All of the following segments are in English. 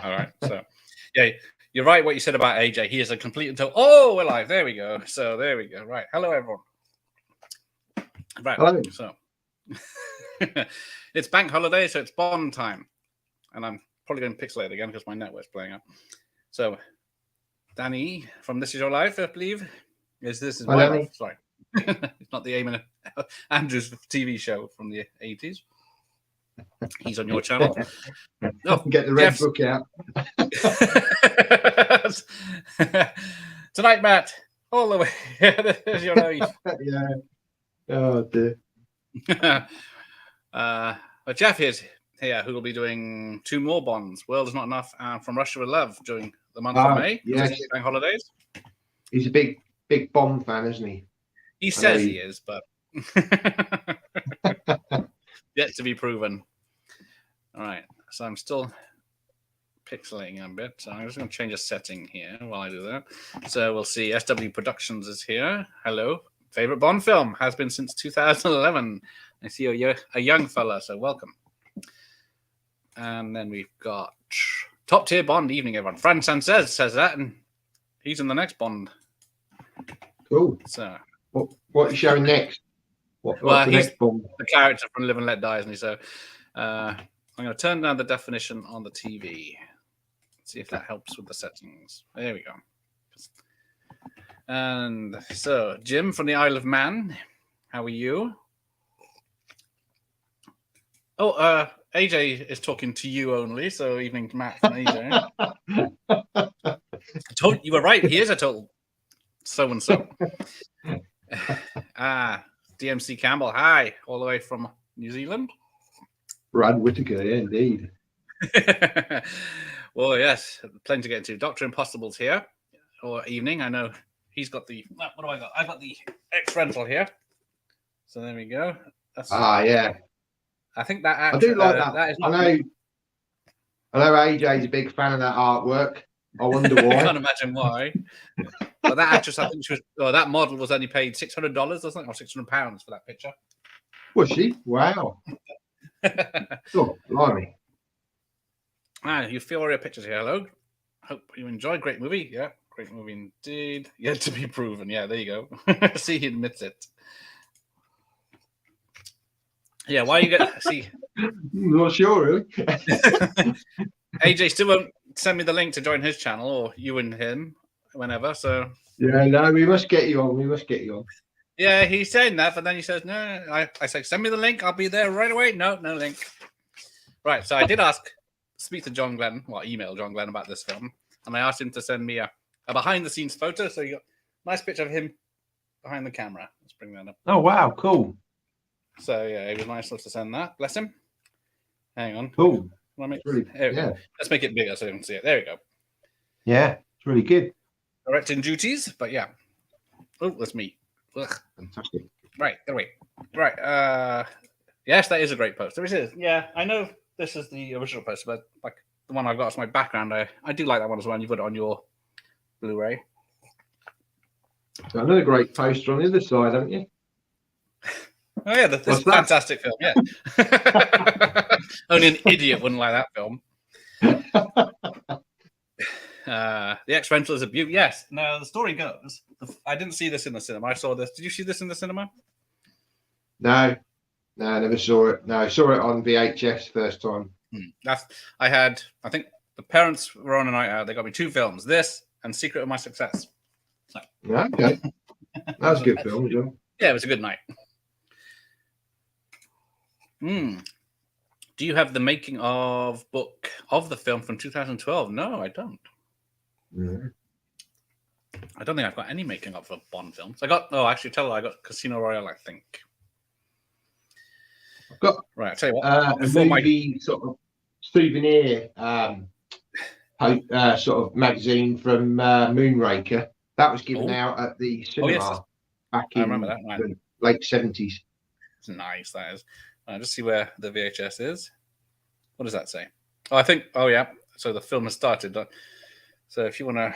All right. So, yeah, you're right. What you said about AJ, he is a complete and total. Oh, we're live. There we go. So there we go. Right. Hello, everyone. Right. Hello. So it's bank holiday, so it's Bond time, and I'm probably going to pixelate again because my network's playing up. So, Danny from This Is Your Life, I believe, is my life. Sorry, it's not the Eamon Andrews TV show from the 80s. He's on your channel. Oh, get the red book out. Tonight, Matt, all the way. There's your nose. Yeah. Oh dear. But Jeff is here, who will be doing 2 more Bonds. World is Not Enough and From Russia with Love during the month of May. Yes. Bank holidays. He's a big Bond fan, isn't he? He says he is, but yet to be proven. All right, so I'm still pixelating a bit. So I'm just going to change a setting here while I do that. So we'll see. SW Productions is here. Hello. Favorite Bond film has been since 2011. I see a young fella, so welcome. And then we've got Top Tier Bond Evening, everyone. Fran Sanchez says that, and he's in the next Bond. Cool. So what are you showing next? What's the he's next Bond? the character from Live and Let Die, isn't he? So I'm going to turn down the definition on the TV. See if that helps with the settings. There we go. And so, Jim from the Isle of Man, how are you? Oh, AJ is talking to you only, so evening to Matt and AJ. You were right, he is a total so-and-so. DMC Campbell, hi, all the way from New Zealand. Brad Whittaker, yeah, indeed. Well, yes, plenty to get into. Dr. Impossible's here, or evening. I know he's got the. What do I got? I got the X rental here. So there we go. Yeah. I think that actually, I do like that. I know AJ's a big fan of that artwork. I wonder why. I can't imagine why. But that actress, I think she was. Oh, that model was only paid $600 or something, or £600 for that picture. Was she? Wow. Oh, blimey. Euphoria Pictures here. Hello. Hope you enjoyed. Great movie. Yeah, great movie indeed. Yet to be proven. Yeah, there you go. See, he admits it. Yeah, why you get see? Not sure, really. AJ still won't send me the link to join his channel, or you and him, whenever. So yeah, no, we must get you on. We must get you on. Yeah, he's saying that, but then he says no. I say send me the link. I'll be there right away. No link. Right. So I did speak to John Glenn, email John Glenn about this film, and I asked him to send me a behind-the-scenes photo. So you got a nice picture of him behind the camera. Let's bring that up. Oh wow, cool. So yeah, it was nice to send that. Bless him. Hang on. Cool. Yeah. Let's make it bigger so you can see it. There we go. Yeah, it's really good. Directing duties, but yeah. Oh, that's me. Ugh. Fantastic. Right, wait. Right. Yes, that is a great poster. It is. Yeah, I know this is the original poster, but like the one I've got as my background, I do like that one as well. And you've got it on your Blu-ray. Another great poster on the other side, haven't you? Oh yeah, this is a fantastic film. Yeah, only an idiot wouldn't like that film. The X rental is a beauty. Yes. Now the story goes. I didn't see this in the cinema. I saw this. Did you see this in the cinema? No, I never saw it. No, I saw it on VHS first time. I think the parents were on a night out. They got me 2 films: this and Secret of My Success. So. Okay, that was a good film, John. Yeah, it was a good night. Do you have the making of book of the film from 2012? No, I don't. Mm-hmm. I don't think I've got any making of for Bond films. I got Casino Royale, I think. I've got right. I'll tell you what. A movie sort of souvenir sort of magazine from Moonraker that was given out at the cinema back in the late 70s. It's nice. That is. Just see where the VHS is. What does that say? Oh, I think. Oh, yeah. So the film has started. So if you want to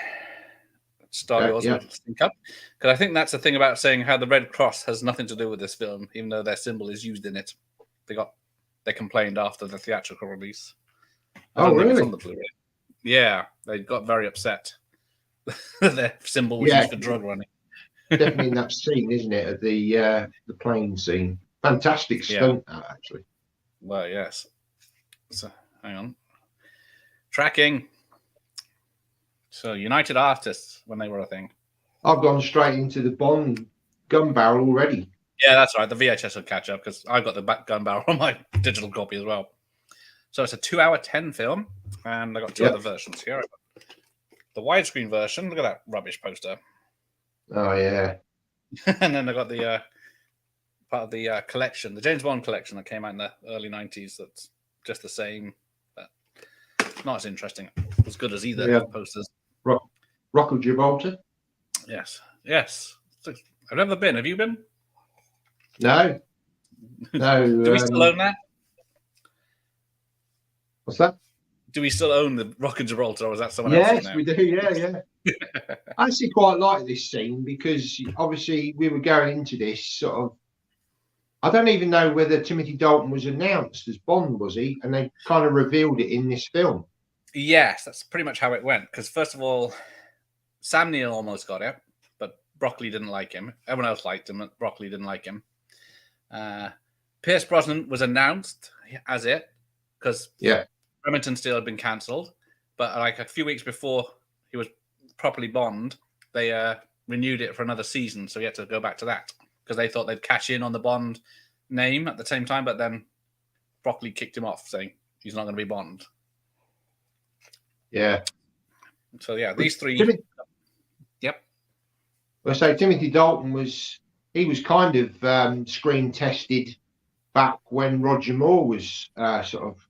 start yours, sync up, because I think that's the thing about saying how the Red Cross has nothing to do with this film, even though their symbol is used in it. They complained after the theatrical release. Oh, really? On the Blu-ray. Yeah, they got very upset. Their symbol was used for drug running. Definitely in that scene, isn't it? Of the plane scene. Fantastic stunt, actually. Well, yes. So, hang on. Tracking. So, United Artists, when they were a thing. I've gone straight into the Bond gun barrel already. Yeah, that's right. The VHS will catch up because I've got the back gun barrel on my digital copy as well. So it's a 2 hour 10 film, and I got two other versions here. The widescreen version. Look at that rubbish poster. Oh yeah. And then I got the part of the collection, the James Bond collection that came out in the early 90s. That's just the same, but not as interesting, as good as either of the posters. Rock of Gibraltar. Yes. I've never been. Have you been? No. Do we still own that? What's that? Do we still own the Rock of Gibraltar, or was that someone else's? Yes, we do. Yeah. I actually quite like this scene because obviously we were going into this sort of. I don't even know whether Timothy Dalton was announced as Bond, was he? And they kind of revealed it in this film. Yes, that's pretty much how it went. Because first of all, Sam Neill almost got it, but Broccoli didn't like him. Everyone else liked him, but Broccoli didn't like him. Pierce Brosnan was announced as it because Remington Steele had been cancelled, but like a few weeks before he was properly Bond, they renewed it for another season, so he had to go back to that because they thought they'd cash in on the Bond name at the same time, but then Broccoli kicked him off, saying he's not going to be Bond. Yeah. So yeah, these three. Yep. Well, so Timothy Dalton was kind of screen tested back when Roger Moore was sort of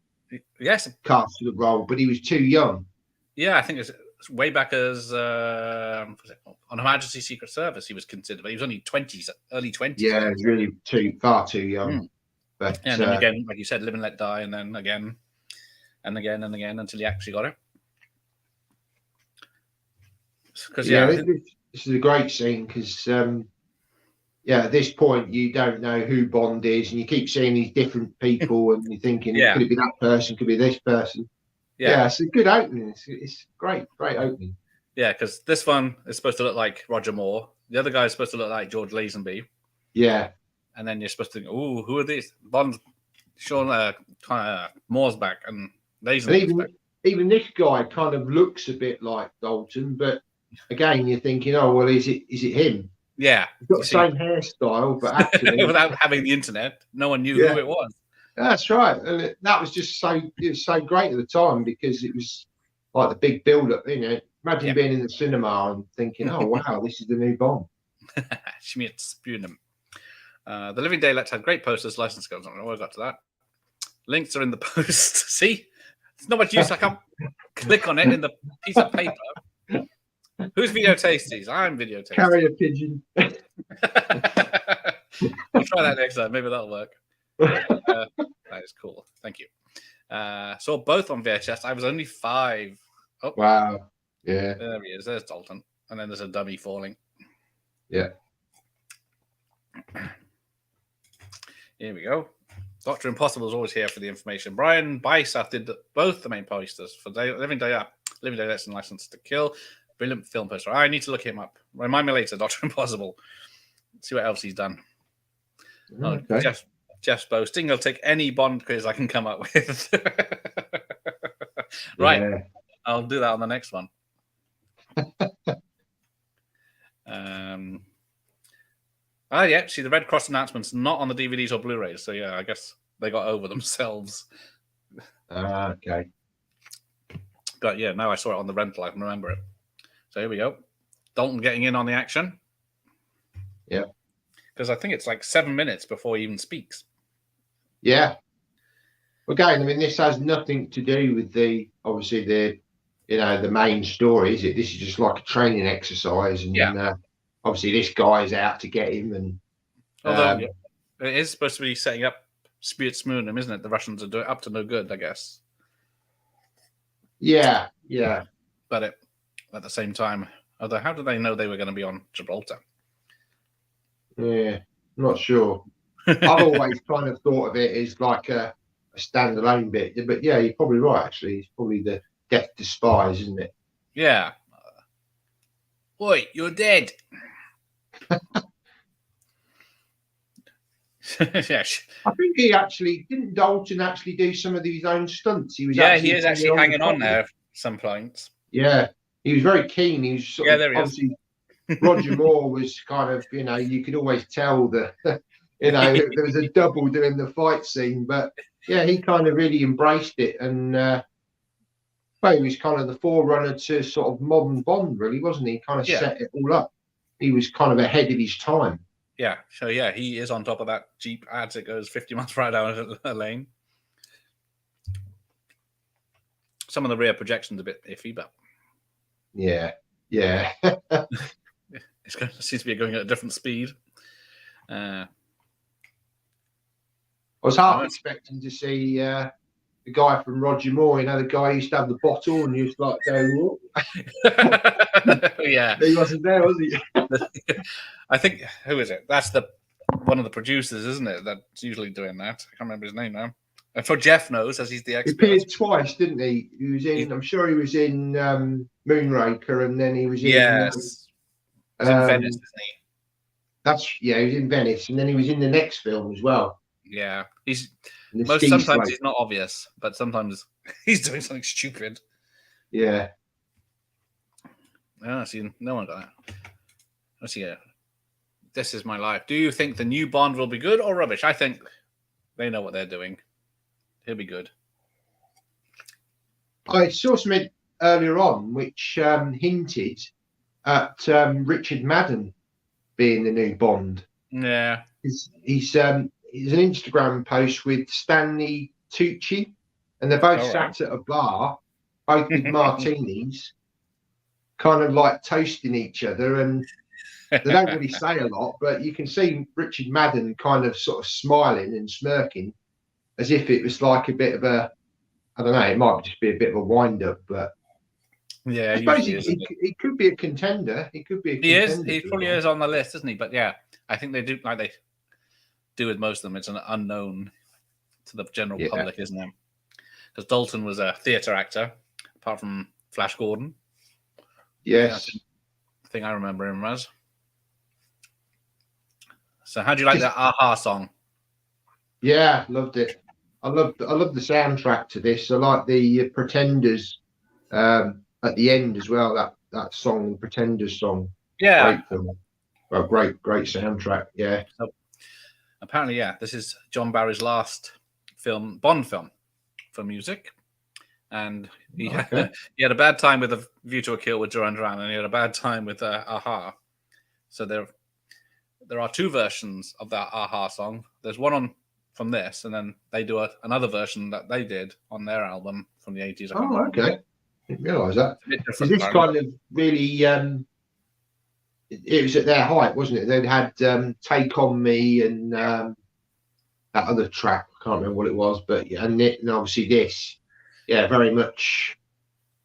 cast for the role, but he was too young. Yeah, I think it's way back as on Her Majesty's Secret Service he was considered, but he was only 20s, early 20s. Yeah, he was really far too young. But and then again, like you said, Live and Let Die, and then again and again and again until he actually got it. Because this is a great scene because at this point you don't know who Bond is, and you keep seeing these different people, and you're thinking, could it be that person? Could it be this person? Yeah, it's a good opening. It's great opening. Yeah, because this one is supposed to look like Roger Moore. The other guy is supposed to look like George Lazenby. Yeah. And then you're supposed to think, oh, who are these? Bond, Sean Moore's back, and Lazenby's back. Even this guy kind of looks a bit like Dalton, but again, you're thinking, oh, well, is it him? Yeah. He's got the same hairstyle, but actually... without having the internet, no one knew who it was. That's right. And that was just so great at the time because it was like the big build-up, you know. Imagine being in the cinema and thinking, oh, wow, this is the new Bond. The Living Daylights had great posters, license codes. I don't know where I got to that. Links are in the post. See? It's not much use. I can't click on it in the piece of paper. Who's Video Tasties? I'm Video Tasties. Carrier pigeon. I'll try that next time. Maybe that'll work. That is cool. Thank you. Saw both on VHS. I was only 5. Oh, wow. Yeah. There he is. There's Dalton. And then there's a dummy falling. Yeah. Here we go. Dr. Impossible is always here for the information. Brian Byseth did both the main posters for Living Daylights and License to Kill. Brilliant film poster. I need to look him up. Remind me later, Dr. Impossible. Let's see what else he's done. Okay. Jeff's boasting. I'll take any Bond quiz I can come up with. Right. Yeah. I'll do that on the next one. See, the Red Cross announcement's not on the DVDs or Blu-rays, so yeah, I guess they got over themselves. Okay. But yeah, now I saw it on the rental, I can remember it. So here we go. Dalton getting in on the action. Yeah. Because I think it's like 7 minutes before he even speaks. Yeah. Again, I mean, this has nothing to do with the main story, is it? This is just like a training exercise, and obviously this guy is out to get him. And although it is supposed to be setting up Smoonham, isn't it? The Russians are up to no good, I guess. Yeah. But at the same time, although how do they know they were going to be on Gibraltar? Yeah, not sure. I've always kind of thought of it as like a standalone bit, but yeah, you're probably right. Actually, it's probably the death to spies, isn't it? Yeah. Oi, you're dead. Yes. I think he actually didn't Dalton actually do some of his own stunts. He was He is actually hanging on there at some points. Yeah, he was very keen. He was sort of there he obviously Roger Moore was kind of, you could always tell that there was a double doing the fight scene, but yeah, he kind of really embraced it, and he was kind of the forerunner to sort of modern Bond, really, wasn't he? Kind of set it all up. He was kind of ahead of his time. Yeah, so he is on top of that Jeep as it goes 50 miles per hour down a lane. Some of the rear projection's a bit iffy, but yeah. It seems to be going at a different speed. I was half expecting to see the guy from Roger Moore, the guy who used to have the bottle and he was like going, yeah. He wasn't there, was he? I think, who is it? That's one of the producers, isn't it? That's usually doing that. I can't remember his name now. And for Jeff knows, as he's the expert. He appeared twice, didn't he? He was in. I'm sure he was in Moonraker, and then he was in. Yes, he's in Venice, isn't he? He was in Venice, and then he was in the next film as well. Yeah, sometimes he's not obvious, but sometimes he's doing something stupid. Yeah. Oh, see, no one got that. Let's see. This is my life. Do you think the new Bond will be good or rubbish? I think they know what they're doing. He'll be good. I saw something earlier on which hinted at Richard Madden being the new Bond. Yeah. He's an Instagram post with Stanley Tucci, and they're both sat at a bar, both with martinis, kind of like toasting each other, and they don't really say a lot, but you can see Richard Madden kind of sort of smiling and smirking as if it was like a bit of a, I don't know, it might just be a bit of a wind up, but yeah, I suppose he could be a contender. He could be a contender. He is. He probably is on the list, isn't he? But yeah, I think they do, like they do with most of them. It's an unknown to the general public, isn't it? Because Dalton was a theatre actor, apart from Flash Gordon. Yes. I think I remember him as. So how do you like that Aha song? Yeah, loved it. I love the soundtrack to this. I like the Pretenders at the end as well. That song, Pretenders song. Yeah. Great film. Well, great soundtrack. Yeah. So, apparently, this is John Barry's last Bond film for music, and he had a bad time with A View to a Kill with Duran Duran, and he had a bad time with Aha. So there are two versions of that Aha song. There's one from this, and then they do another version that they did on their album from the 80s. Oh, okay. Didn't realise that. Is this kind of really? It was at their height, wasn't it? They'd had "Take on Me" and that other track. I can't remember what it was, but and obviously this, very much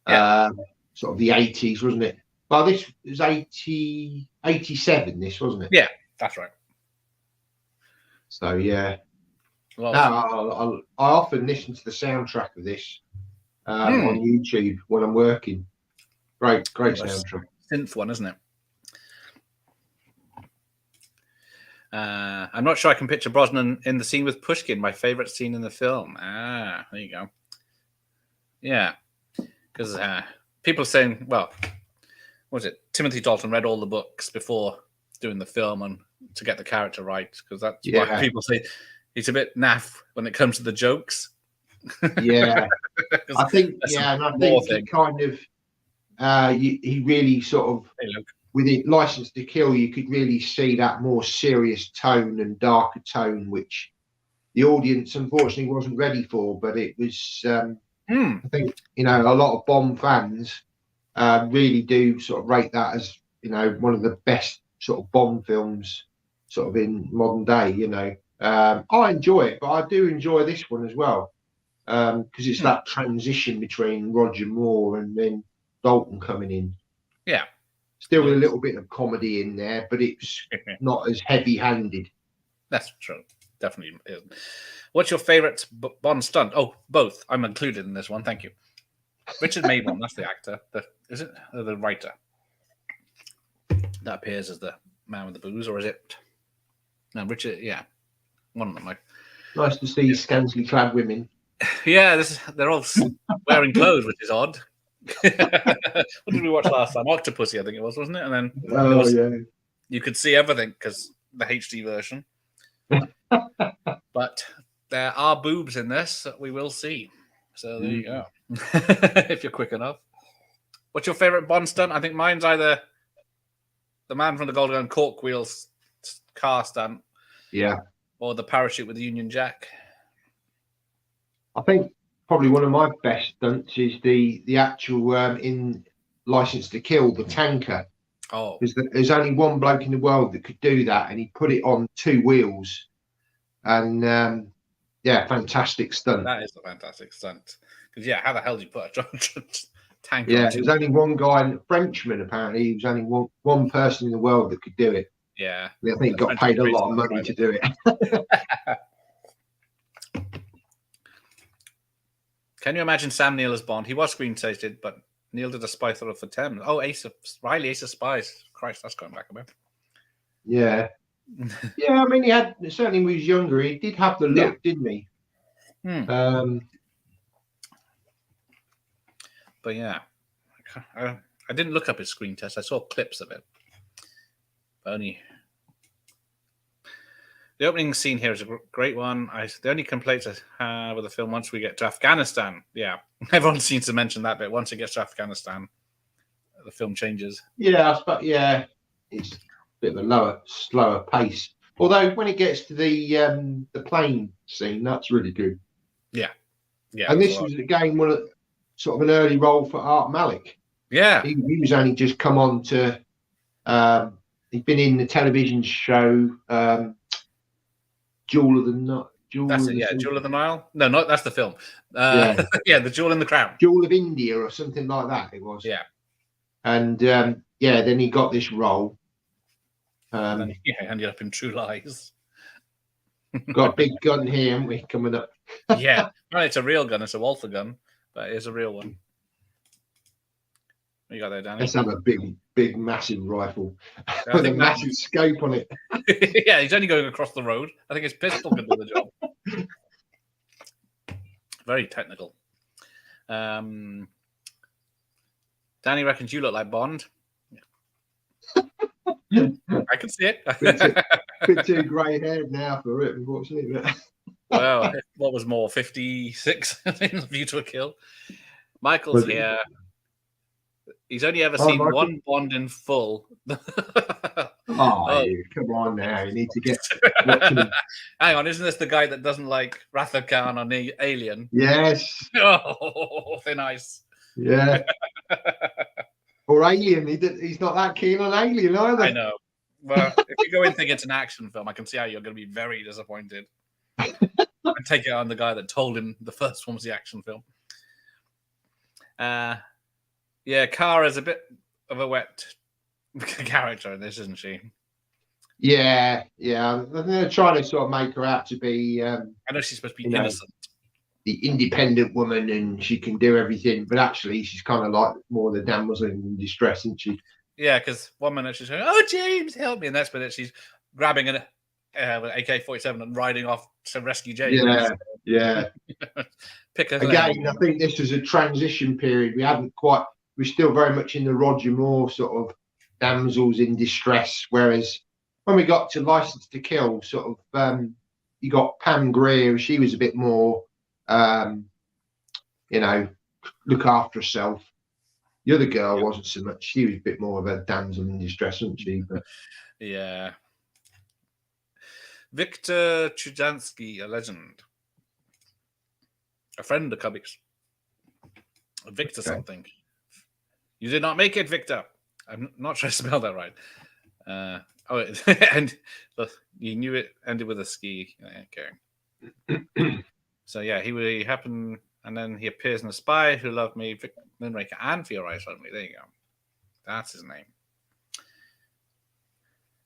sort of the 80s, wasn't it? Well, this was 87. This wasn't it? Yeah, that's right. So yeah. I often listen to the soundtrack of this on YouTube when I'm working. Great soundtrack. Synth one, isn't it? I'm not sure I can picture Brosnan in the scene with Pushkin, my favorite scene in the film. There you go. Yeah, because people are saying, well, what was it? Timothy Dalton read all the books before doing the film and to get the character right, because that's why people say he's a bit naff when it comes to the jokes. Yeah, I think. Yeah, and I think he kind of he really sort of with it, License to Kill, you could really see that more serious tone and darker tone, which the audience unfortunately wasn't ready for. But it was, I think, a lot of Bond fans really do sort of rate that as one of the best sort of Bond films, sort of in modern day. I enjoy it, but I do enjoy this one as well because it's that transition between Roger Moore and then Dalton coming in. Yeah. Still with a little bit of comedy in there, but it's not as heavy-handed. That's true. Definitely isn't. What's your favourite Bond stunt? Oh, both. I'm included in this one. Thank you. Richard Mayborn, that's the actor. Is it the writer that appears as the man with the booze, or is it? No, Richard. Yeah, one of them. Like, nice to see scantily clad women. Yeah, they're all wearing clothes, which is odd. What did we watch last time? Octopussy, I think it was, wasn't it? And then you could see everything because the HD version. But there are boobs in this that we will see. So there you go. If you're quick enough. What's your favorite Bond stunt? I think mine's either the man from the Golden Gun cork wheels car stunt. Yeah. Or the parachute with the Union Jack. I think probably one of my best stunts is the actual in License to Kill, the tanker. Oh. There's only one bloke in the world that could do that, and he put it on 2 wheels. And fantastic stunt. That is a fantastic stunt. Because how the hell do you put a tanker? Yeah, there's only one guy, a Frenchman apparently. He was only one person in the world that could do it. Yeah, I think he got paid a lot of money to do it. Can you imagine Sam Neill as Bond? He was screen tasted, but Neil did a spy thriller for Thames. Oh, Ace of Spies. Christ, that's going back a bit. Yeah. Yeah, I mean, he had, certainly when he was younger, he did have the look, didn't he? But yeah, I didn't look up his screen test. I saw clips of it. But only the opening scene here is a great one. The only complaints I have with the film once we get to Afghanistan. Yeah, everyone seems to mention that bit. Once it gets to Afghanistan, the film changes. Yeah, but it's a bit of a slower pace. Although when it gets to the plane scene, that's really good. Yeah. And this was again sort of an early role for Art Malik. Yeah, he was only just come on to. He'd been in the television show Jewel of the Night. Jewel of the Nile. No, that's the film. The Jewel in the Crown. Jewel of India or something like that. It was. Yeah. And then he got this role. And then he ended up in True Lies. Got a big gun here, haven't we, coming up? Yeah. Well, it's a real gun. It's a Walther gun, but it is a real one. What you got there, Danny? Let's have a big, massive rifle with a massive scope on it. Yeah, he's only going across the road. I think his pistol can do the job. Very technical. Danny reckons you look like Bond. I can see it. bit too grey-haired now for it, unfortunately. Well, what was more, 56 in View to a Kill? Michael's here. He's only ever seen one Bond in full. Come on now. You need to get watching him. Hang on, isn't this the guy that doesn't like Wrath of Khan on Alien? Yes. Oh, thin ice. Yeah. Or Alien. He's not that keen on Alien either. I know. Well, if you go in thinking it's an action film, I can see how you're going to be very disappointed. And take it on the guy that told him the first one was the action film. Kara's a bit of a wet character in this, isn't she? Yeah. They're trying to sort of make her out to be. I know she's supposed to be innocent. The independent woman, and she can do everything, but actually she's kind of like more the damsel in distress, isn't she? Yeah, because one minute she's going, "Oh, James, help me," and next minute she's grabbing an AK-47 and riding off to rescue James. Yeah. Pick her again. I think this was a transition period. We're still very much in the Roger Moore sort of damsels in distress, whereas when we got to License to Kill, sort of you got Pam Grier. She was a bit more, look after herself. The other girl wasn't so much. She was a bit more of a damsel in distress, wasn't she? But yeah. Victor Chujansky, a legend. A friend of Cubby's. Victor something. You did not make it, Victor. I'm not sure I spelled that right. And you knew it ended with a ski. Okay. So yeah, he happened, and then he appears in The Spy Who Loved Me, Moonraker, and For Your Eyes Only. There you go. That's his name.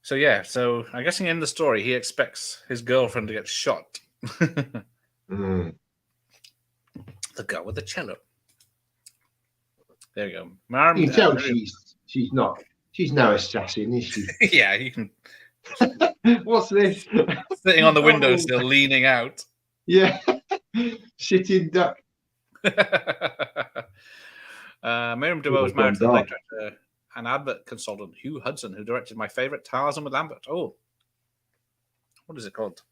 So yeah, I'm guessing in the story he expects his girlfriend to get shot. The girl with the cello. There you go. You can tell she's not. She's no assassin, is she? Yeah, you can. What's this? Sitting on the windowsill, leaning out. Yeah, sitting duck. Miriam Debo was married to the late director and advert consultant Hugh Hudson, who directed my favorite Tarzan with Lambert. Oh, what is it called?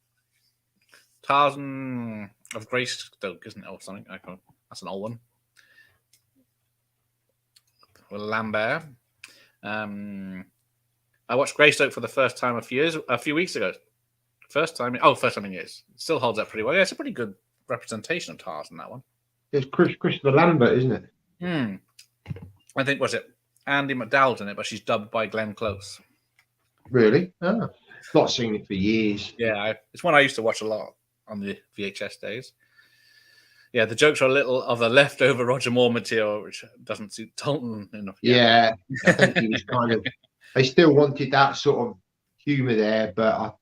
Tarzan of Greystoke, isn't it? Or something. That's an old one. With Lambert. I watched Greystoke for the first time a few weeks ago. First time in years. It still holds up pretty well. Yeah, it's a pretty good representation of Tarzan, that one. It's Christopher Lambert, isn't it? I think, was it Andy McDowell's in it, but she's dubbed by Glenn Close. Really? Oh, not seen it for years. Yeah, it's one I used to watch a lot on the VHS days. Yeah, the jokes are a little of the leftover Roger Moore material, which doesn't suit Dalton enough. Yeah, I think he was kind of. They still wanted that sort of humour there, but I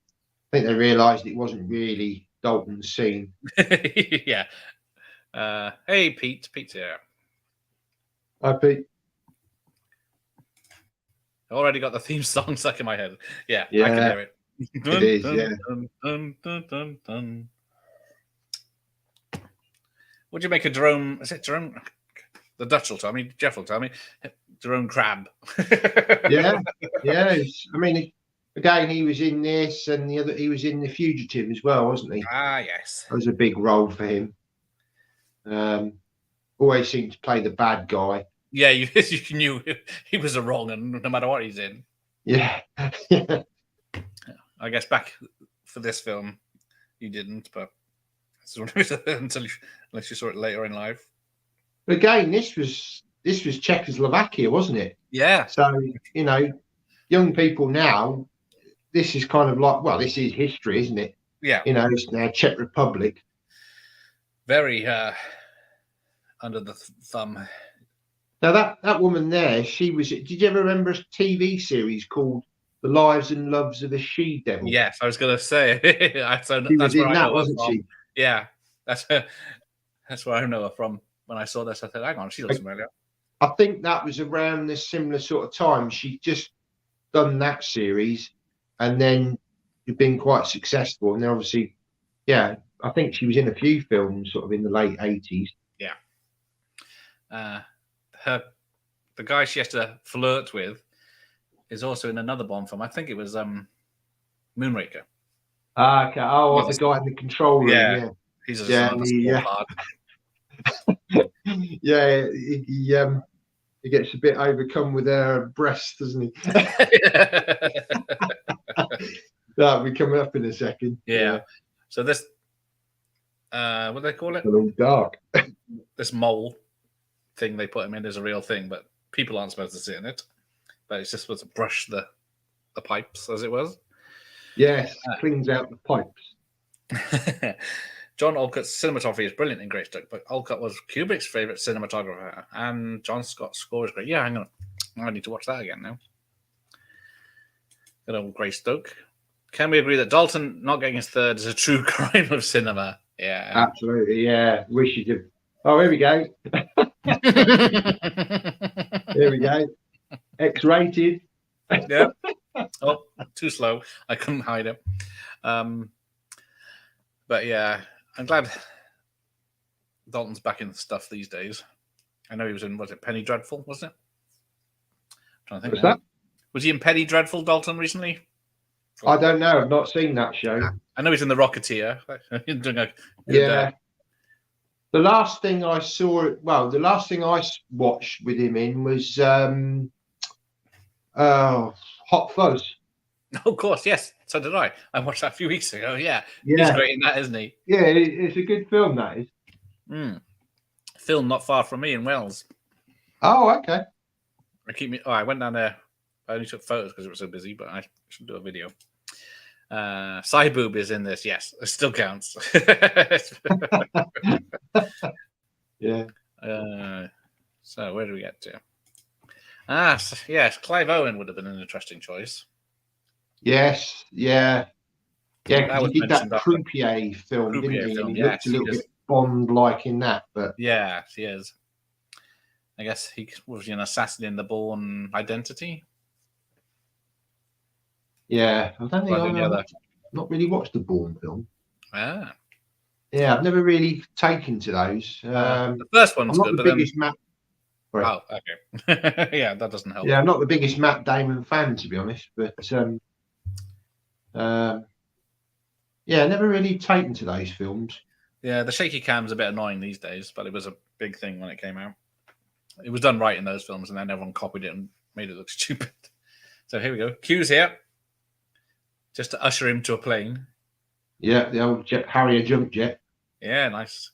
think they realised it wasn't really Dalton's scene. Yeah. Hey, Pete. Pete's here. Hi, Pete. I already got the theme song stuck in my head. Yeah. I can hear it. It is, yeah. What do you make of Jerome? Is it Jerome? The Dutch will tell me. Jeff will tell me. Jerome Crabbe. Yeah. I mean, again, he was in this, and he was in The Fugitive as well, wasn't he? Ah, yes. That was a big role for him. Always seemed to play the bad guy. Yeah, you knew he was a wrong, and no matter what he's in. Yeah. I guess back for this film, you didn't, but unless you saw it later in life. Again, this was Czechoslovakia, wasn't it? Yeah. So young people now, this is kind of like, well, this is history, isn't it? Yeah. It's now Czech Republic. Very under the thumb. Now that woman there, she was. Did you ever remember a TV series called The Lives and Loves of a She-Devil? Yes, I was going to say. She was in that, wasn't she? Yeah, that's where I know her from. When I saw this, I thought, hang on, she looks familiar. I think that was around the similar sort of time. She just done that series, and then you've been quite successful. And then obviously, yeah, I think she was in a few films sort of in the late 80s. Yeah. The guy she has to flirt with is also in another Bond film. I think it was Moonraker. Okay. Oh, the guy in the control room. Yeah. He's a part. Yeah, he gets a bit overcome with her breasts, doesn't he? That'll be coming up in a second. Yeah. So this, what do they call it? A little dark. This mole thing they put him in is a real thing, but people aren't supposed to sit in it. But it's just supposed to brush the pipes, as it was. Yes, cleans out the pipes. John Alcott's cinematography is brilliant in Greystoke, but Alcott was Kubrick's favorite cinematographer, and John Scott's score is great. Yeah, I need to watch that again now. Good old Greystoke. Can we agree that Dalton not getting his third is a true crime of cinema? Yeah, absolutely. Yeah, we should have. Oh, here we go. Here we go. X-rated. Yeah. Oh, too slow. I couldn't hide it. But yeah, I'm glad Dalton's back in stuff these days. I know he was in, was it Penny Dreadful, wasn't it? I'm trying to think. What's that? Was he in Penny Dreadful, Dalton, recently? I don't know. I've not seen that show. I know he's in The Rocketeer. Yeah. The last thing I saw, the last thing I watched with him in was Hot Fuzz. Of course, yes. So did I. I watched that a few weeks ago. Yeah. He's great in that, isn't he? Yeah, it's a good film, that is. Film not far from me in Wales. Oh, okay. I went down there. I only took photos because it was so busy, but I should do a video. Boob is in this. Yes, it still counts. Yeah. So where do we get to? Yes, Clive Owen would have been an interesting choice. Yes, yeah. Yeah, he did that Croupier film, didn't he? Film, he looked a little bit Bond-like in that, but yeah, he is. I guess he was an assassin in the Bourne Identity. Yeah, I don't think I've not really watched the Bourne film. Ah. Yeah, I've never really taken to those. The first one's I'm not good, the but biggest then... Sorry. Oh, okay. Yeah, that doesn't help. Yeah, I'm not the biggest Matt Damon fan, to be honest, but yeah, never really taken to those films. Yeah, the shaky cam's a bit annoying these days, but it was a big thing when it came out. It was done right in those films, and then everyone copied it and made it look stupid. So here we go. Q's here, just to usher him to a plane. Yeah, the old Harrier jump jet. Yeah, nice.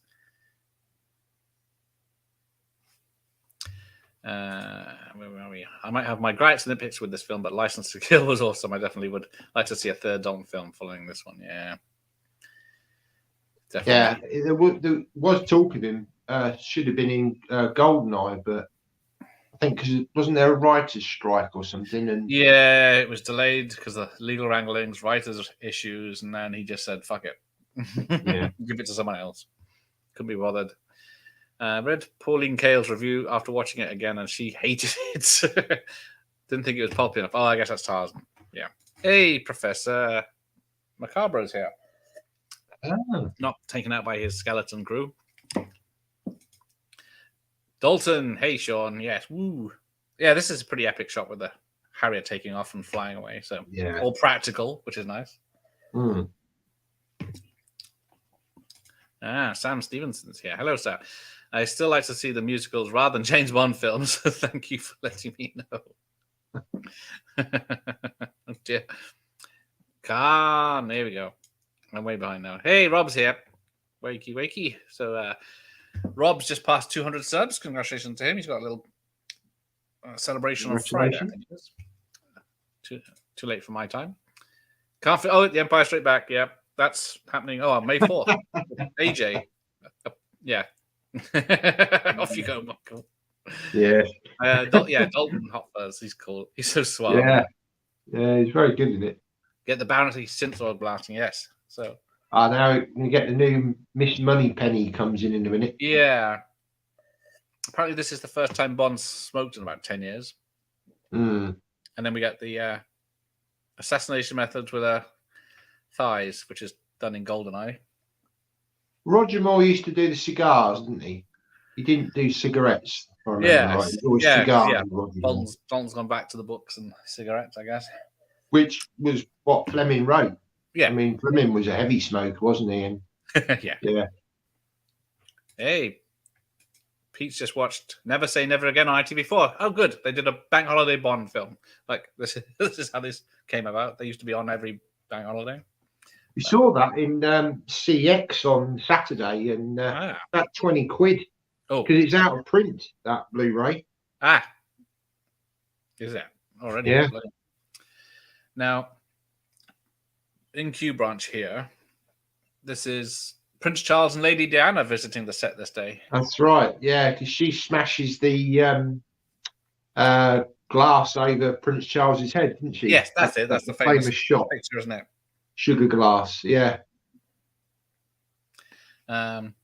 Where are we? I might have my gripes and nitpicks with this film, but License to Kill was awesome. I definitely would like to see a third Dalton film following this one. Yeah, definitely. Yeah, there was talk of him. Should have been in Goldeneye, but I think because wasn't there a writer's strike or something? And yeah, it was delayed because of legal wranglings, writers' issues, and then he just said, "Fuck it, yeah, give it to someone else." Couldn't be bothered. Read Pauline Kael's review after watching it again, and she hated it. Didn't think it was pulpy enough. Oh, I guess that's Tarzan. Yeah. Hey, Professor Macabro's here. oh. Not taken out by his skeleton crew. Dalton. Hey, Sean. Yes. Woo. Yeah, this is a pretty epic shot with the Harrier taking off and flying away. So Yeah, all practical, which is nice. Mm. Sam Stevenson's here. Hello, Sam. I still like to see the musicals rather than James Bond films. Thank you for letting me know. Oh, dear. There we go. I'm way behind now. Hey, Rob's here. Wakey, wakey. So, Rob's just passed 200 subs. Congratulations to him. He's got a little celebration on Friday. I think it is. Too late for my time. The Empire Straight Back. Yep, that's happening. Oh, May 4th. AJ. Yeah. Off you go, Michael. Yeah. Dalton Hot Fuzz. He's cool. He's so suave. Yeah, he's very good in it. Get the bounty synth oil blasting. Yes. So. Now you get the new Miss Moneypenny comes in a minute. Yeah. Apparently, this is the first time Bond's smoked in about 10 years. Mm. And then we get the assassination methods with thighs, which is done in GoldenEye. Roger Moore used to do the cigars, didn't he? He didn't do cigarettes. If I remember right. It was cigars. Dalton's gone back to the books and cigarettes, I guess. Which was what Fleming wrote. Yeah. I mean, Fleming was a heavy smoker, wasn't he? And yeah. Hey, Pete's just watched Never Say Never Again on ITV4. Oh, good. They did a bank holiday Bond film. Like, this is how this came about. They used to be on every bank holiday. We saw that in CX on Saturday, and that 20 quid. Oh, because it's out of print, that Blu-ray. Is that already? Yeah. Now, in Q Branch here, this is Prince Charles and Lady Diana visiting the set this day. That's right. Yeah, because she smashes the glass over Prince Charles's head, didn't she? Yes, that's it. That's the famous shot picture, isn't it? Sugar glass. Yeah. And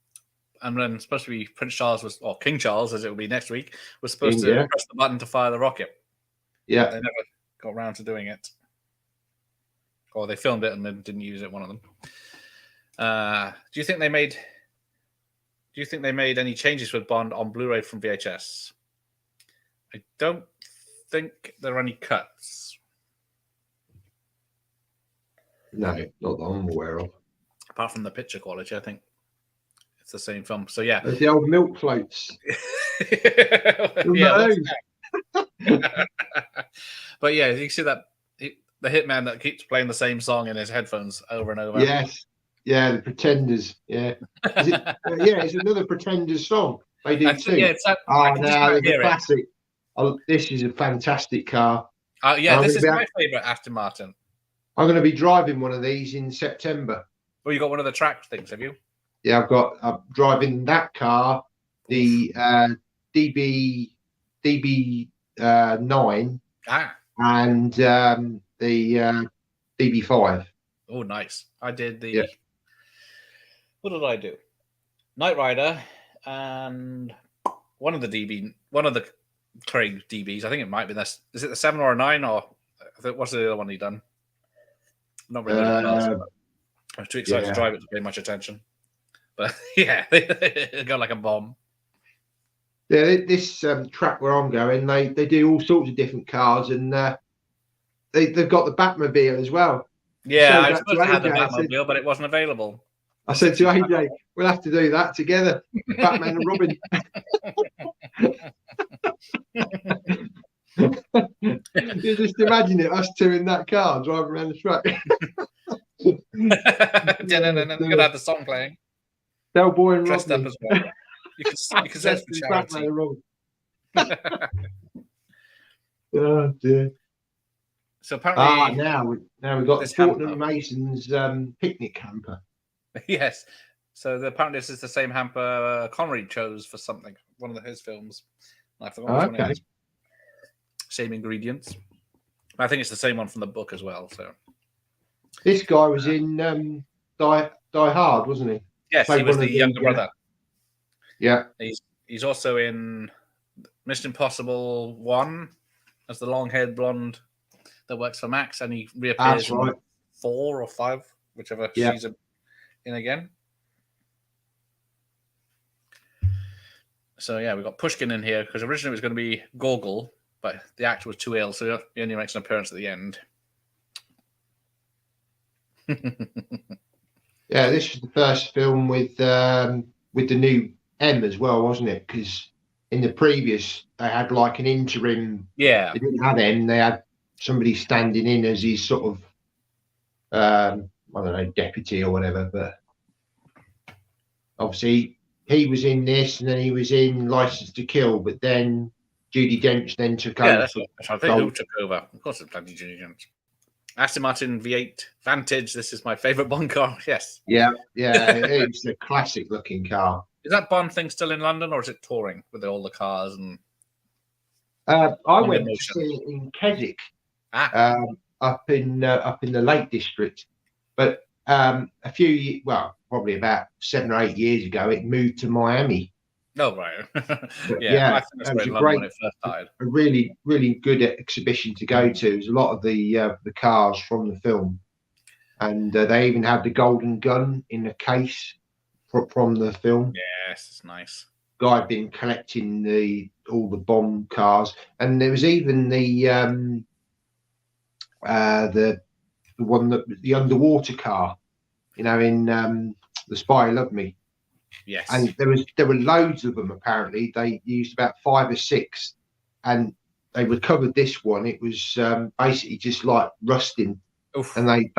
then supposed to be Prince Charles or King Charles, as it will be next week, was supposed to press the button to fire the rocket. Yeah. They never got around to doing it. Or they filmed it and then didn't use it, one of them. Do you think they made any changes with Bond on Blu-ray from VHS? I don't think there are any cuts. No, not that I'm aware of. Apart from the picture quality, I think it's the same film. So yeah, there's the old milk floats. But yeah, you see that the hitman that keeps playing the same song in his headphones over and over. Yes, yeah, the Pretenders. Yeah, it's another Pretenders song. They do too. Yeah, the classic. This is a fantastic car. This is my favorite Aston Martin. I'm going to be driving one of these in September. Well, you got one of the track things, have you? Yeah, I'm driving that car, the DB9, and the DB5. Oh, nice. I did the... Yeah. What did I do? Knight Rider and one of the one of the Craig DBs. I think it might be this. Is it the 7 or a 9 or what's the other one he done? Not really good at cars. I was too excited to drive it to pay much attention. But yeah, they go like a bomb. Yeah, this track where I'm going, they do all sorts of different cars, and they've got the Batmobile as well. Yeah, I supposed to have the Batmobile, but it wasn't available. I said to AJ, we'll have to do that together, Batman and Robin. You just imagine it, us two in that car driving around the track. You're gonna have the song playing. Del Boy and dressed Rodney. up as well. You can search for charity. Oh dear. So apparently, now we've got Fortnum Mason's picnic hamper. Yes. So apparently this is the same hamper Connery chose for something, one of his films. I forgot which one it is. Same ingredients. I think it's the same one from the book as well. So this guy was in Die Hard, wasn't he? Yes, he was the younger brother. Yeah. He's also in Mission Impossible 1 as the long-haired blonde that works for Max, and he reappears in 4 or 5, whichever she's in again. So yeah, we've got Pushkin in here because originally it was going to be Gogol, but the actor was too ill, so he only makes an appearance at the end. Yeah, this was the first film with the new M as well, wasn't it? Because in the previous they had like an interim. Yeah, they didn't have M. They had somebody standing in as his sort of I don't know, deputy or whatever. But obviously he was in this, and then he was in License to Kill. But then Judi Dench then took over. That's what I think. Who took over? Of course, it's bloody Judi Dench. Aston Martin V8 Vantage. This is my favourite Bond car. Yes. Yeah. It's a classic-looking car. Is that Bond thing still in London, or is it touring with all the cars? And I went to see it in Keswick, up in the Lake District. But probably about 7 or 8 years ago, it moved to Miami. Oh, right. Yeah, I think that's great when it first died. A really, really good exhibition to go to. There's a lot of the cars from the film, and they even had the golden gun in a case from the film. Yes, it's nice. Guy had been collecting all the Bond cars, and there was even the one the underwater car, in The Spy Who Loved Me. Yes, and there were loads of them. Apparently, they used about 5 or 6, and they recovered this one. It was basically just like rusting. Oof. And they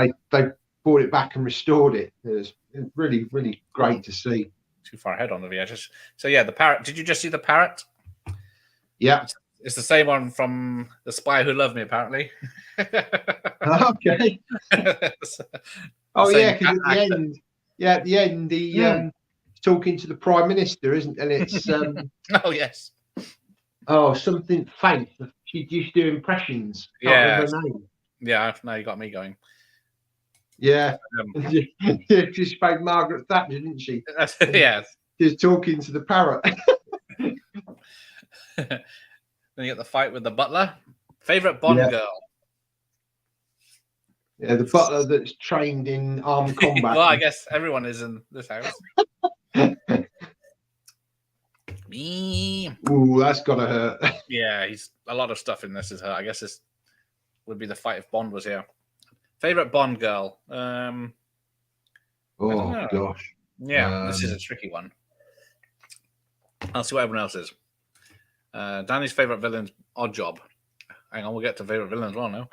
brought it back and restored it. It was really, really great to see. Too far ahead on the VHS. So yeah, the parrot. Did you just see the parrot? Yeah, it's the same one from The Spy Who Loved Me, apparently. Okay. Oh yeah, because at the end, he talking to the Prime Minister, isn't? And it's oh yes. Oh, something Faith. She used to do impressions. Yeah. Yeah. Now you got me going. Yeah. She spoke Margaret Thatcher, didn't she? Yes. She's talking to the parrot. Then you get the fight with the butler. Favorite Bond girl. Yeah, the butler that's trained in armed combat. Well, I guess everyone is in this house. Me. Ooh, that's gotta hurt. Yeah, he's a lot of stuff in this is hurt. I guess this would be the fight if Bond was here. Favorite Bond girl. Oh gosh. Yeah, this is a tricky one. I'll see what everyone else is. Danny's favorite villain's Odd Job. Hang on, we'll get to favorite villain as well now.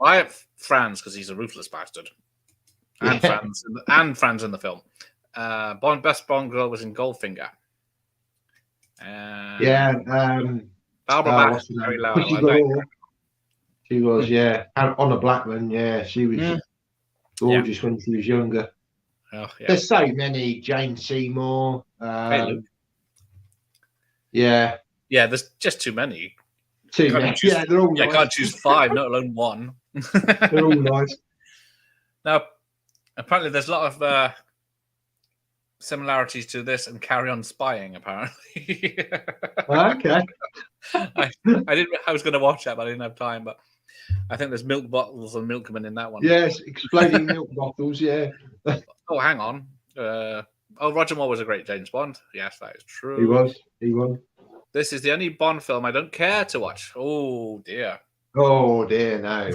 I have Franz because he's a ruthless bastard, and Franz in the film. Best Bond girl was in Goldfinger. Barbara very loud. She was, Honor Blackman. Yeah, she was gorgeous when she was younger. Oh, yeah. There's so many. Jane Seymour. Yeah, there's just too many. They're all nice. I can't choose 5, not alone 1. They're all nice. Now, apparently, there's a lot of similarities to this and Carry On Spying, apparently. Okay. I was going to watch that, but I didn't have time. But I think there's milk bottles and milkmen in that one. Yes, exploding milk bottles. Yeah. Oh, hang on. Roger Moore was a great James Bond. Yes, that is true. He was. He was. This is the only Bond film I don't care to watch. Oh dear. Oh dear, no.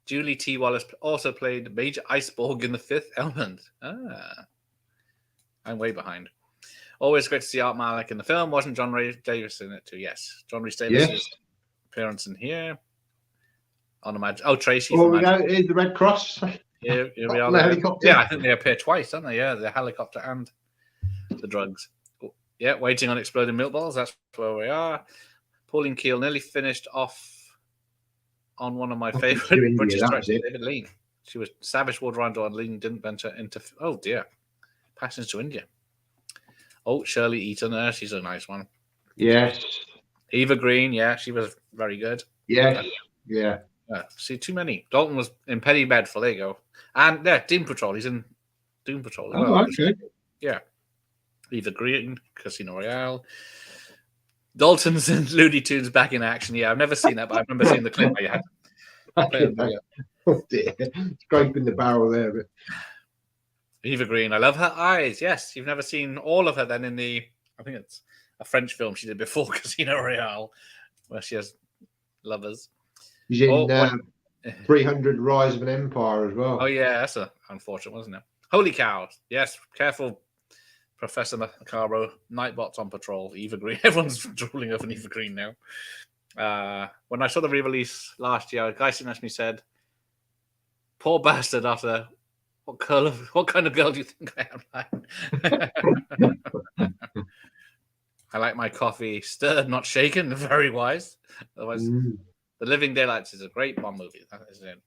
Julie T. Wallace also played Major Iceborg in The Fifth Element. I'm way behind. Always great to see Art Malik in the film. Wasn't John Rhys Davis in it too? Yes. John Rhys Davis' appearance in here. Tracy. Oh, we go. Here's the Red Cross. Here we are. Yeah, I think they appear twice, don't they? Yeah, the helicopter and the drugs. Yeah, waiting on exploding milk bottles. That's where we are. Pauline Kael nearly finished off on one of my favourite British directors, David Lean. She was Savage World Round and Lean didn't venture into. Oh dear, Passions to India. Oh, Shirley Eaton, she's a nice one. Yes. Eva Green, yeah, she was very good. Yes, yeah. See, too many. Dalton was in Penny Bedford. There you go. And Doom Patrol. He's in Doom Patrol as well. Okay. Yeah. Eva Green, Casino Royale. Dalton's and Looney Tunes back in action. Yeah, I've never seen that, but I remember seeing the clip where you had. Oh dear, scraping the barrel there. But... Eva Green, I love her eyes. Yes, you've never seen all of her then in I think it's a French film she did before Casino Royale, where she has lovers. She's in 300 Rise of an Empire as well. Oh yeah, that's unfortunate, wasn't it? Holy cow. Yes, careful, Professor Macaro. Nightbot's on patrol. Eva Green. Everyone's drooling over an Eva Green now. When I saw the re-release last year, a guy sitting next to me said, poor bastard, after what kind of girl do you think I am? I like my coffee stirred, not shaken. Very wise. Otherwise, The Living Daylights is a great Bond movie. That is it.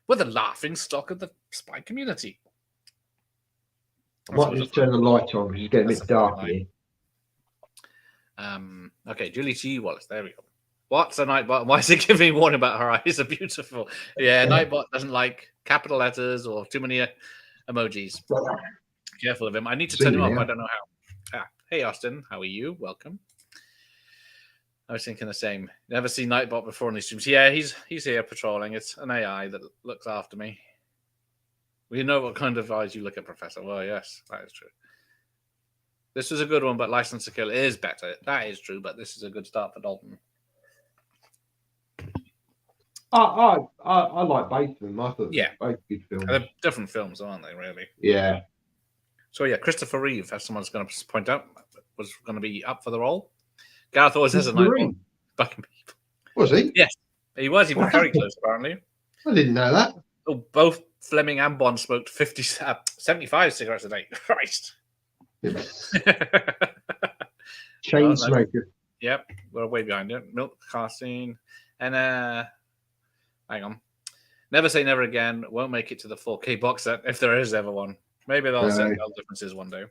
We're the laughing stock of the spy community. I might just turn the light on because it's getting a bit dark here. Okay, Julie T. Wallace. There we go. What's a Nightbot? Why is it giving me warning about her eyes are beautiful? Yeah, Nightbot doesn't like capital letters or too many emojis. Careful of him. I need to turn him off. I don't know how. Hey, Austin. How are you? Welcome. I was thinking the same. Never seen Nightbot before in these streams. Yeah, he's here patrolling. It's an AI that looks after me. We know what kind of eyes you look at, Professor. Well, yes, that is true. This was a good one, but License to Kill is better. That is true, but this is a good start for Dalton. I like both of them. I thought both good films. They're different films, aren't they, really? Yeah. So, yeah, Christopher Reeve, as someone's going to point out, was going to be up for the role. Gareth always has a Nightbot. Was he? Yes, he was. He was very close, apparently. I didn't know that. Oh, both Fleming and Bond smoked 75 cigarettes a day. Christ. Chain smoker. Yep, we're way behind it. Milk casting. And, hang on. Never Say Never Again won't make it to the 4K box set if there is ever one. Maybe they'll set differences one day.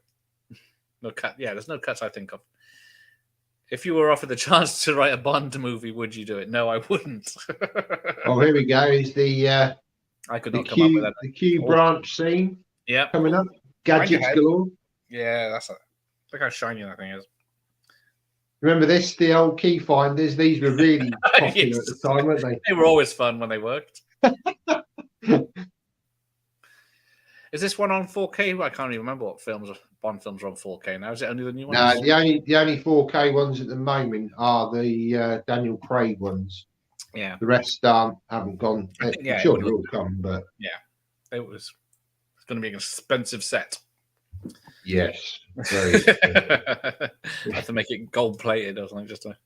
No cut. Yeah, there's no cuts I think of. If you were offered the chance to write a Bond movie, would you do it? No, I wouldn't. Oh, here we go. Is the I could not come up with that. The Q branch scene. Yeah, coming up. Gadgets galore. Yeah, look how shiny that thing is. Remember this? The old key finders. These were really popular yes. at the time, weren't they? They were always fun when they worked. Is this one on 4K? I can't even remember what Bond films are on 4K now. Is it only the new ones? No, the only 4K ones at the moment are the Daniel Craig ones. Yeah. The rest haven't gone. I'm sure they'll come, but yeah, it's going to be an expensive set. Yes, very. Have to make it gold plated or something. Just to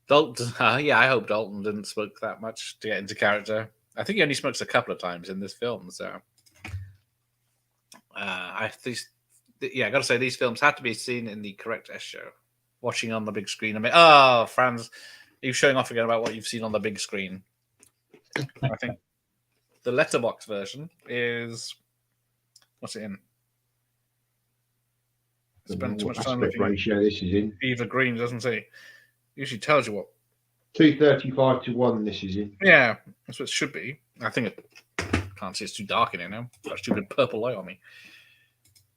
Dalton. I hope Dalton didn't smoke that much to get into character. I think he only smokes a couple of times in this film, so. I got to say these films have to be seen in the correct S show. Watching on the big screen. Franz, are you showing off again about what you've seen on the big screen? I think the letterbox version is what's it in? Spend too much time looking ratio this is in. Eva Green doesn't say. Usually tells you what. 235 to 1. This is in. Yeah, that's what it should be. I think Can't see, it's too dark in here now. Got a stupid purple light on me.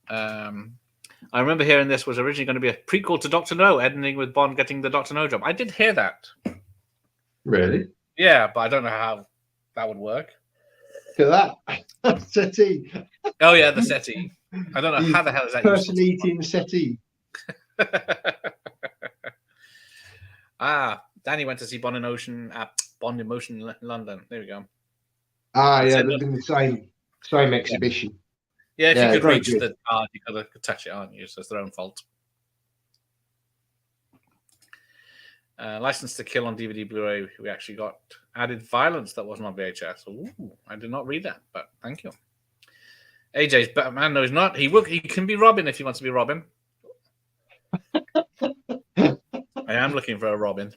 I remember hearing this was originally going to be a prequel to Doctor No, ending with Bond getting the Doctor No job. I did hear that. Really? Yeah, but I don't know how that would work. Look at that. Settee. Oh, yeah, the settee. I don't know how the hell is that person useful. eating settee. Danny went to see Bond in Motion at Bond in Motion in London. There we go. Yeah, they're in the same exhibition. Yeah, if you could reach the card, you could touch it, aren't you? So it's their own fault. License to Kill on DVD Blu-ray. We actually got added violence that wasn't on VHS. Ooh, I did not read that, but thank you. AJ's Batman. No, he's not. He can be Robin if he wants to be Robin. I am looking for a Robin.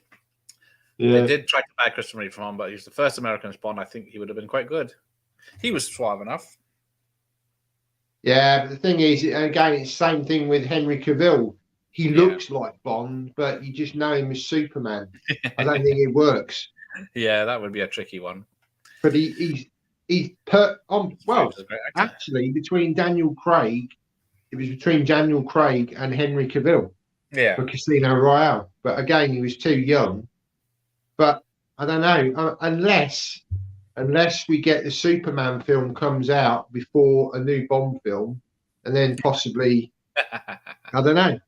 Yeah. They did try to buy Christopher Reeve from him, but he's the first American Bond. I think he would have been quite good. He was suave enough. Yeah, but the thing is, again, it's the same thing with Henry Cavill. He looks like Bond, but you just know him as Superman. I don't think it works. Yeah, that would be a tricky one. But he's actually, between Daniel Craig, it was between Daniel Craig and Henry Cavill. Yeah. For Casino Royale. But again, he was too young. But I don't know, unless we get the Superman film comes out before a new Bond film, and then possibly, I don't know.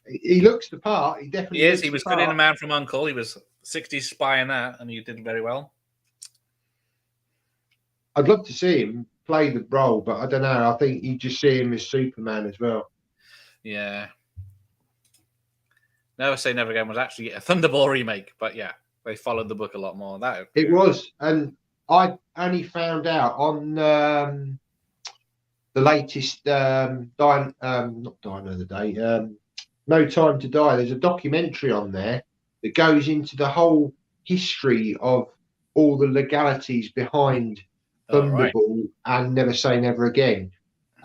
He looks the part. He definitely is. He was good in A Man from U.N.C.L.E. He was 60s spy in that, and he did very well. I'd love to see him play the role, but I don't know. I think you just see him as Superman as well. Yeah. Never Say Never Again was actually a Thunderball remake, but yeah, they followed the book a lot more. It was, and I only found out on the latest not Die Another Day, No Time to Die. There's a documentary on there that goes into the whole history of all the legalities behind Thunderball and Never Say Never Again,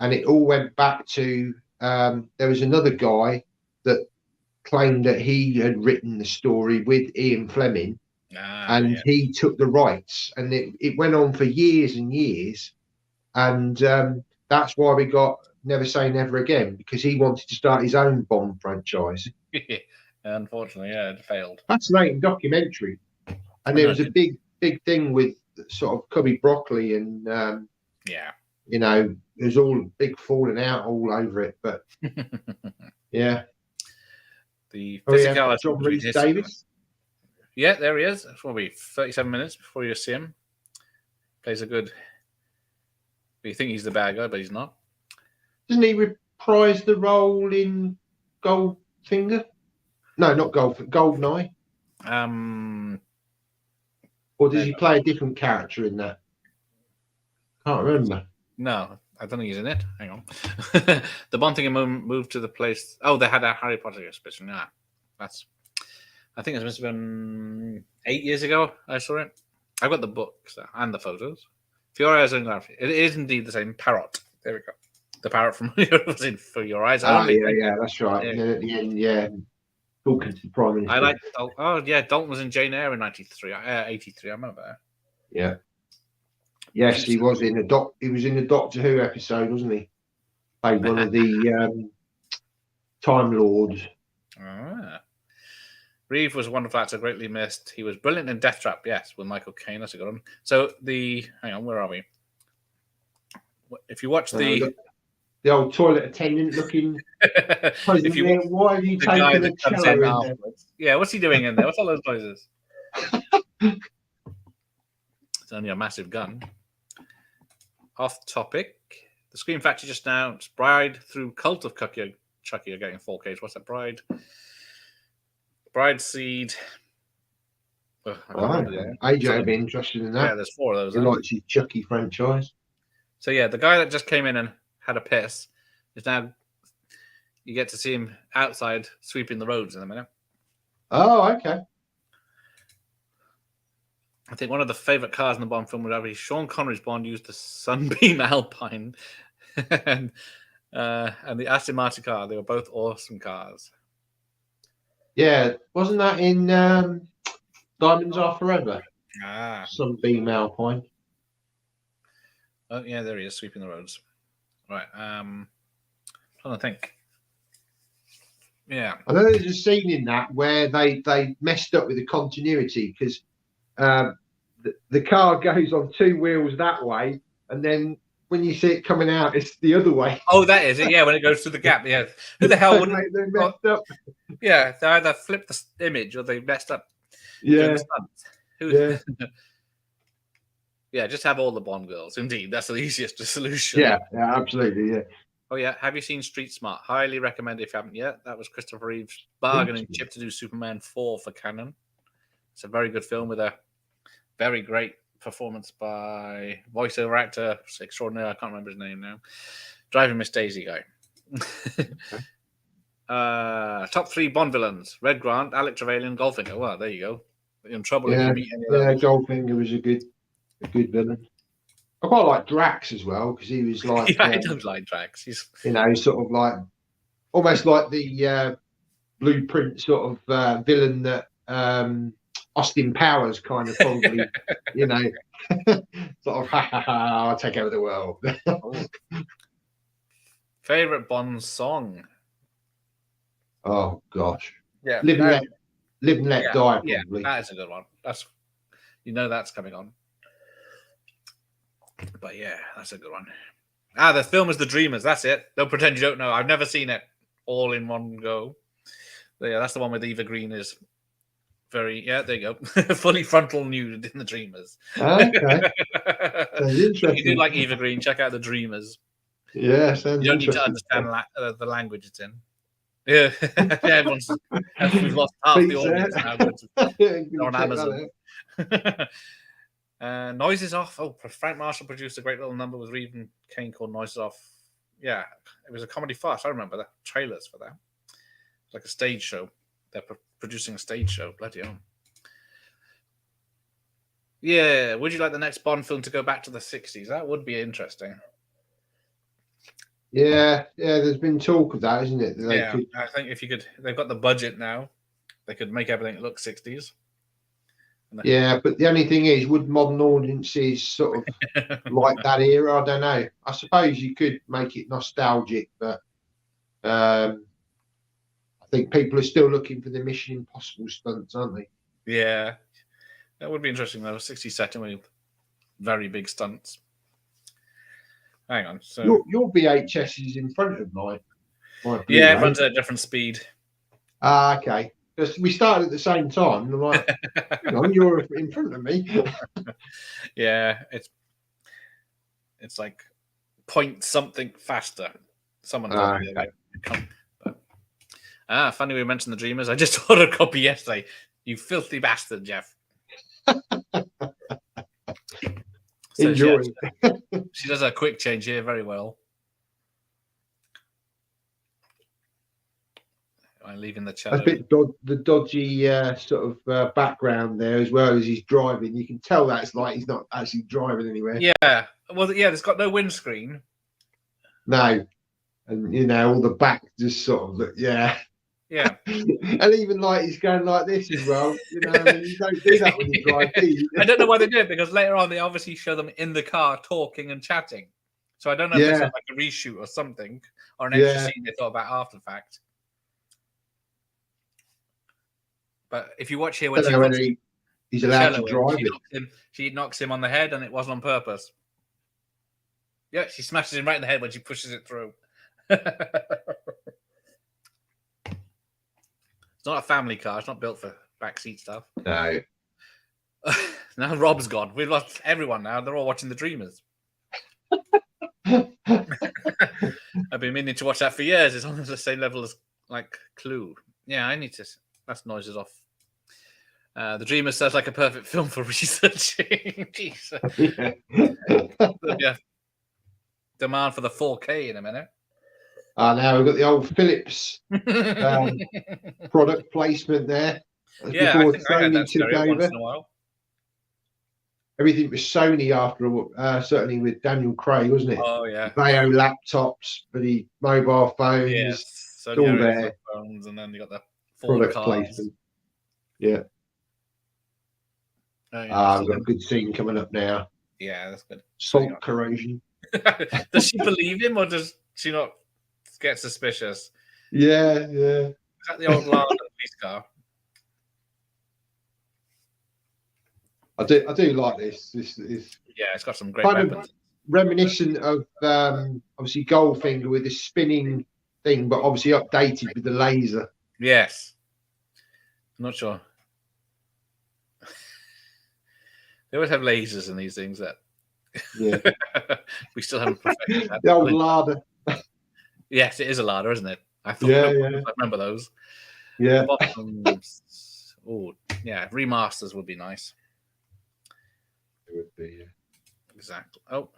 and it all went back to there was another guy that claimed that he had written the story with Ian Fleming, and he took the rights, and it went on for years and years, and that's why we got Never Say Never Again, because he wanted to start his own Bond franchise. Unfortunately, it failed. Fascinating documentary, and there was a big thing with sort of Cubby Broccoli, and you know, there's all big falling out all over it, but yeah. The physicality. John Rhys Davis. Yeah, there he is. It's probably 37 minutes before you see him. Plays a good. You think he's the bad guy, but he's not. Doesn't he reprise the role in Goldfinger? No, not Goldeneye. Or does he play a different character in that? Can't remember. No, I don't think he's in it. Hang on. The Bond thing moved to the place. Oh, they had a Harry Potter exhibition. Yeah, I think it must have been 8 years ago. I saw it. I've got the books and the photos. For Your Eyes Only. It is indeed the same parrot. There we go. The parrot from was in For Your Eyes Only. Yeah, that's right. Yeah. And then at the end, talking to the Prime Minister. I like. Dalton was in Jane Eyre in 83. I remember that. Yeah. Yes, he was in He was in the Doctor Who episode, wasn't he? Played one of the Time Lords. Reeve was a wonderful actor, greatly missed. He was brilliant in Death Trap, yes, with Michael Caine. That's a good one. So hang on, where are we? If you watch the old toilet attendant looking. Why have you taken the cello in there? Yeah, what's he doing in there? What's all those noises? It's only a massive gun. Off topic. The Scream Factory just announced Bride through Cult of Chucky are getting 4Ks. What's that? Bride Seed. AJ would be interested in that. Yeah, there's 4 of those. He likes his Chucky franchise. So yeah, the guy that just came in and had a piss is now. You get to see him outside sweeping the roads in a minute. Oh, okay. I think one of the favourite cars in the Bond film would be Sean Connery's Bond used the Sunbeam Alpine and the Aston Martin car. They were both awesome cars. Yeah, wasn't that in Diamonds Are Forever? Sunbeam Alpine. Oh yeah, there he is, sweeping the roads. Right. Trying to think. Yeah. I know there's a scene in that where they messed up with the continuity because the car goes on two wheels that way, and then when you see it coming out, it's the other way. Oh, that is it. Yeah, when it goes through the gap. Yeah. Who the hell wouldn't? They messed up. Yeah, they either flipped the image or they messed up. Yeah. Yeah. Yeah, just have all the Bond girls. Indeed, that's the easiest solution. Yeah, absolutely. Yeah. Oh yeah, have you seen Street Smart? Highly recommend if you haven't yet. That was Christopher Reeve's bargaining chip to do Superman 4 for Canon. It's a very good film with a very great performance by voiceover actor extraordinary. I can't remember his name now. Driving Miss Daisy guy. Top 3 Bond villains: Red Grant, Alec Trevelyan, Goldfinger. Well, there you go. You're in trouble if you meet any of those. Goldfinger was a good villain. I quite like Drax as well because he was like. Yeah, I don't like Drax. He's sort of like almost like the blueprint sort of villain that Austin Powers kind of probably, sort of I'll take over the world. Favorite Bond song? Oh gosh, yeah, Live and Let Die. Yeah, probably. that is a good one. That's that's coming on. But yeah, that's a good one. The film is The Dreamers. That's it. Don't pretend you don't know. I've never seen it all in one go. But yeah, that's the one with Eva Green is very. Yeah, there you go. Fully frontal nude in The Dreamers. Okay. If you do like Eva Green, check out The Dreamers. Yeah, sounds you don't need to understand the language it's in. Yeah, we've lost half the audience now. On Amazon. Noises Off. Oh, Frank Marshall produced a great little number with Reeve and Kane called Noises Off. Yeah, it was a comedy farce. I remember the trailers for that. It's like a stage show. They're producing a stage show. Bloody hell. Yeah, would you like the next Bond film to go back to the 60s? That would be interesting. Yeah, there's been talk of that, isn't it? I think if you could, they've got the budget now. They could make everything look 60s. Yeah, but the only thing is, would modern audiences sort of like that era? I don't know. I suppose you could make it nostalgic, but I think people are still looking for the Mission Impossible stunts, aren't they? Yeah, that would be interesting though. 60 setting with very big stunts. Hang on. So your VHS is in front of mine. Yeah, it runs at a different speed. Okay. Because we started at the same time. And I'm like, hang on, you're in front of me. Yeah, it's like point something faster. Someone told me that. Funny we mentioned The Dreamers. I just ordered a copy yesterday. You filthy bastard, Jeff. So enjoy. She does a quick change here very well. I'm leaving the channel. A bit the dodgy sort of background there as well as he's driving. You can tell that's like he's not actually driving anywhere. Yeah. Well, yeah, there's got no windscreen. No. And, all the back just sort of, Yeah. And even like he's going like this as well. You don't do that when you drive, do you? I don't know why they do it because later on they obviously show them in the car talking and chatting. So I don't know if it's like a reshoot or something or an extra scene they thought about after the fact. But if you watch here when he's allowed to drive she knocks him on the head and it wasn't on purpose. Yeah, she smashes him right in the head when she pushes it through. It's not a family car. It's not built for backseat stuff. No. Now Rob's gone. We've lost everyone now. They're all watching The Dreamers. I've been meaning to watch that for years. It's on the same level as like Clue. Yeah, I need to. That's Noises Off. The Dreamers sounds like a perfect film for researching. Jesus. Yeah. Demand for the 4K in a minute. Now we've got the old Philips product placement there. Yeah, before I think I had that stereo once in a while. Everything was Sony after, certainly with Daniel Craig, wasn't it? Oh, yeah. Vaio laptops, the mobile phones. Yes, Sony all there. Phones, and then you got the product cars. placement. Yeah. Oh, yeah, we've got a good scene coming up now. Yeah, that's good. Salt corrosion. Does she believe him, or does she not get suspicious? Yeah. Is that the old Lard police car? I do like this. This is it's got some great kind weapons. of reminiscent of obviously Goldfinger with the spinning thing, but obviously updated with the laser. Yes. I'm not sure. They always have lasers in these things that we still haven't perfected that. The old larder. Yes, it is a larder, isn't it? I thought I remember those. Yeah. Remasters would be nice. It would be, yeah. Exactly. Oh,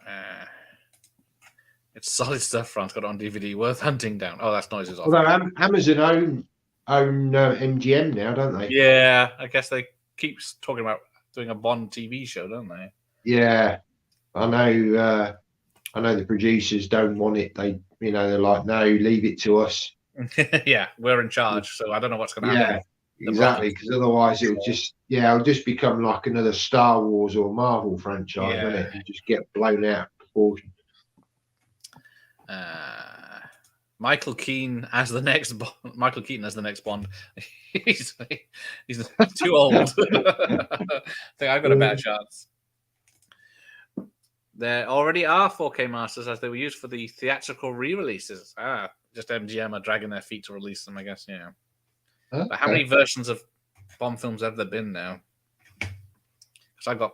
it's solid stuff. France got it on DVD. Worth hunting down. Oh, that's noises off. Although Amazon own MGM now, don't they? Yeah, I guess they keep talking about doing a Bond TV show, don't they? Yeah, I know. I know the producers don't want it. They're like, no, leave it to us. Yeah, we're in charge, so I don't know what's going to happen. Yeah, exactly. Because otherwise, it'll just become like another Star Wars or Marvel franchise, won't it? And just get blown out of proportion. Michael Keaton as the next Bond. he's too old. I think I've got a better chance. There already are 4K masters as they were used for the theatrical re-releases. Just MGM are dragging their feet to release them, I guess. Yeah. Okay. But how many versions of Bond films have there been now? Because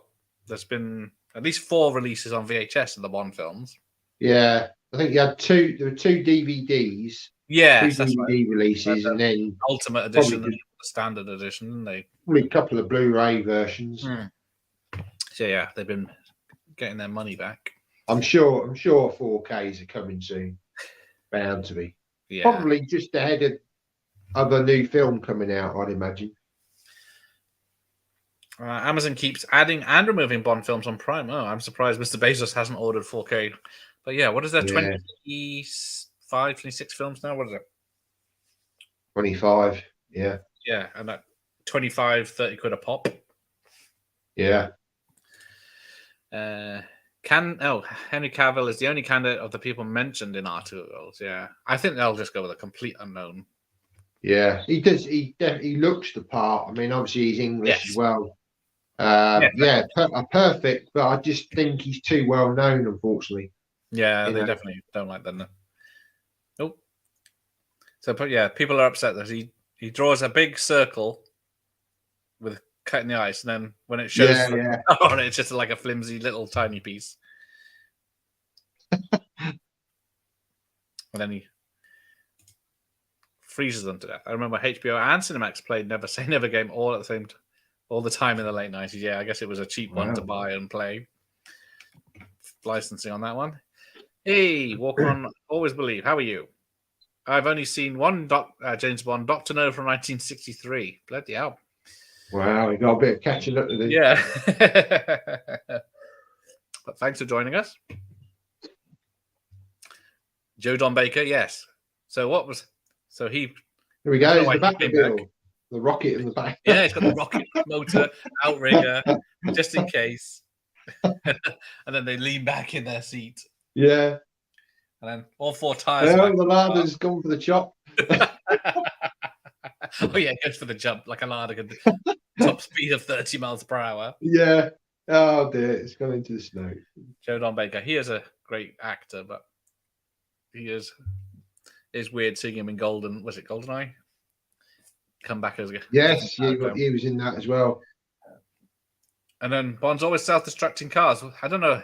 there's been at least 4 releases on VHS of the Bond films. Yeah, I think you had 2. There were 2 DVDs. Yeah, 2 DVD releases, and then Ultimate Edition and the Standard Edition, didn't they? Probably a couple of Blu-ray versions. So yeah, they've been getting their money back. I'm sure 4Ks are coming soon. Bound to be. Yeah. Probably just ahead of a new film coming out, I'd imagine. Amazon keeps adding and removing Bond films on Prime. Oh, I'm surprised Mr. Bezos hasn't ordered 4K. But yeah, what is there? 25, 26 films now? What is it? 25, yeah. Yeah, and that 25, 30 quid a pop. Yeah. Henry Cavill is the only candidate of the people mentioned in articles. Yeah, I think they'll just go with a complete unknown. Yeah, he does. He looks the part. I mean, obviously he's English as well. Perfect. But I just think he's too well known, unfortunately. Yeah, they definitely don't like that. Nope. So, but yeah, people are upset that he draws a big circle with cutting the ice, and then when it shows on it, it's just like a flimsy little tiny piece. And then he freezes them to death. I remember HBO and Cinemax played Never Say Never game all the time in the late 90s. Yeah, I guess it was a cheap one to buy and play. Licensing on that one. Hey, walk on, always believe. How are you? I've only seen one James Bond, Dr. No from 1963. Bloody hell. Wow, you got a bit of catching up to do. Yeah. But thanks for joining us. Joe Don Baker, yes. So here we go. It's the Batmobile. The rocket in the back. Yeah, it's got the rocket motor, outrigger, just in case. And then they lean back in their seat. Yeah. And then all 4 tires. Oh, the larder's gone for the chop. Oh, yeah, it goes for the jump like a larder could. Top speed of 30 miles per hour. Yeah. Oh, dear. It's gone into the snow. Joe Don Baker. He is a great actor, but it's weird seeing him in Golden. Was it GoldenEye? Come back as a. Yes, he was in that as well. And then Bond's always self-destructing cars. I don't know.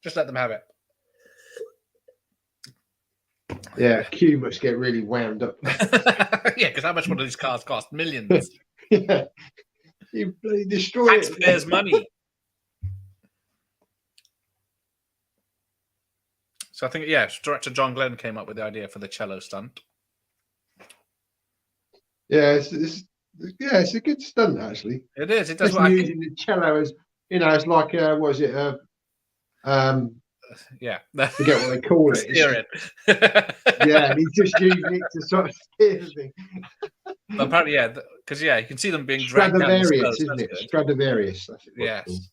Just let them have it. Yeah, Q must get really wound up. Yeah, because how much would these cars cost? Millions. Yeah. You destroy taxpayers' money. So I think, director John Glenn came up with the idea for the cello stunt. Yeah, it's a good stunt, actually. It is. It does. Using the cello as, it's like, was it yeah, forget what they call it. Steer it. Yeah, and he's just using it to sort of steer the thing. But apparently, because you can see them being dragged down the Stradivarius, isn't it? Stradivarius. Yes.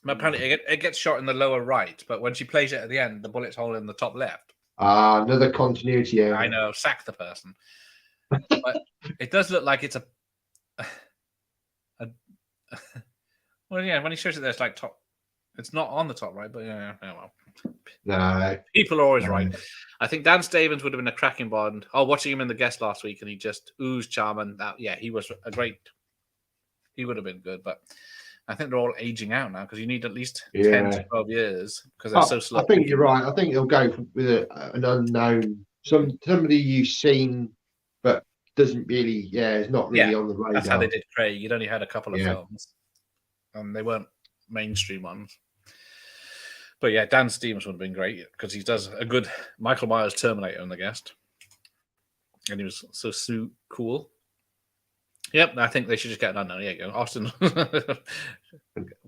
Apparently, it gets shot in the lower right, but when she plays it at the end, the bullet's hole in the top left. Another continuity error. I know, sack the person. But it does look like it's a well, yeah. When he shows it, there's like top. It's not on the top right, but yeah, well. No, people are always right. I think Dan Stavens would have been a cracking Bond. Oh, watching him in The Guest last week, and he just oozed charm, and he was a great. He would have been good, but I think they're all aging out now because you need at least 10 to 12 years because they're so slow. I think you're right. I think he'll go with an unknown, somebody you've seen, but doesn't really, is not really on the radar. That's how they did Craig. You'd only had a couple of films, and they weren't mainstream ones. But yeah, Dan Stevens would have been great because he does a good Michael Myers Terminator in The Guest, and he was so cool. Yep, I think they should just get it done now. There you go. Austin,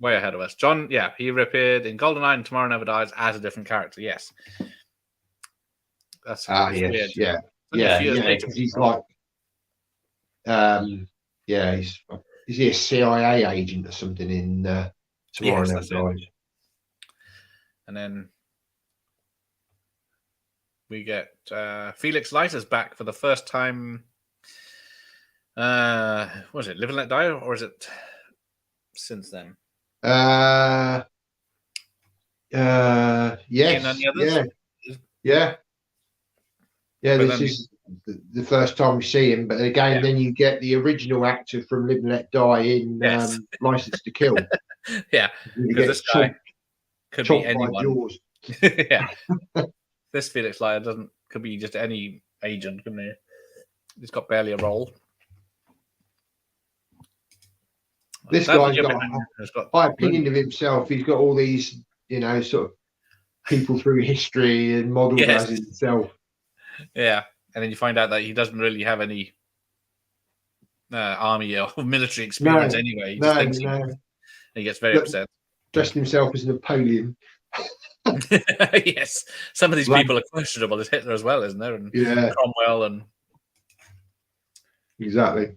way ahead of us. John, he reappeared in GoldenEye and Tomorrow Never Dies as a different character. Yes. That's weird. Yeah. Because he's like, is he a CIA agent or something in Tomorrow Never Dies? And then we get Felix Leiter's back for the first time. Was it Live and Let Die, or is it since then? Yes. Yeah. This is the first time we see him, but again, then you get the original actor from Live and Let Die in License to Kill. Yeah, because this guy could be anyone. Yeah, this Felix Leiter could be just any agent, couldn't he? He's got barely a role. This guy's got high opinion of himself. He's got all these, sort of people through history and models as himself. Yeah, and then you find out that he doesn't really have any army or military experience anyway. He just thinks he gets very upset. Dressed himself as Napoleon. Yes, some of these people are questionable. There's Hitler as well, isn't there? And Cromwell and exactly.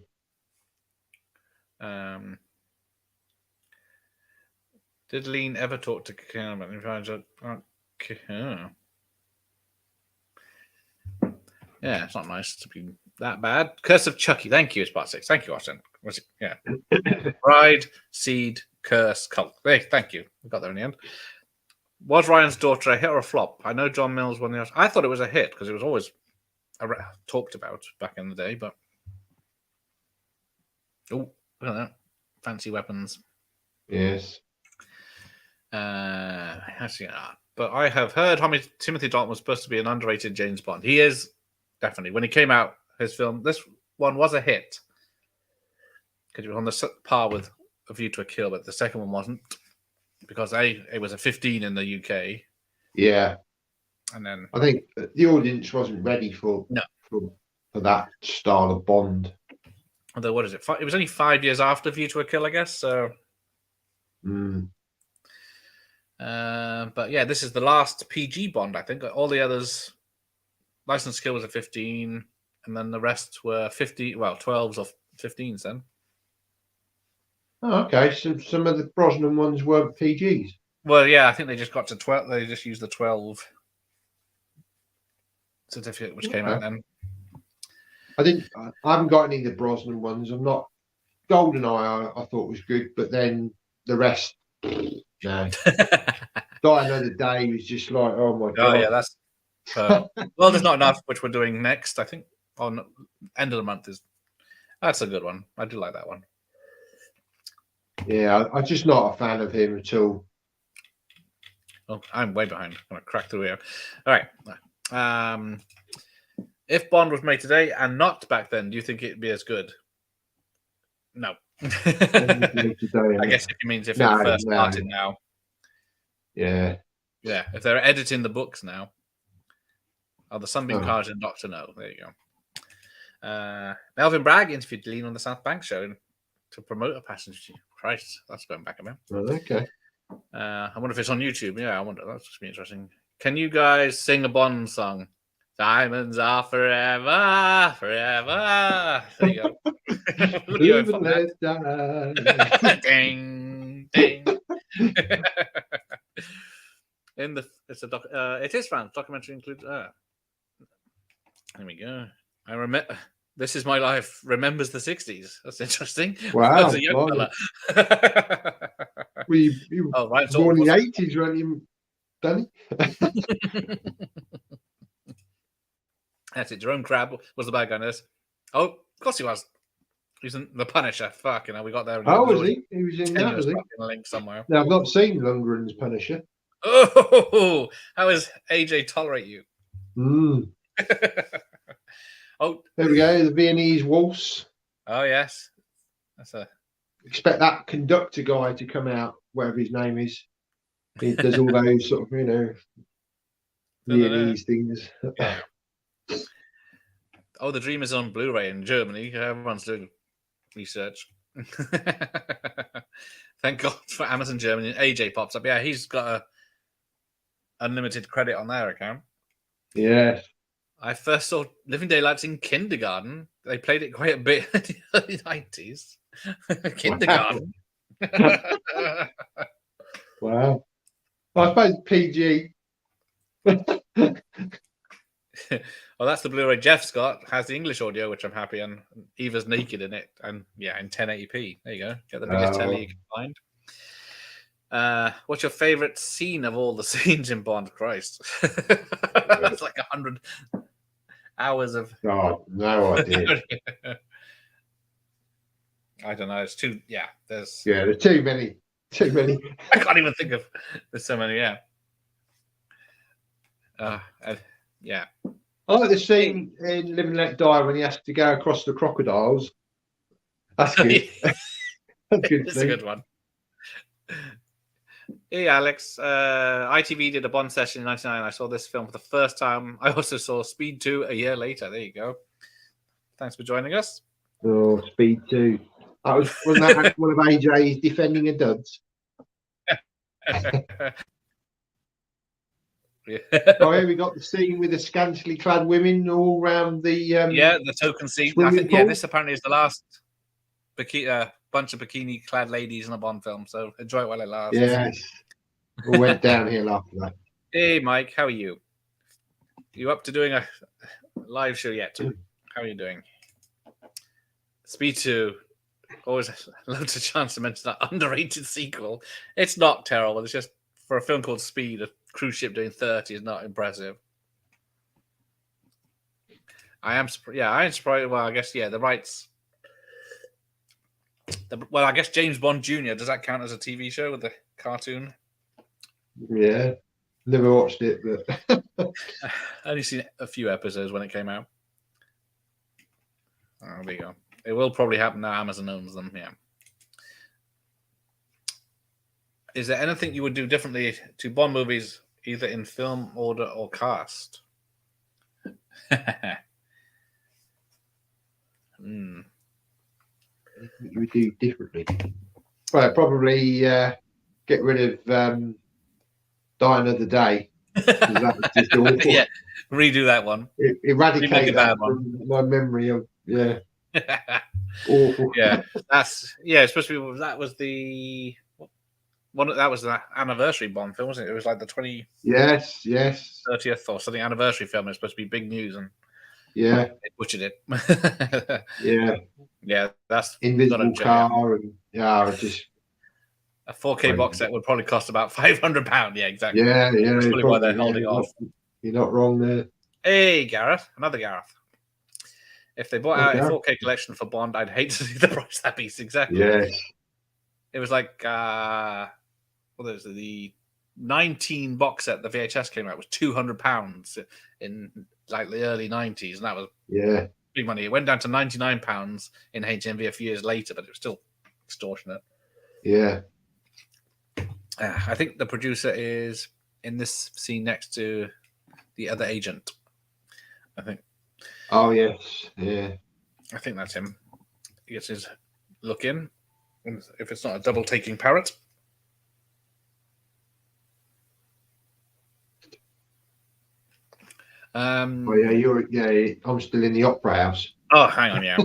Did Lean ever talk to Cameron? Yeah, it's not nice to be that bad. Curse of Chucky. Thank you, it's part 6. Thank you, Austin. Was it? Yeah. Bride, Seed, Curse, Cult. Hey, thank you. We got there in the end. Was Ryan's Daughter a hit or a flop? I know John Mills won the Oscar. I thought it was a hit because it was always talked about back in the day, but look at that. Fancy weapons. Yes. But I have heard Timothy Dalton was supposed to be an underrated James Bond. He is, definitely. When he came out, his film, this one was a hit because it was on the par with A View to a Kill, but the second one wasn't because it was a 15 in the UK. Yeah. And then I think the audience wasn't ready for that style of Bond. Although, what is it? It was only 5 years after View to a Kill, I guess. So. But yeah, this is the last PG Bond, I think. All the others, License to Kill was a 15, and then the rest were 50. Well, 12s or 15s then. Oh, okay. So some of the Brosnan ones were PGs. Well, yeah, I think they just got to 12. They just used the 12 certificate, which came out then. I haven't got any of the Brosnan ones. I'm not. GoldenEye, I thought was good, but then the rest, no. Die Another Day was just like, oh my god. Oh yeah, that's. Well, there's not enough, which we're doing next. I think on end of the month that's a good one. I do like that one. Yeah, I'm just not a fan of him at all. Oh, I'm way behind. I'm gonna crack through here. All right. If Bond was made today and not back then, do you think it'd be as good? No. I guess if it means if it first started now. Yeah. Yeah. If they're editing the books now. Oh, the Sunbeam Cards and Dr. No. There you go. Melvin Bragg interviewed Lean on the South Bank show to promote a passenger. Christ, that's going back a bit. Okay. I wonder if it's on YouTube. Yeah, I wonder. That's just be interesting. Can you guys sing a Bond song? Diamonds are forever, forever. There you go. Ding, ding. It is France. Documentary includes. Here we go. I remember. This Is My Life remembers the 60s. That's interesting. Wow. I was a young fella. Well, you Oh, right. born in the 80s, weren't you, Danny? That's it. Jerome Crabb was the bad guy in this. Oh, of course he was. He's in The Punisher. Fucking hell, we got there. Oh, was he? He was in that, was he? Link somewhere. Now, I've not seen Lundgren's Punisher. Oh, how does AJ tolerate you? Oh, there we go. The Viennese Waltz. Oh yes, Expect that conductor guy to come out, whatever his name is. He does all those sort of, Viennese things. Yeah. Oh, The Dream is on Blu-ray in Germany. Everyone's doing research. Thank God for Amazon Germany. AJ pops up. Yeah, he's got a unlimited credit on their account. Yes. I first saw Living Daylights in kindergarten. They played it quite a bit in the early 90s. Kindergarten. Wow. I suppose PG. Well, that's the Blu-ray Jeff's got. Has the English audio, which I'm happy, and Eva's naked in it, and yeah, in 1080p. There you go. Get the biggest telly you can find. What's your favorite scene of all the scenes in Bond? Christ, it's like 100 hours of. Oh, no idea. I don't know. It's too. Yeah, there's too many. Too many. I can't even think of. There's so many. Yeah. Yeah. I like the scene in Live and Let Die when he has to go across the crocodiles. That's good. That's good. It's a good one. Hey, Alex. ITV did a Bond session in 1999. I saw this film for the first time. I also saw Speed 2 a year later. There you go. Thanks for joining us. Oh, Speed 2. Wasn't that one of AJ's defending a duds? Oh, here we got the scene with the scantily clad women all around the the token scene. I think this apparently is the last bunch of bikini clad ladies in a Bond film. So enjoy it while it lasts. Yes, all went downhill after that. Hey, Mike, how are you? You up to doing a live show yet? How are you doing? Speed 2. Always loads of chance to mention that underrated sequel. It's not terrible. It's just for a film called Speed. A cruise ship doing 30 is not impressive. I am surprised. Well, I guess the rights. I guess James Bond Jr. Does that count as a TV show with the cartoon? Yeah, never watched it, but only seen a few episodes when it came out. Oh, there we go. It will probably happen now. Amazon owns them. Yeah. Is there anything you would do differently to Bond movies, either in film order or cast? You would do differently. Well, probably get rid of Die Another Day. That was just awful. Yeah, redo that one. Eradicate that from my memory of awful. Yeah, it's supposed to be. That was the one. That was the anniversary Bond film, wasn't it? It was like the 30th or something anniversary film. It's supposed to be big news, and they butchered it. Yeah, that's Invisible Car, and just a 4K box set would probably cost about £500. Yeah, exactly. Yeah. That's probably why they're holding off. You're not wrong there. Hey, Gareth, another Gareth. If they bought out a 4K collection for Bond, I'd hate to see the price that piece. Exactly. Yes. It was like, the 19 box set the VHS came out was £200 in like the early 90s, and that was big money. It went down to £99 in HMV a few years later, but it was still extortionate. Yeah. I think the producer is in this scene next to the other agent. I think. Oh, yes. Yeah. I think that's him. He gets his look in. If it's not a double-taking parrot. I'm still in the opera house. Oh, hang on, yeah.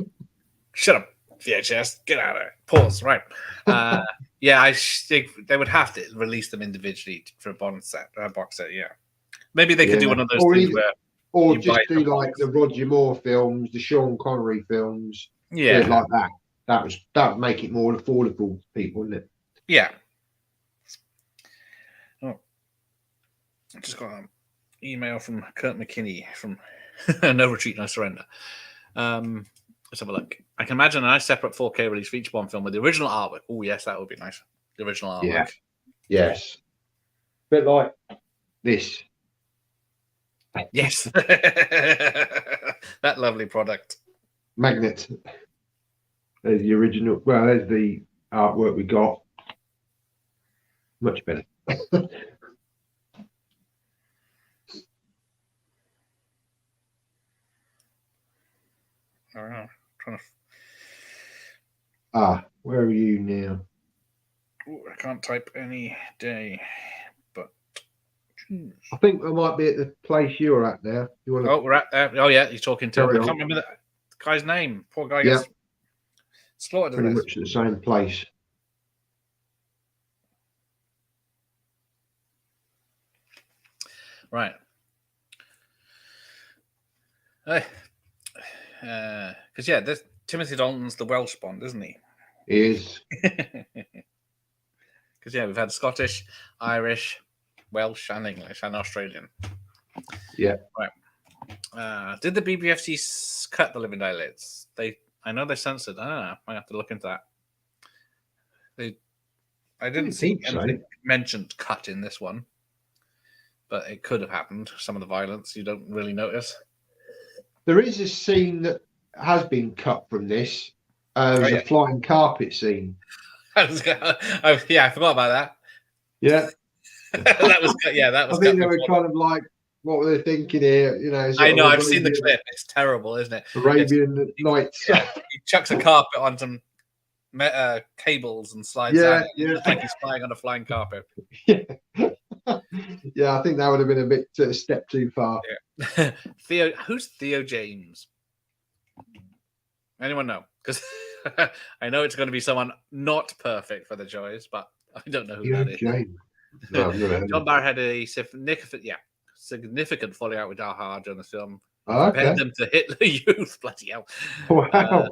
Shut up, VHS. Get out of there. Pause. Right. Yeah, I think they would have to release them individually for a box set. Yeah, maybe they could do one of those things where you buy just do the like box. the Roger Moore films, the Sean Connery films. Do it Yeah, like that. That would make it more affordable to people, wouldn't it? yeah. Oh, I just got an email from Kurt McKinney from No Retreat, No Surrender. Let's have a look. I can imagine a nice separate 4K release for each Bond film with the original artwork. Oh, yes, that would be nice. The original artwork. Yeah. Yes. Bit like this. Yes. That lovely product. Magnet. There's the original. Well, there's the artwork we got. Much better. Where are you now? Ooh, I can't type any day, but I think I might be at the place you're at now. You want to? Oh, we're at there. Oh, yeah, you're talking to. I Carry can't on. remember the guy's name. Poor guy Yeah. gets slaughtered in Pretty this. much at the same place. Right. Because yeah, this Timothy Dalton's the Welsh Bond, isn't he? He is. Because yeah, we've had Scottish, Irish, Welsh, and English, and Australian. Yeah. Right. Did the BBFC cut the Living Daylights? I know they censored. I don't know. I have to look into that. I didn't see anything mentioned cut in this one, but it could have happened. Some of the violence you don't really notice. There is a scene that has been cut from this. A flying carpet scene. I forgot about that. Yeah. That was cut. Yeah, that was. I think they were kind of like, what were they thinking here? You know, I know. I've seen the clip. It's terrible, isn't it? Arabian Nights. He chucks a carpet on some cables and slides out. Yeah. Looks like he's flying on a flying carpet. Yeah. Yeah, I think that would have been a bit a step too far. Yeah. Who's Theo James? Anyone know? Because I know it's going to be someone not perfect for the choice, but I don't know who that is. James. No, I've never heard John Barr had a significant falling out with Al Hard during the film. Oh, okay. Compared them to Hitler Youth. Bloody hell. Wow.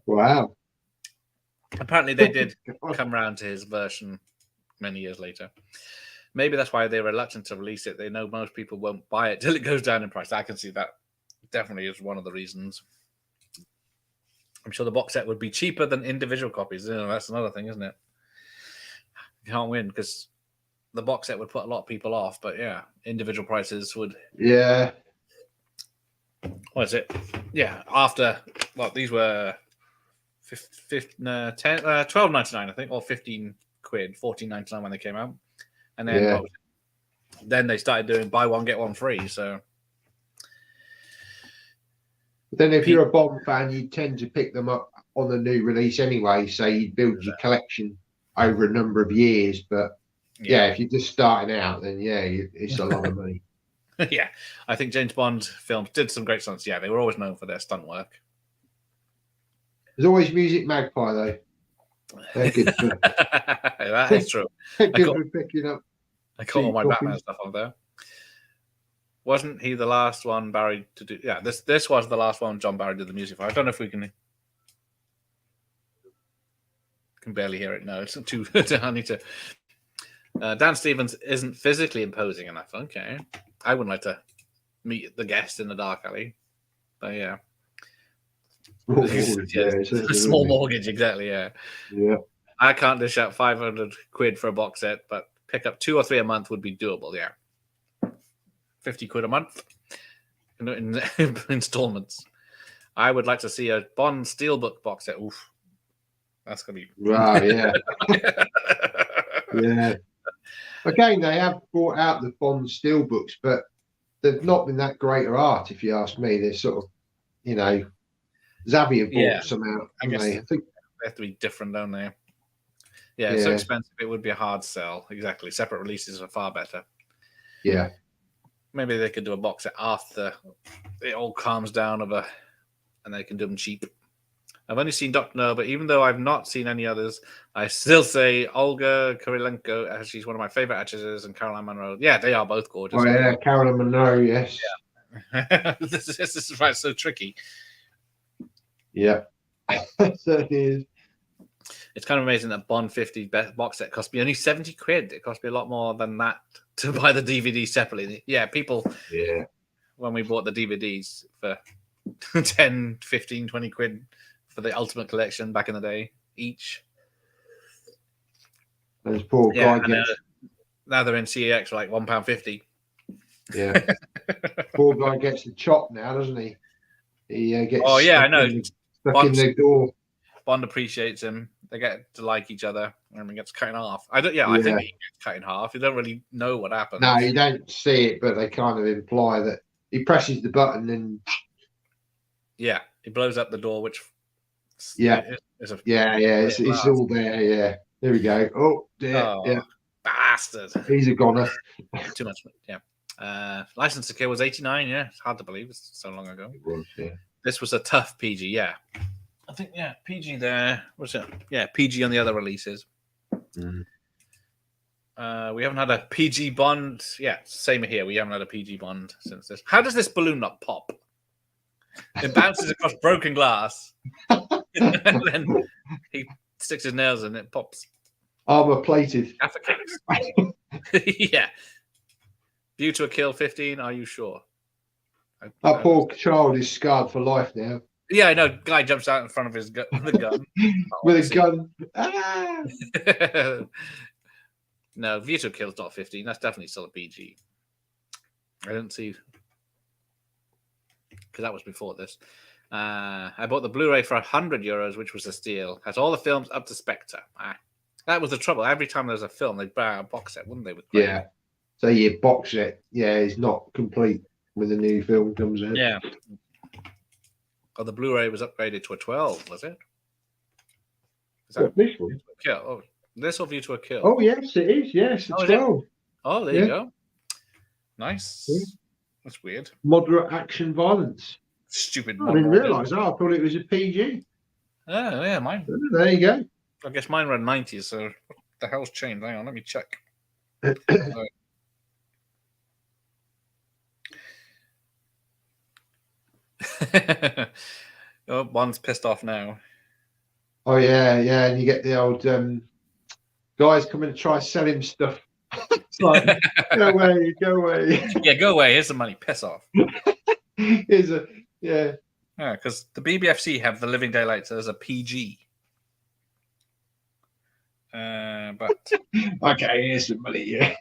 Wow. Apparently they did come round to his version many years later. Maybe that's why they're reluctant to release it. They know most people won't buy it till it goes down in price. I can see that. Definitely is one of the reasons. I'm sure the box set would be cheaper than individual copies. You know, that's another thing, isn't it? You can't win because the box set would put a lot of people off. But yeah, individual prices would. Yeah. What is it? Yeah, after these were $12.99, I think, or 15 quid, $14.99 when they came out, and then then they started doing buy one get one free. So. But then if you're a Bond fan, you tend to pick them up on the new release anyway. So you build your collection over a number of years. But yeah, if you're just starting out, then it's a lot of money. Yeah, I think James Bond films did some great stunts. Yeah, they were always known for their stunt work. There's always Music Magpie, though. They're good for that is true. They're good for picking up. I caught all my Batman stuff on there. Wasn't he the last one Barry to do? Yeah, this was the last one John Barry did the music for. I don't know if we can barely hear it. No, it's not too. I need to. Dan Stevens isn't physically imposing enough. Okay, I wouldn't like to meet the guest in the dark alley, but yeah. Small mortgage, exactly. Yeah. I can't dish out 500 quid for a box set, but pick up 2 or 3 a month would be doable. Yeah. 50 quid a month in installments. I would like to see a Bond Steelbook box set. Oof. That's going to be... Wow, yeah. Yeah. Again, they have brought out the Bond Steelbooks, but they've not been that great of art, if you ask me. They're sort of, Xavier bought some out. I think they have to be different, don't they? Yeah, it's so expensive, it would be a hard sell. Exactly. Separate releases are far better. Yeah. Maybe they could do a box set after it all calms down and they can do them cheap. I've only seen Dr. No, but even though I've not seen any others, I still say Olga Kurylenko. She's one of my favorite actresses, and Caroline Munro. Yeah, they are both gorgeous. Oh yeah, Caroline Munro. Yes. Yeah. This is why it's so tricky. Yeah, certainly is. It's kind of amazing that Bond 50 box set cost me only 70 quid. It cost me a lot more than that to buy the DVD separately. Yeah, people. Yeah. When we bought the DVDs for 10, 15, 20 quid for the Ultimate Collection back in the day each. Those poor guy gets. Now they're in CEX for like £1.50. Yeah. Poor guy gets the chop now, doesn't he? He gets. Oh yeah, I know. Stuck in the door. Bond appreciates him. They get to like each other, and he gets cut in half. I think he gets cut in half. You don't really know what happens. No, you don't see it, but they kind of imply that he presses the button and. Yeah, he blows up the door, which. It's all there. Yeah, there we go. Oh dear, yeah, bastard. He's a goner. Too much, yeah. License to Kill was 89. Yeah, it's hard to believe it's so long ago. It was, yeah. This was a tough PG. Yeah. I think, PG there. What's it? Yeah, PG on the other releases. Mm. We haven't had a PG Bond. Yeah, same here. We haven't had a PG Bond since this. How does this balloon not pop? It bounces across broken glass. And then he sticks his nails in it, pops. Armor plated. Yeah. View to a Kill 15. Are you sure? That poor child is scarred for life now. Yeah, I know. Guy jumps out in front of the gun. With a gun. Ah! No, View to a Kill's not 15. That's definitely still a PG. I don't see. Because that was before this. I bought the Blu-ray for €100, which was a steal. Has all the films up to Spectre. That was the trouble. Every time there was a film, they'd buy a box set, wouldn't they? Yeah. So your box set, is not complete when the new film comes out. Yeah. Oh, the Blu-ray was upgraded to a 12, was it? Is that this one? Kill? Oh, this or View to a Kill? Oh, yes, it is. Yes, it's 12. Oh, there you go. Nice. Yeah. That's weird. Moderate action violence. Stupid. I didn't realise that. I thought it was a PG. Oh, yeah, mine. There you go. I guess mine were 90s, so what the hell's changed? Hang on, let me check. Oh, one's pissed off now. Oh, yeah, and you get the old guys coming to try and sell him stuff. It's like, go away. Yeah, go away. Here's the money. Piss off. Yeah, because the BBFC have The Living Daylights as a PG. But okay, here's some money. Yeah.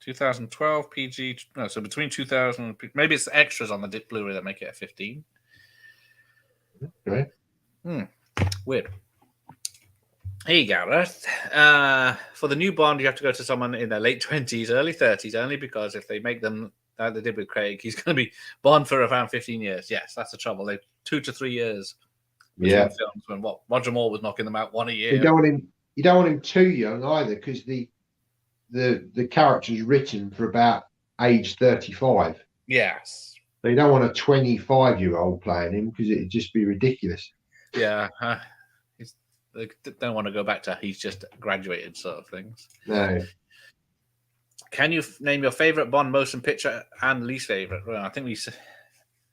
2012 PG. No, so between 2000, maybe it's the extras on the Blu-ray that make it a 15. Okay. Weird. Hey, Gareth. For the new Bond, you have to go to someone in their late 20s, early 30s, only because if they make them, like they did with Craig, he's going to be Bond for around 15 years. Yes, that's the trouble. They 2 to 3 years. Yeah. Films when Roger Moore was knocking them out one a year. You don't want him too young either, because the character's written for about age 35. Yes. So you don't want a 25-year-old playing him, because it'd just be ridiculous. Yeah. They don't want to go back to he's just graduated sort of things. No. Can you name your favorite Bond motion picture and least favorite? Well, I think we said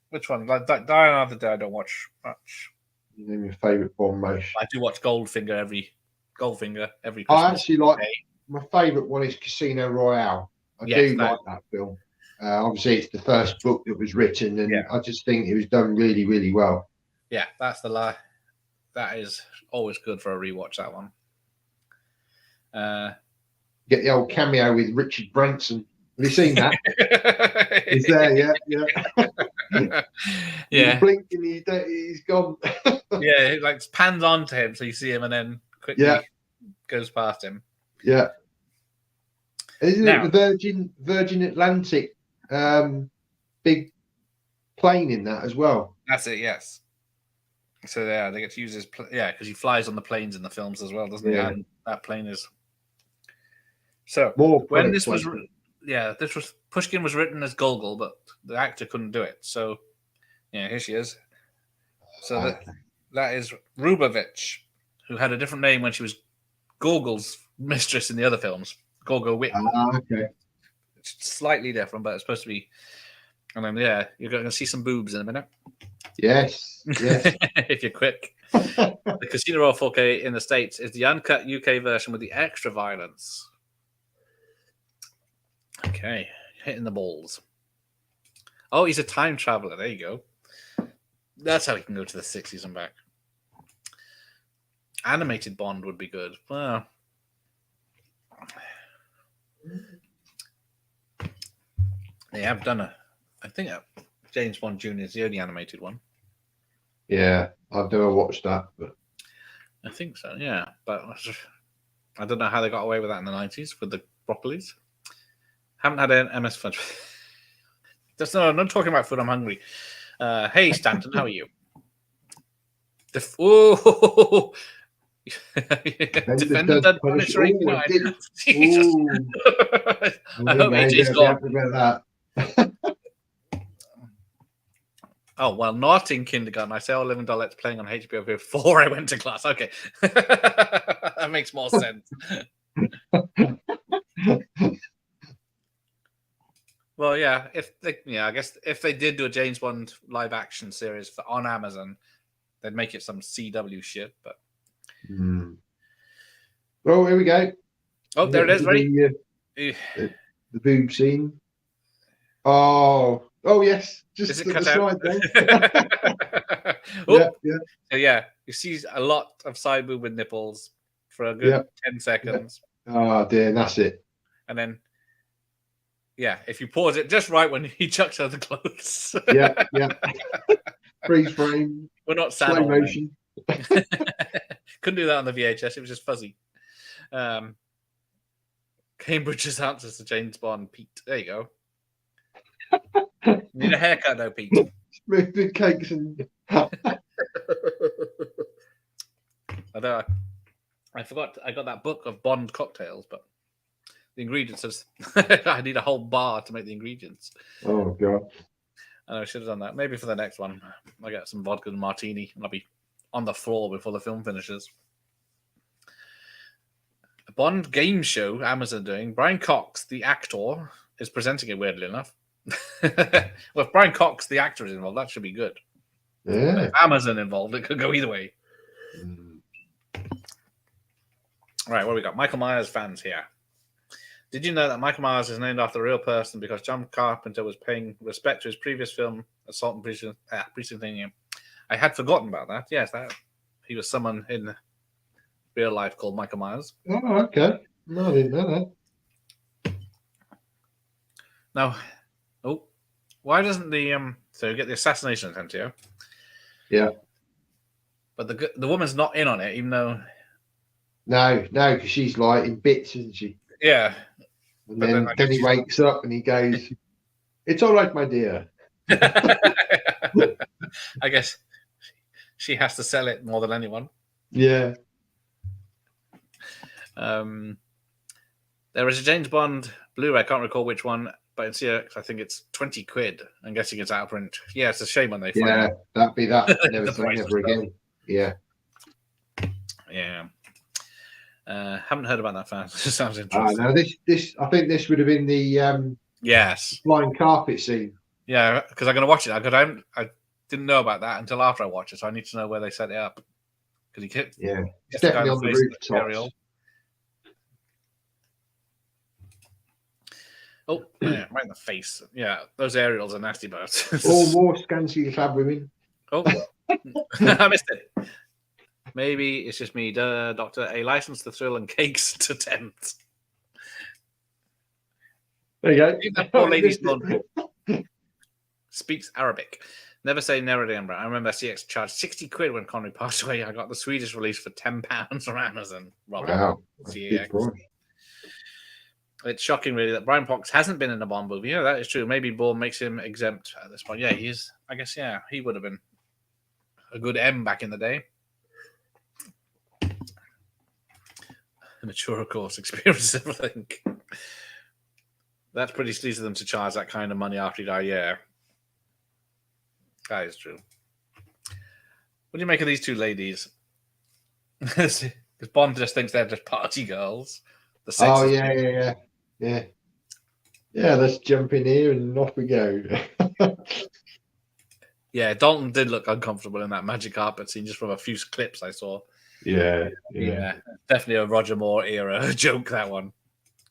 which one? Like Die Another Day, I don't watch much. Name your favorite Bond motion. I do watch Goldfinger every Christmas. I actually like my favorite one is Casino Royale. I do like that film. Obviously, it's the first book that was written, and I just think it was done really, really well. Yeah, that's the lie. That is always good for a rewatch. That one. Get the old cameo with Richard Branson. Have you seen that? He's there, yeah. Yeah. Blinking, he's gone. Yeah, it like pans on to him, so you see him, and then quickly goes past him. Yeah. Isn't it the Virgin Atlantic big plane in that as well? That's it. Yes. So they get to use his because he flies on the planes in the films as well, doesn't he? And that plane is. So when this was, this was Pushkin was written as Gogol, but the actor couldn't do it. So, here she is. So that is Rubovich, who had a different name when she was Gorgle's mistress in the other films. Gorgle Whitman. Okay. It's slightly different, but it's supposed to be. And then, yeah, you're going to see some boobs in a minute. Yes. Yes. If you're quick. The Casino Royale 4K in the States is the uncut UK version with the extra violence. Okay, hitting the balls. Oh, he's a time traveler. There you go. That's how he can go to the 60s and back. Animated Bond would be good. Well, they have done I think James Bond Jr. is the only animated one. Yeah, I've never watched that, but I think so. Yeah, but I don't know how they got away with that in the 90s with the broccolis. Haven't had an MS Fudge. I'm not talking about food. I'm hungry. Hey, Stanton, how are you? Defender Dead Punisher 89. I hope AJ's gone. About that. Oh, well, not in kindergarten. I say I live in Let's playing on HBO before I went to class. Okay. That makes more sense. Well, yeah. I guess if they did do a James Bond live action series on Amazon, they'd make it some CW shit. But oh, here we go. Oh, there it is. Ready? The boob scene. Oh, yes. Just is it the cut slide out? Yeah. So, yeah, you see a lot of side boob with nipples for a good 10 seconds. Oh dear, that's it. And then, yeah, if you pause it just right when he chucks her the clothes. Yeah. Freeze frame. We're not slow motion. Couldn't do that on the VHS. It was just fuzzy. Cambridge's answers to James Bond, Pete. There you go. Need a haircut, though, Pete. Smooth cakes and. Although I forgot, I got that book of Bond cocktails, but the ingredients is I need a whole bar to make the ingredients. Oh god! I should have done that. Maybe for the next one, I get some vodka and martini, and I'll be on the floor before the film finishes. A Bond game show Amazon doing. Brian Cox, the actor, is presenting it. Weirdly enough, well, if Brian Cox, the actor, is involved, that should be good. Yeah. But if Amazon involved, it could go either way. All right, what we got? Michael Myers fans here. Did you know that Michael Myers is named after a real person because John Carpenter was paying respect to his previous film, Assault and Precinct? I had forgotten about that. Yes, he was someone in real life called Michael Myers. Oh, okay. No, I didn't know that. Now, why doesn't so you get the assassination attempt here? Yeah. But the woman's not in on it, even though. No, because she's like in bits, isn't she? Yeah. And then he wakes up and he goes, "It's all right, my dear." I guess she has to sell it more than anyone. Yeah. There is a James Bond Blu-ray. I can't recall which one, but it's here. I think it's 20 quid. I'm guessing it's out of print. Yeah, it's a shame when they find out. That'd be that. Never say never again. Yeah. Yeah. Haven't heard about that fan. It sounds interesting. No, this I think this would have been the yes flying carpet scene. Yeah, because I'm going to watch it. I didn't know about that until after I watched it, so I need to know where they set it up. Because he kept it's definitely on the rooftop. Oh, yeah, right in the face. Yeah, those aerials are nasty birds. All more scantily clad women. Oh, I missed it. Maybe it's just me, Doctor. A license to thrill and cakes to tempt. There you go. That poor lady's gone. Speaks Arabic. Never say never again, I remember CX charged 60 quid when Connery passed away. I got the Swedish release for £10 from Amazon. Wow. CX. It's shocking, really, that Brian Cox hasn't been in a Bond movie. Yeah, that is true. Maybe Bourne makes him exempt at this point. Yeah, he is. I guess, he would have been a good M back in the day. A mature, of course, experience everything. That's pretty sleazy of them to charge that kind of money after you die. Yeah, that is true. What do you make of these two ladies? Because Bond just thinks they're just party girls. The Oh yeah. Let's jump in here and off we go. Yeah, Dalton did look uncomfortable in that magic carpet scene, just from a few clips I saw. Yeah. Definitely a Roger Moore era joke, that one.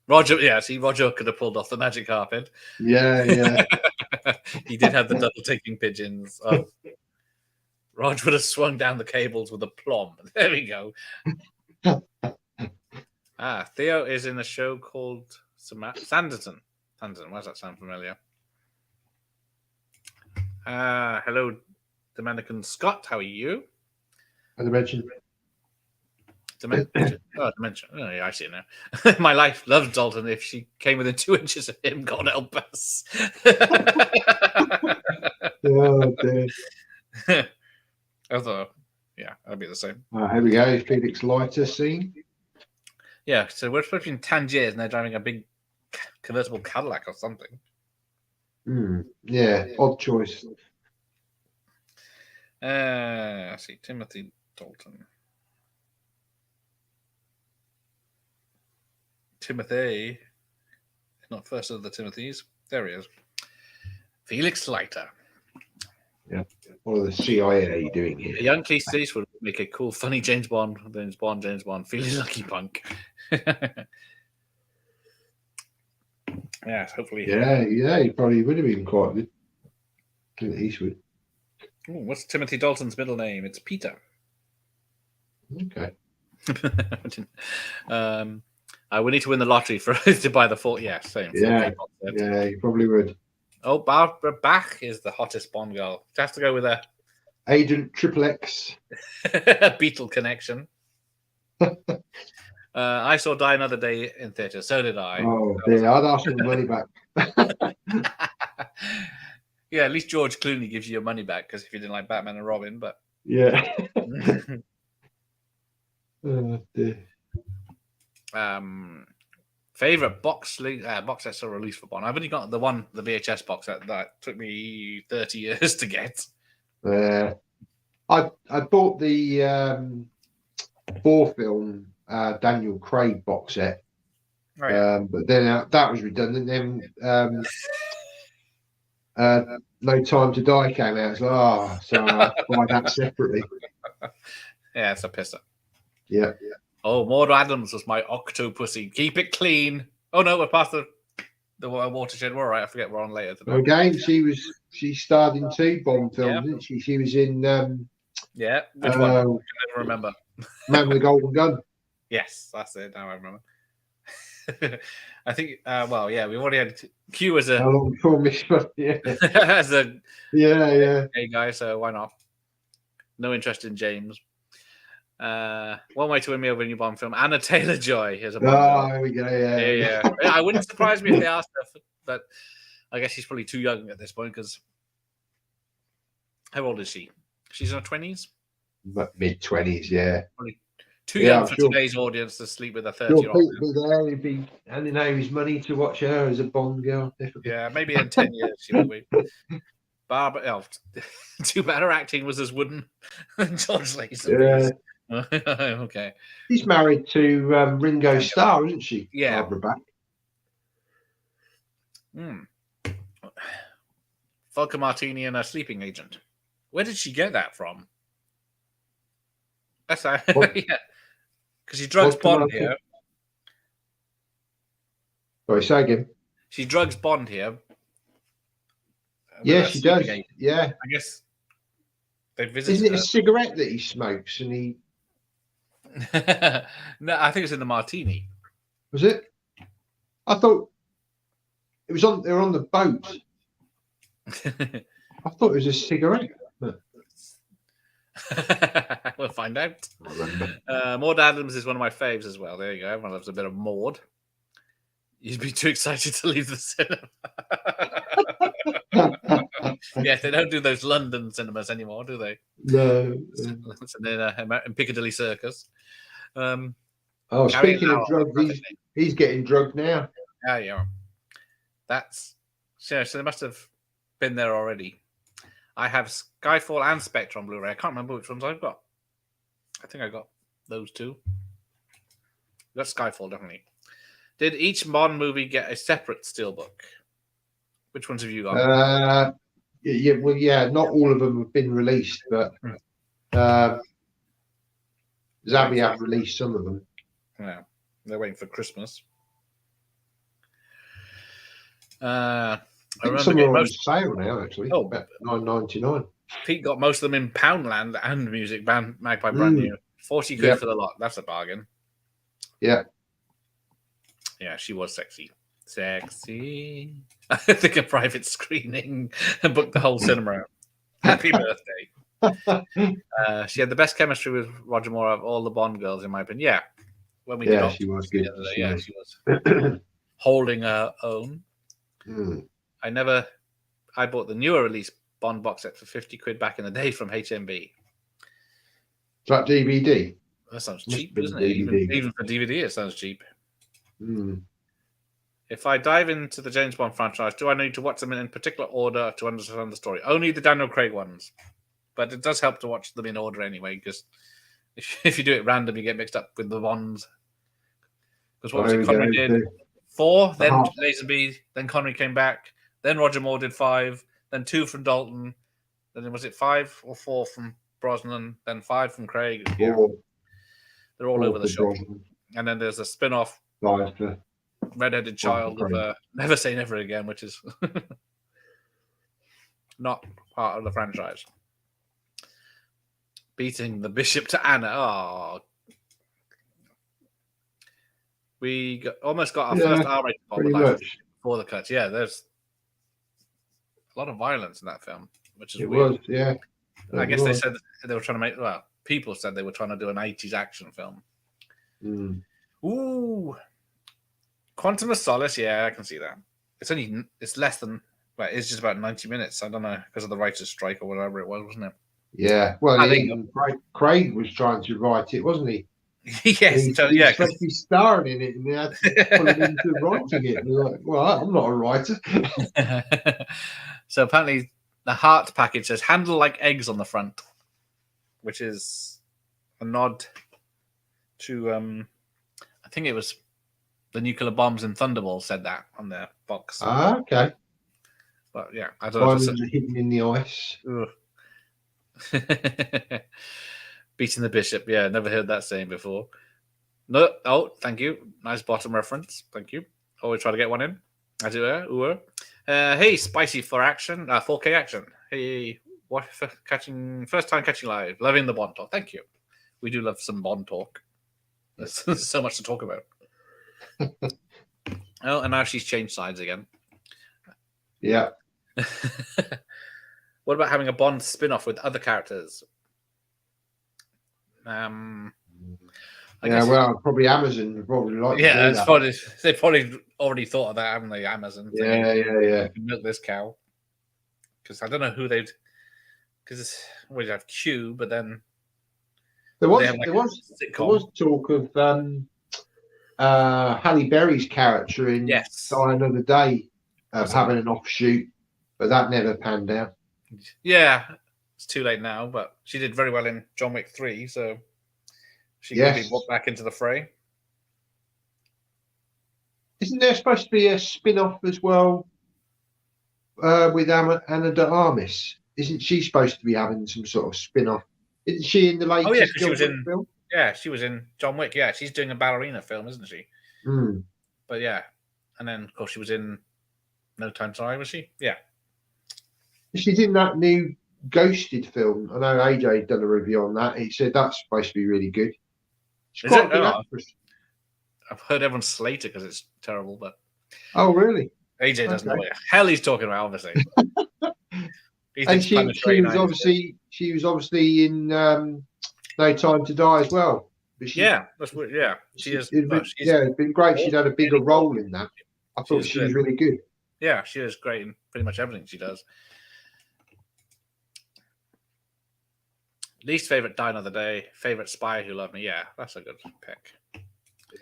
Roger could have pulled off the magic carpet. Yeah. He did have the double taking pigeons. Oh. Roger would have swung down the cables with a plumb. There we go. Theo is in a show called Sanderson. Sanderson, why does that sound familiar? Hello, Dominican Scott. How are you? Dimension. Dimension. Oh, yeah, I see it now. My life loves Dalton. If she came within 2 inches of him, God help us. Oh, dear. I thought, yeah, that'd be the same. Here we go. Felix Leiter scene. Yeah, so we're supposed to be in Tangiers and they're driving a big convertible Cadillac or something. Yeah, odd choice. Let's see, Timothy Dalton. Timothy, not first of the Timothys. There he is. Felix Leiter. Yeah. What are the CIA doing here? A young Keith Eastwood would make a cool, funny James Bond, feeling lucky punk. Yeah, hopefully. Yeah, he probably would have been quite good. Clint Eastwood. Ooh, what's Timothy Dalton's middle name? It's Peter. Okay. I would need to win the lottery for to buy the full. Yeah, same. Yeah, you probably would. Oh, Barbara Bach is the hottest Bond girl. You have to go with a Agent XXX. Beatle connection. I saw Die Another Day in theatre. So did I. Oh, dear. I'd ask for the money back. Yeah, at least George Clooney gives you your money back, because if you didn't like Batman and Robin, but yeah. Oh, dear. Favorite box sets are released for Bond. I've only got the VHS box set that took me 30 years to get. I bought the 4-film Daniel Craig box set, but then that was redundant. Then No Time to Die came out. So I buy that separately. Yeah, it's a pisser. Yeah. Oh, Maud Adams was my Octopussy. Keep it clean. Oh no, we're past the watershed. We're all right. I forget we're on later today. Again, she starred in 2 Bond films, didn't she? She was in which one? I never remember. Man with the Golden Gun. Yes, that's it. Now I remember. I think. We've already had Q as a. How long before Miss? Yeah. As a. Yeah. Hey guy, so why not? No interest in James. One way to win me over a new Bond film. Anna Taylor-Joy is a Bond girl. Here we go. Yeah. I wouldn't surprise me if they asked her, but I guess she's probably too young at this point. Because how old is she? She's in her 20s. Mid-20s, yeah. Probably too young for today's audience to sleep with a 30-year-old. He'd be handing over his money to watch her as a Bond girl. Definitely. Yeah, maybe in 10 years she will be. Barbara, too bad her acting was as wooden than George Lazenby. Yeah. Okay. She's married to Ringo Starr, isn't she? Yeah. Barbara Bach. Vodka martini and a sleeping agent. Where did she get that from? That's yeah. Because she drugs Bond here. Sorry, say again. She drugs Bond here. Yeah, she does. Agent. Yeah. I guess they visited. Isn't it a cigarette that he smokes and he? No, I think it's in the martini. Was it? I thought it was on. They were on the boat. I thought it was a cigarette. But... We'll find out. Maud Adams is one of my faves as well. There you go. Everyone loves a bit of Maud. You'd be too excited to leave the cinema. Yes, they don't do those London cinemas anymore, do they? No. It's in Piccadilly Circus. Speaking of drugs, he's getting drugged now. Yeah. So they must have been there already. I have Skyfall and Spectre on Blu-ray. I can't remember which ones I've got. I think I got those two. That's Skyfall, definitely. Did each Bond movie get a separate steelbook? Which ones have you got? Not all of them have been released, but Zabi have released some of them. Yeah, they're waiting for Christmas. I remember some are on sale now, actually. Oh, about $9.99. Pete got most of them in Poundland and Music Magpie brand new. 40 quid for the lot. That's a bargain. Yeah. Yeah, she was sexy. Sexy. I think a private screening and booked the whole cinema out. Happy birthday. She had the best chemistry with Roger Moore of all the Bond girls, in my opinion. Yeah. When we did she was good. She was holding her own. I bought the newer release Bond box set for 50 quid back in the day from HMV. Is that DVD? That sounds cheap, doesn't it? Even for DVD, it sounds cheap. If I dive into the James Bond franchise, do I need to watch them in particular order to understand the story? Only the Daniel Craig ones. But it does help to watch them in order anyway, because if you do it random, you get mixed up with the Bonds. Because what was it? Connery did 4, then Lazenby, then Connery came back, then Roger Moore did 5, then 2 from Dalton, then was it 5 or 4 from Brosnan, then 5 from Craig. Yeah. They're all over the shop. And then there's a spin-off Red-Headed Child of Never Say Never Again, which is not part of the franchise. Beating the Bishop to Anna. Oh, we almost got our first R-rated Bond before the cuts. Yeah, there's a lot of violence in that film, which is weird. I guess they said they were trying to make. Well, people said they were trying to do an 80s action film. Ooh, Quantum of Solace. Yeah, I can see that. It's less than. Well, it's just about 90 minutes. I don't know, because of the writer's strike or whatever it was, wasn't it? Yeah. Well, Craig was trying to write it, wasn't he? Yes. He was supposed to be starring in it, and they had to pull him into writing it. And like, well, I'm not a writer. So apparently, the Heart package says "handle like eggs" on the front, which is a nod to I think it was the nuclear bombs in Thunderball said that on their box. Okay. But yeah, I don't know. If it's hidden in the ice. Beating the Bishop. Yeah, never heard that saying before. No. Oh, thank you. Nice bottom reference. Thank you. Always try to get one in. As it were. Hey, spicy for action. 4K action. Hey, what for first time catching live. Loving the Bond talk. Thank you. We do love some Bond talk. There's so much to talk about. Oh, and now she's changed sides again. Yeah. What about having a Bond spin-off with other characters? I guess, probably Amazon would probably like to do that. They probably already thought of that, haven't they? Amazon. Yeah. You can milk this cow. Because I don't know who they'd. Because we'd have Q, but then there was talk of Halle Berry's character in Die Another Day having an offshoot, but that never panned out. Yeah, it's too late now, but she did very well in John Wick 3, so she could be brought back into the fray. Isn't there supposed to be a spin-off as well with Ana de Armas? Isn't she supposed to be having some sort of spin-off? Isn't she in the latest? Oh yeah, because she was in film? Yeah, she was in John Wick. Yeah, she's doing a ballerina film, isn't she? But yeah, and then of course she was in No Time to Die, was she? Yeah. She's in that new Ghosted film. I know AJ done a review on that. He said that's supposed to be really good. She's quite a good actress. I've heard everyone slate it because it's terrible, but oh really? AJ doesn't know what the hell he's talking about, obviously. And she was obviously in No Time to Die as well. But that's weird. Yeah, she is. It's been great. She'd had a bigger role in that. I thought she was really good. Yeah, she is great in pretty much everything she does. Least favorite Die Another Day. Favorite Spy Who Loved Me. Yeah, that's a good pick.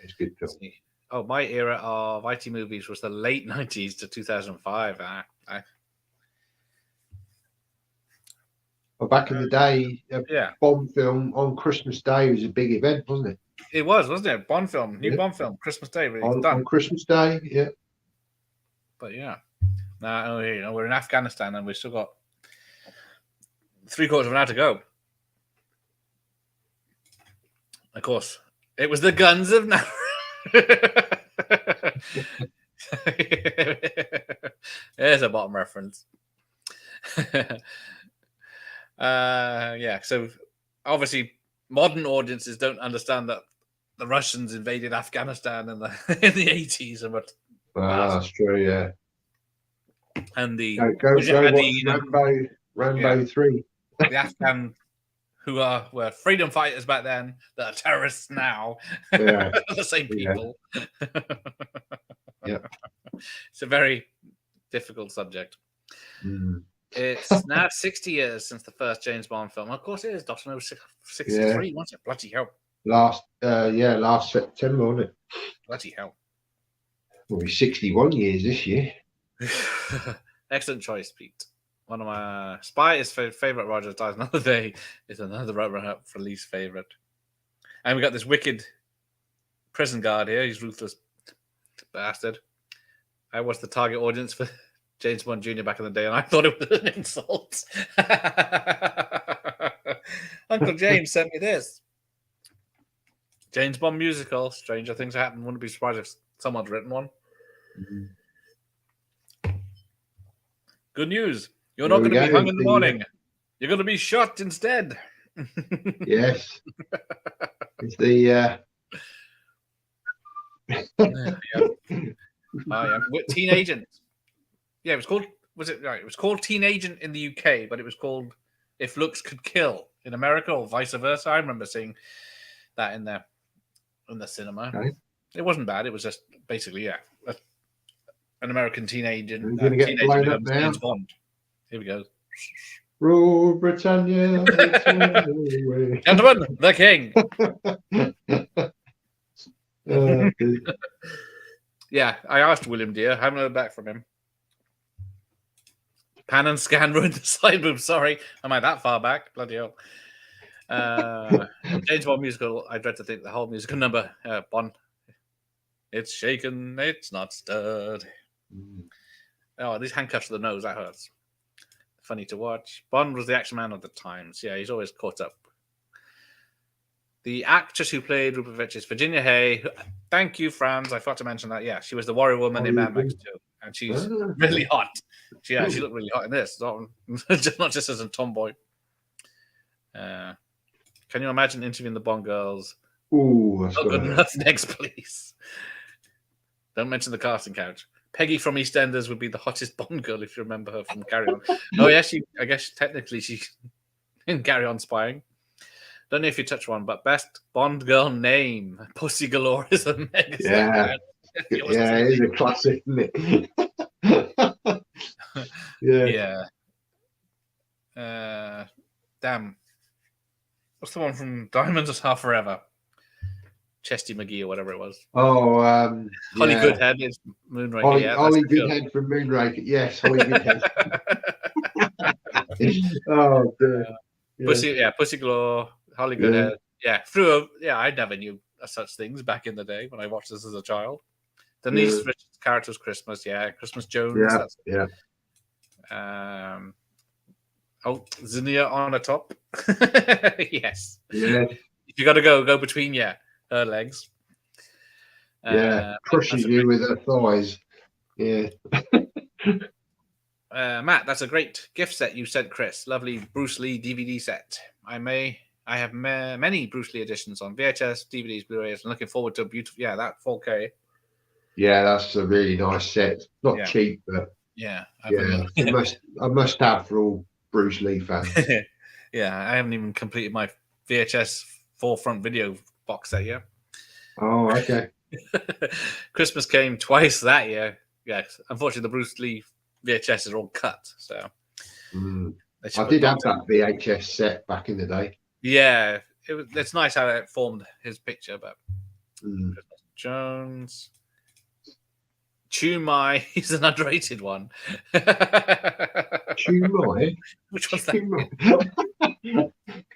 It's good film. Oh, my era of IT movies was the late 90s to 2005. back in the day, a Yeah. Bond film on Christmas Day was a big event, wasn't it? It was, wasn't it? Bond film, new Yeah. Bond film, Christmas Day, really On done. Christmas Day, yeah. But yeah, now we're in Afghanistan and we've still got 3/4 of an hour to go. Of course, it was the guns of now. There's a bottom reference. Yeah, so obviously modern audiences don't understand that the Russians invaded Afghanistan in the 80s and what. That's true, yeah. And the go watch Rambo 3. The Afghan who were freedom fighters back then that are terrorists now. Yeah. The same people. Yeah. It's a very difficult subject. Mm. It's now 60 years since the first James Bond film. Of course it is, Dawson. It was 63, wasn't it? Bloody hell. Last September, wasn't it? Bloody hell. Well, we're 61 years this year. Excellent choice, Pete. One of my Spy is favorite. Roger Dies Another Day is another runner-up for least favorite. And we got this wicked prison guard here. He's ruthless bastard. I was the target audience for James Bond Jr. back in the day, and I thought it was an insult. Uncle James sent me this. James Bond musical. Stranger things happen. Wouldn't be surprised if someone's written one. Mm-hmm. Good news. You're not going to be hung in the morning. You're going to be shot instead. Yes. It's the... Teen Agent. Yeah, it was called... Was it right? It was called Teen Agent in the UK, but it was called If Looks Could Kill in America, or vice versa. I remember seeing that in the cinema. Okay. It wasn't bad. It was just basically, an American teen agent. You're going to get blown up now. James Bond. Here we go. Rule Britannia. Gentlemen, the king. Yeah, I asked William Deere. Haven't heard back from him. Pan and scan ruined the side boob. Sorry, am I that far back? Bloody hell. James Bond musical. I dread to think the whole musical number. Bond. It's shaken. It's not stirred. Oh, these handcuffs to the nose. That hurts. Funny to watch. Bond was the action man of the times. Yeah, he's always caught up. The actress who played Rupert is Virginia Hay. Thank you, Franz. I forgot to mention that. Yeah, she was the warrior woman in Mad Max 2. And she's really hot. She looked really hot in this. Not just as a tomboy. Can you imagine interviewing the Bond girls? Ooh, that's not good enough. Next, please. Don't mention the casting couch. Peggy from EastEnders would be the hottest Bond girl if you remember her from Carry On. Oh, yeah, I guess technically she's in Carry On Spying. Don't know if you touch one, but best Bond girl name. Pussy Galore is a mega. Yeah, it is a classic, isn't it? Yeah. Damn. What's the one from Diamonds Are Forever? Chesty McGee or whatever it was. Oh, Holly Goodhead is Moonraker. Holly Goodhead from Moonraker. Yes, Holly Goodhead. Oh, dear. Pussy Galore, Holly Goodhead. Yeah, I never knew such things back in the day when I watched this as a child. Denise Richards' character was Christmas. Yeah, Christmas Jones. Zinnia on the top. Yes. Yeah. If you got to go between her legs. Crushes you with her thighs. Yeah. Matt, that's a great gift set you sent Chris. Lovely Bruce Lee DVD set. I have many Bruce Lee editions on VHS, DVDs, Blu-rays, and looking forward to a beautiful, that 4K. Yeah, that's a really nice set. Not cheap, but I must have for all Bruce Lee fans. Yeah, I haven't even completed my VHS forefront video box set yet. Oh, okay. Christmas came twice that year. Yes, unfortunately, the Bruce Lee VHS are all cut. So I did have that VHS set back in the day. Yeah, it's nice how it formed his picture. But Jones, Chumai is an underrated one. Chumai? Which one's that?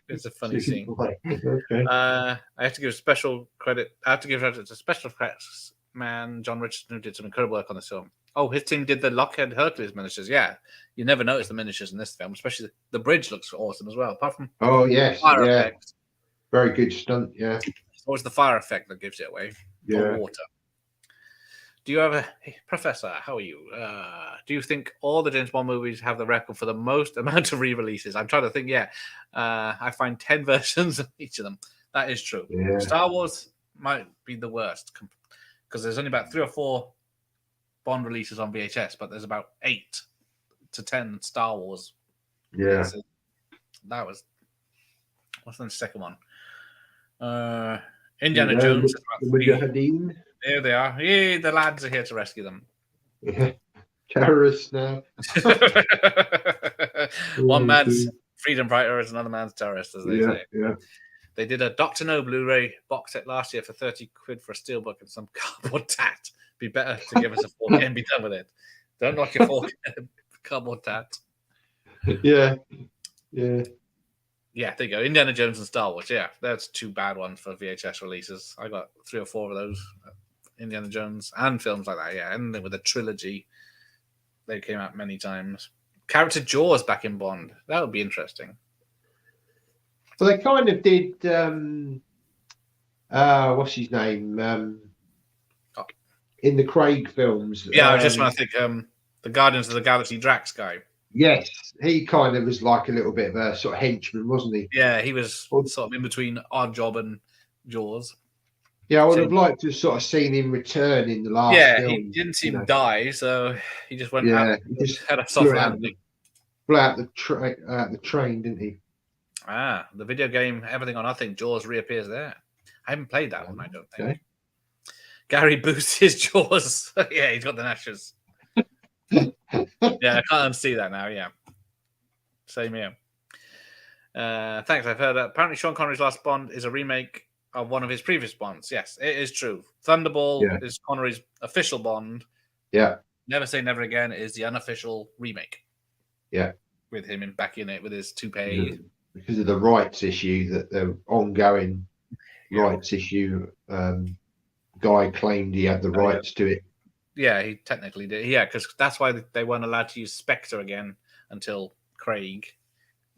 It's a funny scene. Okay. I have to give special credit. I have to give credit to special effects man John Richardson, who did some incredible work on this film. Oh, his team did the Lockheed Hercules miniatures. Yeah, you never notice the miniatures in this film, especially the bridge looks awesome as well. Apart from fire effect. Very good stunt. Yeah, it's always the fire effect that gives it away. Or water. Do you have hey, Professor? How are you? Do you think all the James Bond movies have the record for the most amount of re-releases? I'm trying to think. Yeah, I find 10 versions of each of them. That is true. Yeah. Star Wars might be the worst because there's only about 3 or 4 Bond releases on VHS, but there's about 8 to 10 Star Wars. Yeah, releases. That was what's the second one? Indiana Jones. There they are. Hey, the lads are here to rescue them. Yeah. Terrorists now. One man's freedom fighter is another man's terrorist, as they say. Yeah. They did a Dr. No Blu-ray box set last year for 30 quid for a steelbook and some cardboard tat. Be better to give us a 4K and be done with it. Don't knock your 4K cardboard tat. Yeah. Yeah, there you go. Indiana Jones and Star Wars. Yeah, that's 2 bad ones for VHS releases. I got 3 or 4 of those. Indiana Jones and films like that. Yeah, and with a trilogy, they came out many times. Character Jaws back in Bond. That would be interesting. Well, they kind of did. What's his name? In the Craig films. Yeah, I just want to think. The Guardians of the Galaxy Drax guy. Yes, he kind of was like a little bit of a sort of henchman, wasn't he? Yeah, he was sort of in between Odd Job and Jaws. Yeah, I would have liked to have sort of seen him return in the last film. He didn't seem to die, so he just went out. He just had a soft landing. Flew out the train, didn't he? Ah, the video game, Everything or Nothing, Jaws reappears there. I haven't played that one, I don't think. Okay. Gary boosts his Jaws. Yeah, he's got the gnashes. Yeah, I can't unsee that now. Yeah, same here. Thanks. I've heard that apparently Sean Connery's last Bond is a remake of one of his previous Bonds. Yes, it is true. Thunderball is Connery's official Bond. Yeah. Never Say Never Again is the unofficial remake. Yeah. With him back in it with his toupee. Because of the rights issue, that the ongoing rights issue, guy claimed he had the rights to it. Yeah, he technically did. Yeah, because that's why they weren't allowed to use Spectre again until Craig,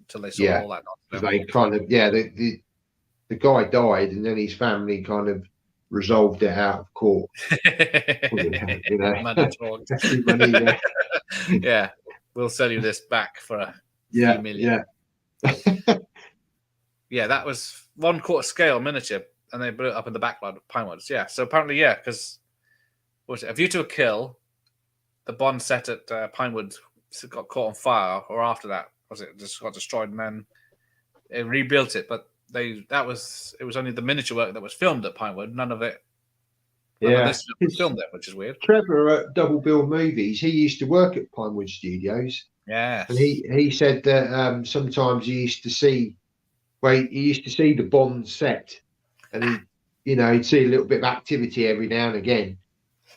until they saw all that. They kind of, the guy died, and then his family kind of resolved it out of court. Money talk. Yeah, we'll sell you this back for a few million. Yeah, that was 1/4 scale miniature, and they put it up in the backlot of Pinewoods. Yeah, so apparently, because what was it? A View to a Kill, the Bond set at Pinewoods got caught on fire, or after that, was it just got destroyed, and then it rebuilt it. But it was only the miniature work that was filmed at Pinewood. None of this was filmed there, which is weird. Trevor at Double Bill Movies, he used to work at Pinewood Studios. Yeah, and he said that sometimes he used to see the Bond set, and he'd see a little bit of activity every now and again.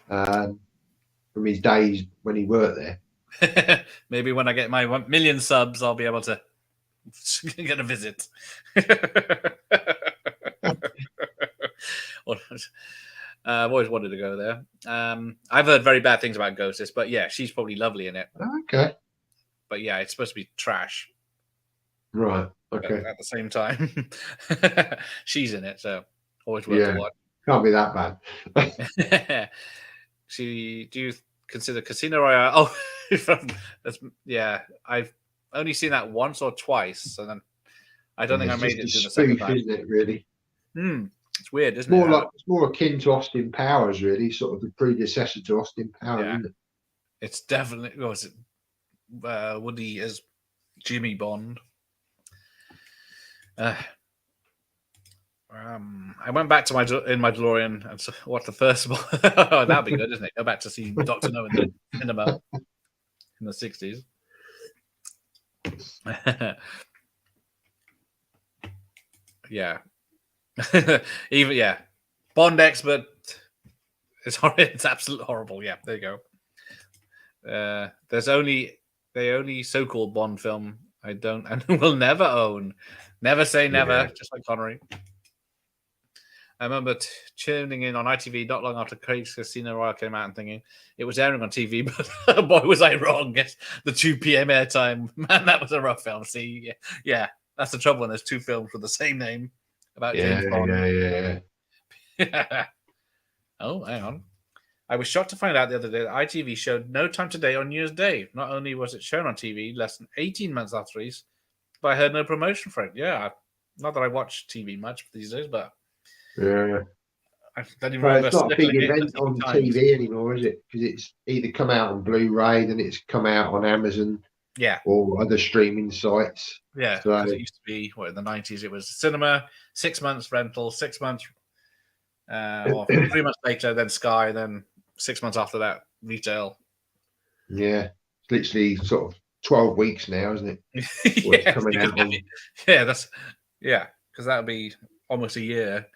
From his days when he worked there. Maybe when I get my 1 million subs, I'll be able to get a visit. I've always wanted to go there. I've heard very bad things about Ghostess, but yeah, she's probably lovely in it. Okay. But yeah, it's supposed to be trash. Right. Okay. But at the same time, she's in it, so always worth a watch. Can't be that bad. Do you consider Casino Royale? I've only seen that once or twice, and then I don't think I made it to the second time. Isn't it, really? It's weird, isn't it? It's more akin to Austin Powers, really, sort of the predecessor to Austin Powers, isn't it? It's definitely Woody as Jimmy Bond. I went back to my DeLorean and watched the first one. Oh, that'd be good, isn't it? Go back to see Dr. No in the cinema in the 60s. Yeah. Bond expert. It's absolutely horrible. Yeah, there you go. The only so-called Bond film I don't and will never own. Never say never, just like Connery. I remember tuning in on ITV not long after Craig's Casino Royale came out and thinking it was airing on TV, but boy, was I wrong. Yes, the 2 p.m. airtime. Man, that was a rough film. See, yeah, that's the trouble when there's two films with the same name about James Bond. Yeah. Oh, hang on. I was shocked to find out the other day that ITV showed No Time to Die on New Year's Day. Not only was it shown on TV less than 18 months after release, but I heard no promotion for it. Yeah, not that I watch TV much these days, but yeah. I don't even remember. It's not a big event on TV anymore, is it? Because it's either come out on Blu-ray, then it's come out on Amazon, or other streaming sites. Yeah, because it used to be in the 90s. It was cinema, 6 months rental, 6 months, or 3 months later, then Sky, then 6 months after that, retail. Yeah, it's literally sort of 12 weeks now, isn't it? Yeah, coming out on... because that would be almost a year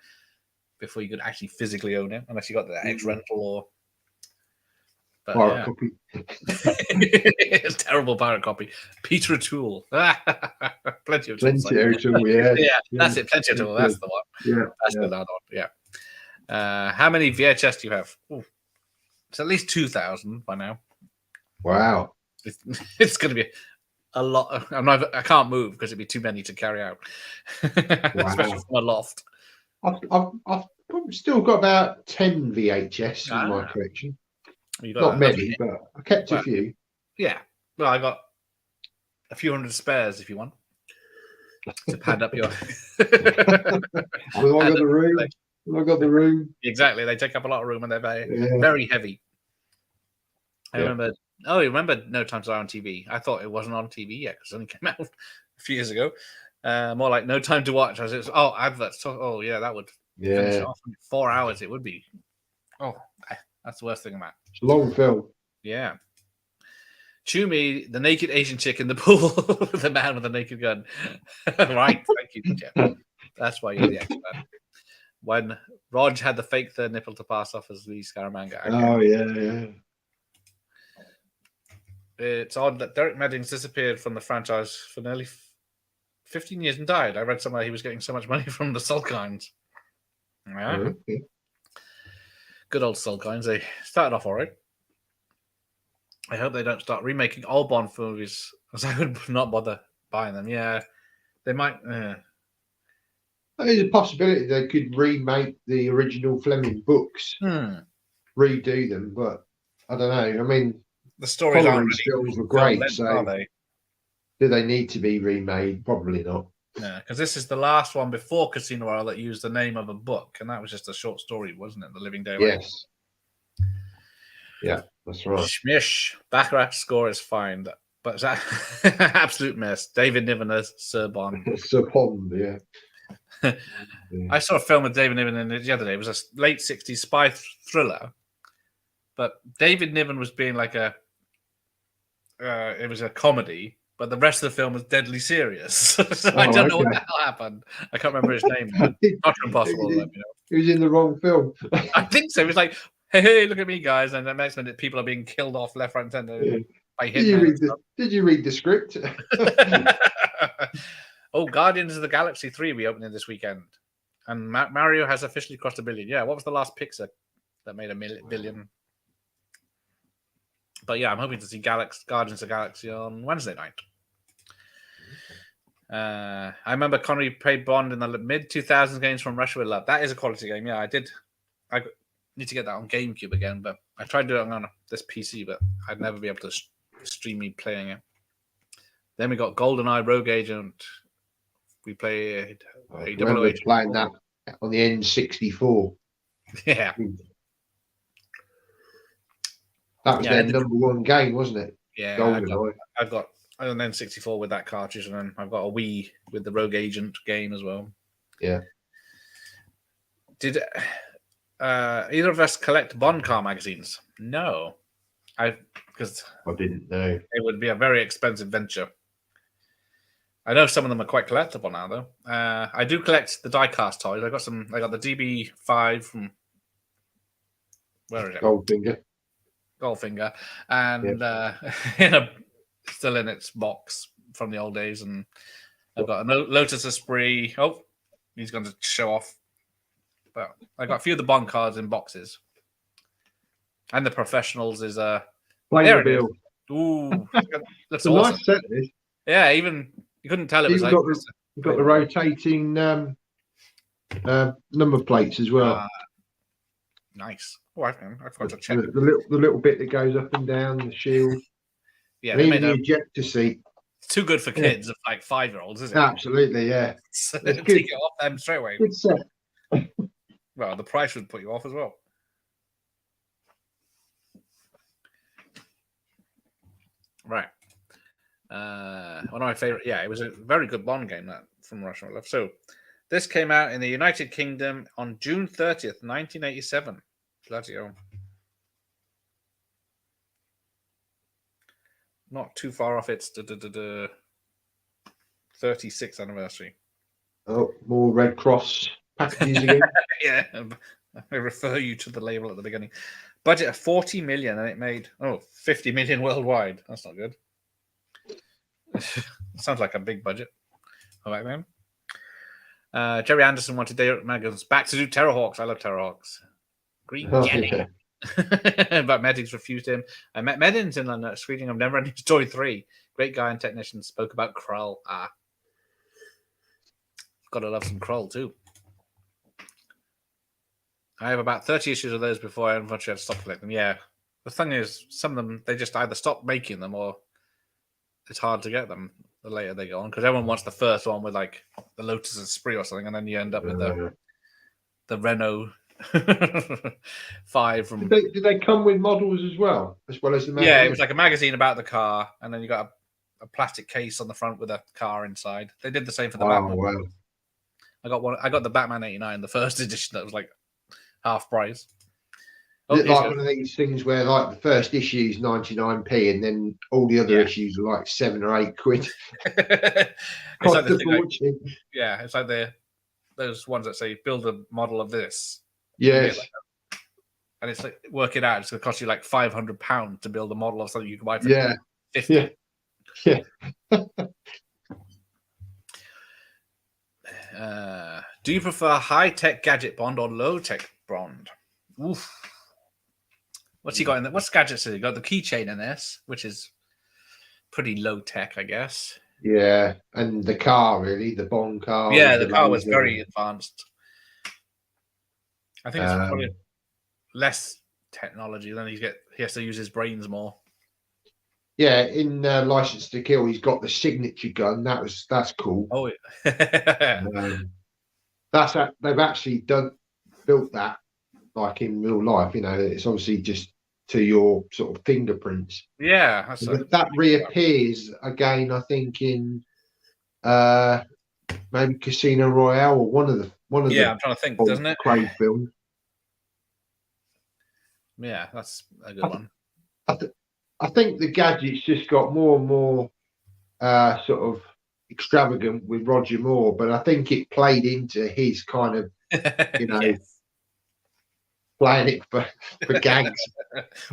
before you could actually physically own it, unless you got the X rental or pirate copy. Terrible pirate copy. Peter O'Toole. Plenty of O'Toole, yeah. That's it. Plenty of O'Toole. That's the one. Yeah, that's the one. Yeah. How many VHS do you have? Ooh. It's at least 2,000 by now. Wow. It's going to be a lot. I can't move because it'd be too many to carry out, especially from a loft. I've still got about 10 VHS in my collection. Not many, but I kept a few. Yeah. Well, I got a few hundred spares if you want to pad up your. Well, I got the room. I got the room. Exactly. They take up a lot of room and they're very heavy. I remember. Oh, you remember No Time to Die on TV? I thought it wasn't on TV yet because it only came out a few years ago. More like No Time to Watch. Adverts. Oh, yeah, that would finish it off in 4 hours. It would be. Oh, that's the worst thing about it. It's a long film. Yeah. Chumi, the naked Asian chick in the pool, the man with the naked gun. Right. Thank you, Jeff. That's why you're the expert. When Rog had the fake third nipple to pass off as Lee Scaramanga. Oh, yeah. It's odd that Derek Meddings disappeared from the franchise for nearly 15 years and died. I read somewhere he was getting so much money from the Sulkines. Yeah. Okay. Good old Sulkines. They started off all right. I hope they don't start remaking old Bond movies, as I would not bother buying them. Yeah, they might. There's a possibility they could remake the original Fleming books, redo them, but I don't know. I mean, the stories films were great, so do they need to be remade? Probably not. Yeah, because this is the last one before Casino Royale that used the name of a book, and that was just a short story, wasn't it? The Living Daylight. Yes. Yeah, that's right. Schmish. Baccarat score is fine, but it's absolute mess. David Niven as Sir Bond. Sir Bond, yeah. I saw a film with David Niven in it the other day. It was a late 60s spy thriller, but David Niven was being like it was a comedy, but the rest of the film was deadly serious. So I don't know what the hell happened. I can't remember his name. Not impossible. Let me know. He was in the wrong film. I think so. It was like, hey, look at me, guys. And the next minute, people are being killed off left, right, and center. By did you read the script? Oh, Guardians of the Galaxy 3 reopening this weekend. And Mario has officially crossed $1 billion. Yeah, what was the last Pixar that made $1 billion? But yeah, I'm hoping to see Guardians of the Galaxy on Wednesday night. I remember Connery played Bond in the mid-2000s games from Russia with Love. That is a quality game. Yeah, I need to get that on GameCube again, but I tried doing it on this PC, but I'd never be able to stream me playing it. Then we got GoldenEye, Rogue Agent. We played playing that on the N64. Yeah. That was their number one game, wasn't it? Yeah, I've got an N64 with that cartridge, and then I've got a Wii with the Rogue Agent game as well. Yeah. Did either of us collect Bond car magazines? No. Because I didn't know. It would be a very expensive venture. I know some of them are quite collectible now, though. I do collect the die-cast toys. I got the DB5 from... Where is it? Goldfinger. And still in its box, from the old days, and I've got a Lotus Esprit. Oh, he's going to show off. But I got a few of the Bond cards in boxes, and the Professionals is Playmobil. Ooh, that's It's a awesome. nice set. This. Yeah, even you couldn't tell it was like. You've got the rotating number plates as well. Nice. Oh, I forgot to check the little bit that goes up and down the shield. Yeah, and even the ejector seat. It's too good for kids of like 5-year-olds, isn't it? Absolutely, yeah. So take it off them straight away. Good set. Well, the price would put you off as well. Right. One of my favorite. Yeah, it was a very good Bond game that from Russia Love. So this came out in the United Kingdom on June 30th, 1987. Bloody hell. Not too far off its 36th anniversary. Oh, more Red Cross packages again. Yeah, I refer you to the label at the beginning. Budget of 40 million, and it made 50 million worldwide. That's not good. Sounds like a big budget. All right, then. Jerry Anderson wanted David Maggins back to do Terrorhawks. I love Terrorhawks. Green jelly. Yeah. But Meddings refused him. I met Meddings in a screening of Neverending Story 3. Great guy and technician. Spoke about Krull. Gotta love some Krull too. I have about 30 issues of those before I eventually had to stop collecting them. Yeah. The thing is, some of them, they just either stop making them or it's hard to get them the later they go on. Because everyone wants the first one with like the Lotus Esprit or something, and then you end up with the Renault 5 from. Did they come with models as well as the magazine? Yeah, it was like a magazine about the car, and then you got a plastic case on the front with a car inside. They did the same for the Batman. Wow. I got the Batman 89, the first edition that was like half price. Is it like one of these things where like the first issue is 99p and then all the other issues are like 7 or 8 quid? It's like the thing, it's like those ones that say build a model of this. Yes. And it's like work it out. It's going to cost you like £500 to build a model of something you can buy for 50. Yeah. Do you prefer high-tech gadget Bond or low-tech Bond? Oof. What's he got in there? What's gadgets? He got the keychain in this, which is pretty low-tech, I guess. Yeah, and the car, really, the Bond car. Yeah, the car was very advanced. I think it's probably less technology. Then he has to use his brains more. Yeah, in License to Kill, he's got the signature gun. That's cool. Oh, yeah. They've actually built that like in real life. You know, it's obviously just to your sort of fingerprints. Yeah, that reappears again. I think in maybe Casino Royale or one of the. I'm trying to think, doesn't it? Craig film. Yeah, that's a good one. I think the gadgets just got more and more sort of extravagant with Roger Moore, but I think it played into his kind of, playing it for gags.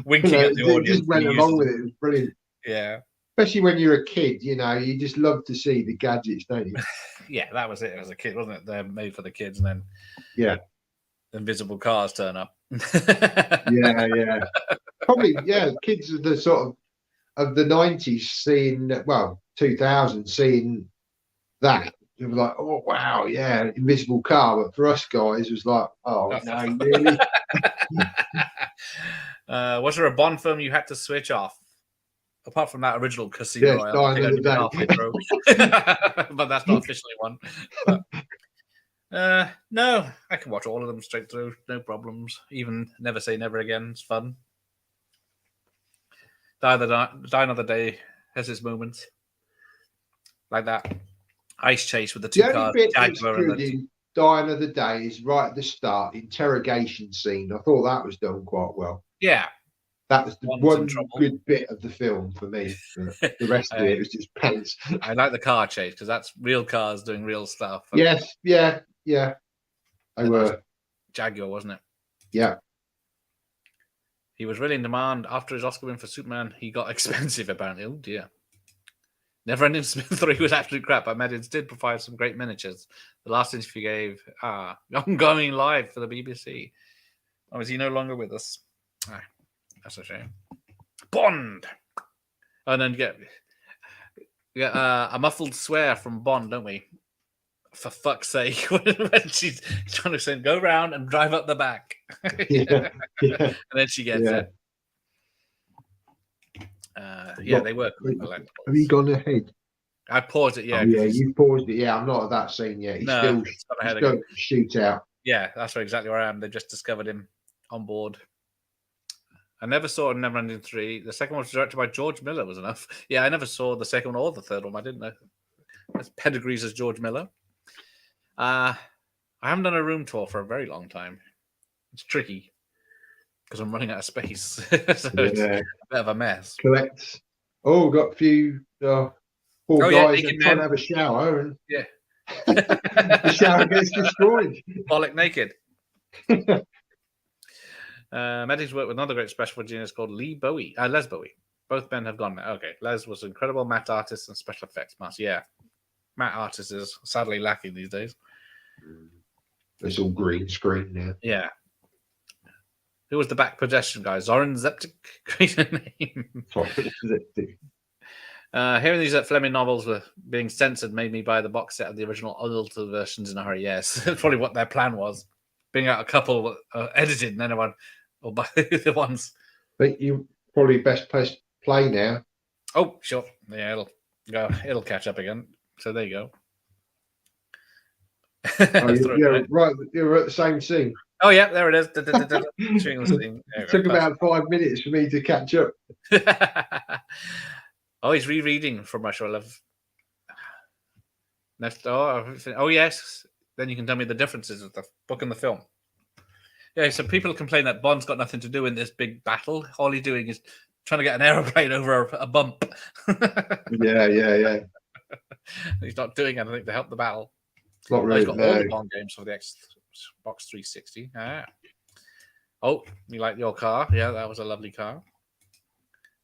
Winking at the audience. Just went along with it. It was brilliant. Yeah. Especially when you're a kid, you just love to see the gadgets, don't you? Yeah, that was it as a kid, wasn't it? They're made for the kids, and then invisible cars turn up. yeah. Probably, kids of the sort of the 90s seeing, 2000 seeing that. It was like, oh, wow, yeah, invisible car. But for us guys, it was like, oh, no, really? Was there a Bond film you had to switch off? Apart from that original Casino Royale. I think halfway through. But that's not officially one. But, no, I can watch all of them straight through. No problems. Even Never Say Never Again. It's fun. Die Another Day has its moments. Like that ice chase with the two cars. The only bit that's good in Die Another Day is right at the start, interrogation scene. I thought that was done quite well. Yeah. That was the one good bit of the film for me. The rest of it was just pants. I like the car chase because that's real cars doing real stuff. Yes, yeah. They were. Jaguar, wasn't it? Yeah. He was really in demand after his Oscar win for Superman. He got expensive, apparently. Oh, dear. Neverending 3 was absolute crap, but Meddings did provide some great miniatures. The last interview gave ongoing live for the BBC. Oh, is he no longer with us? That's a shame. Bond! And then you get a muffled swear from Bond, don't we? For fuck's sake, when she's trying to say, go round and drive up the back. Yeah. And then she gets it. They work. Have you gone ahead? I paused it, yeah. Oh, yeah, you paused it. Yeah, I'm not at that scene yet. He's still shoot out. Yeah, that's exactly where I am. They just discovered him on board. I never saw Neverending 3. The second one was directed by George Miller, was enough. Yeah, I never saw the second one or the third one. I didn't know. There's pedigrees as George Miller. I haven't done a room tour for a very long time. It's tricky because I'm running out of space. So it's a bit of a mess. Collects. Oh, got a few poor guys trying to have a shower and the shower gets destroyed. Bollock naked. Meddings worked with another great special genius called Les Bowie. Both men have gone now. Okay, Les was an incredible matte artist and special effects master. Yeah, matte artist is sadly lacking these days. It's all green screen now. Yeah. Who was the back pedestrian guy? Zoran Zeptic. Great name. Hearing these Fleming novels were being censored made me buy the box set of the original unaltered versions in a hurry. Yes, that's probably what their plan was. Bring out a couple edited, and then one or buy the ones. I think you probably best play now. Oh, sure. Yeah, it'll go. It'll catch up again. So there you go. Right. You're at the same scene. Oh yeah, there it is. It took about 5 minutes for me to catch up. Oh, he's rereading from Russia. I love. Oh yes. Then you can tell me the differences of the book and the film. Yeah, so people complain that Bond's got nothing to do in this big battle. All he's doing is trying to get an aeroplane over a bump. Yeah. He's not doing anything to help the battle. Not really. He's got all the Bond games for the Xbox 360. Oh, you like your car? Yeah, that was a lovely car.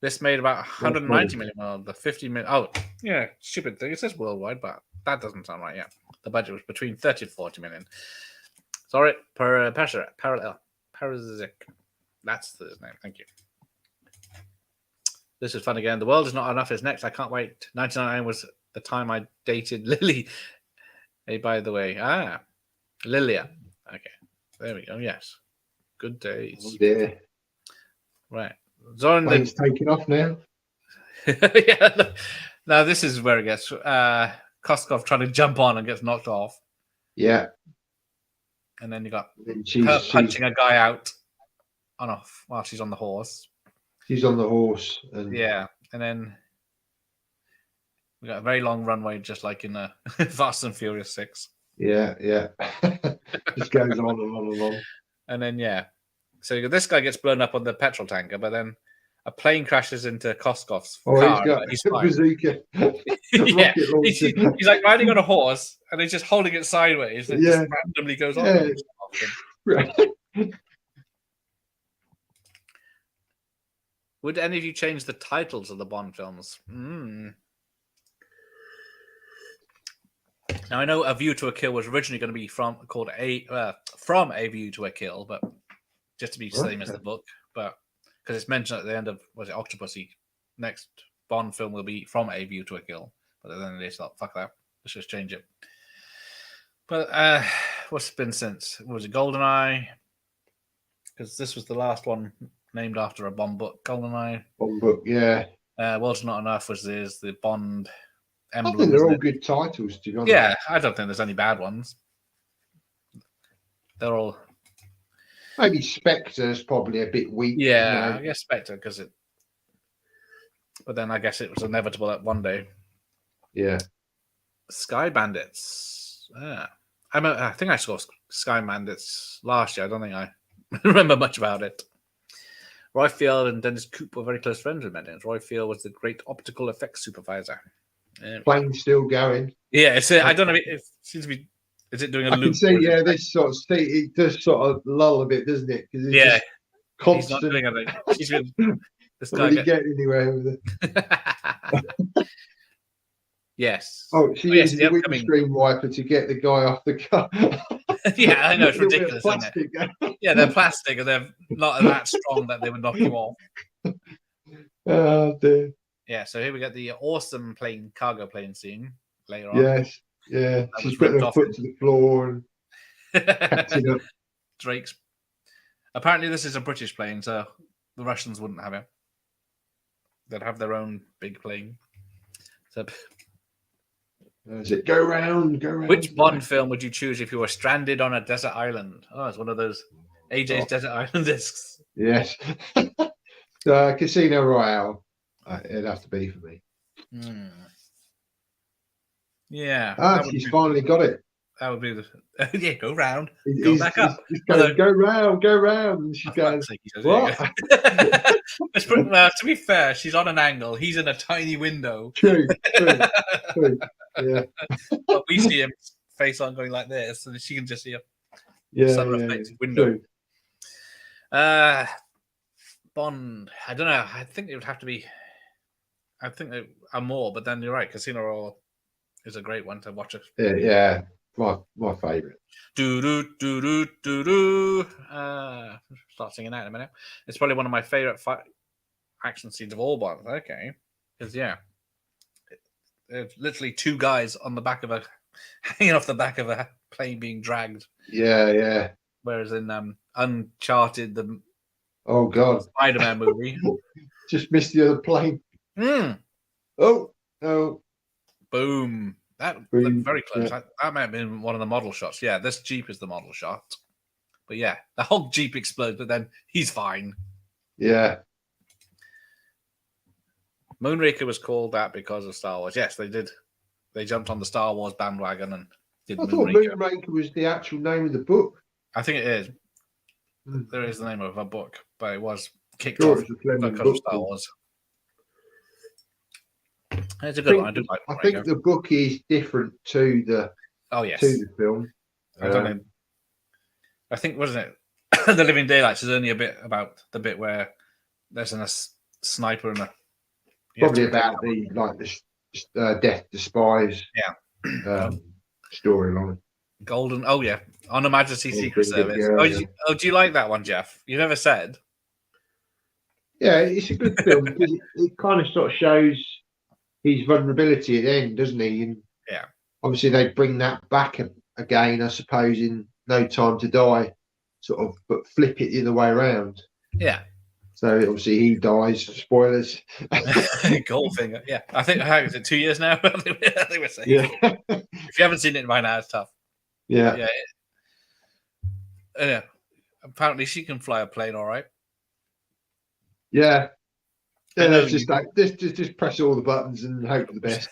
This made about 190 million. Well, the 50 million. Oh, yeah, stupid thing. It says worldwide, but that doesn't sound right. Yeah, the budget was between 30 to 40 million. Sorry, Parasitic. That's his name. Thank you. This is fun again. The World Is Not Enough is next. I can't wait. 1999 was the time I dated Lily. Hey, by the way, Lilia. Okay, there we go. Yes, good days. Oh dear. Right, Zoran. Plane's taking off now. Yeah. Now this is where it gets. Koskov trying to jump on and gets knocked off. Yeah. And then you got her punching a guy out on off while she's on the horse. She's on the horse. Yeah, and then we got a very long runway, just like in Fast and Furious 6. Yeah. Just goes on and on and on. And then, so this guy gets blown up on the petrol tanker, but then a plane crashes into Koskov's car. He's got a bazooka. Yeah, he's like riding on a horse, and he's just holding it sideways, and it just randomly goes on. Right. Would any of you change the titles of the Bond films? Now I know A View to a Kill was originally going to be from A View to a Kill, but just to be the same as the book, but because it's mentioned at the end of Octopussy, next Bond film will be From a View to a Kill, but then they thought, fuck that, let's just change it. But what's it been since? Was it GoldenEye? Because this was the last one named after a Bond book. GoldenEye. Bond book, yeah. World's Not Enough was the Bond emblem. I think they're all good titles, to be honest. Yeah, I don't think there's any bad ones. They're all. Maybe Spectre's probably a bit weak. Yeah, I guess Spectre because it. But then I guess it was inevitable that one day. Yeah. Sky Bandits. I think I saw Sky Bandits last year. I don't think I remember much about it. Roy Field and Dennis Coop were very close friends with Meddings. Roy Field was the great optical effects supervisor. Plane's still going. Yeah, I don't know. It seems to be. Is it doing a loop? I can see, this sort of state, it does sort of lull a bit, doesn't it? Because it's constant. He's not doing anything. This guy get anywhere with it. Yes. Oh, she Yes, uses the the upcoming. windscreen wiper to get the guy off the car. Yeah, I know it's A little bit of ridiculous, isn't it? plastic. Yeah, they're plastic and they're not that strong that they would knock you off. Oh dear. Yeah, so here we get the awesome cargo plane scene later on. Yes. Yeah. That She's was putting ripped her off foot to the floor and catching up. Drake's. Apparently, this is a British plane, so the Russians wouldn't have it. They'd have their own big plane. So, Is it go round, go round? which Bond film would you choose if you were stranded on a desert island? Oh, it's one of those AJ's Desert Island discs. Yes. Casino Royale. It'd have to be for me. Yeah. She's finally got it. That would be the yeah. Go round, go back up. He's going, go round, go round. And she goes, what? Well, to be fair, she's on an angle. He's in a tiny window. True. Yeah. But we see him face on going like this, so she can just see a sun-reflected window. True. Bond. I don't know. I think it would have to be. I think there are more, but then you're right. Casino Royale is a great one to watch. Yeah. My favourite. Start singing that in a minute. It's probably one of my favourite action scenes of all Bonds. Okay, because there's literally two guys on the back of hanging off the back of a plane being dragged. Yeah. Whereas in Uncharted, the Spider-Man movie, just missed the other plane. Oh no! Boom. That looked very close. Yeah. That might have been one of the model shots. Yeah, this Jeep is the model shot. But yeah, the whole Jeep explodes, but then he's fine. Yeah. Moonraker was called that because of Star Wars. Yes, they did. They jumped on the Star Wars bandwagon and did I thought Moonraker was the actual name of the book. I think it is. There is the name of a book, but it was kicked off because of Star Wars. It's a good one. I think the book is different to the to the film. I don't know. I think, wasn't it The Living Daylights is only a bit about the bit where there's a sniper and probably about the Death to Spies storyline. Golden. Oh yeah, On Her Majesty's Secret Service. Do you like that one, Jeff? You never said. Yeah, it's a good film because it kind of sort of shows his vulnerability at the end, doesn't he? And obviously they bring that back again, I suppose, in No Time to Die, sort of, but flip it the other way around. Yeah. So obviously he dies. Spoilers. Goldfinger. Yeah, I think is it 2 years now? I think we're saying. Yeah. If you haven't seen it by now, it's tough. Yeah. Yeah. Apparently, she can fly a plane, all right. Yeah. Yeah, just press all the buttons and hope for the best.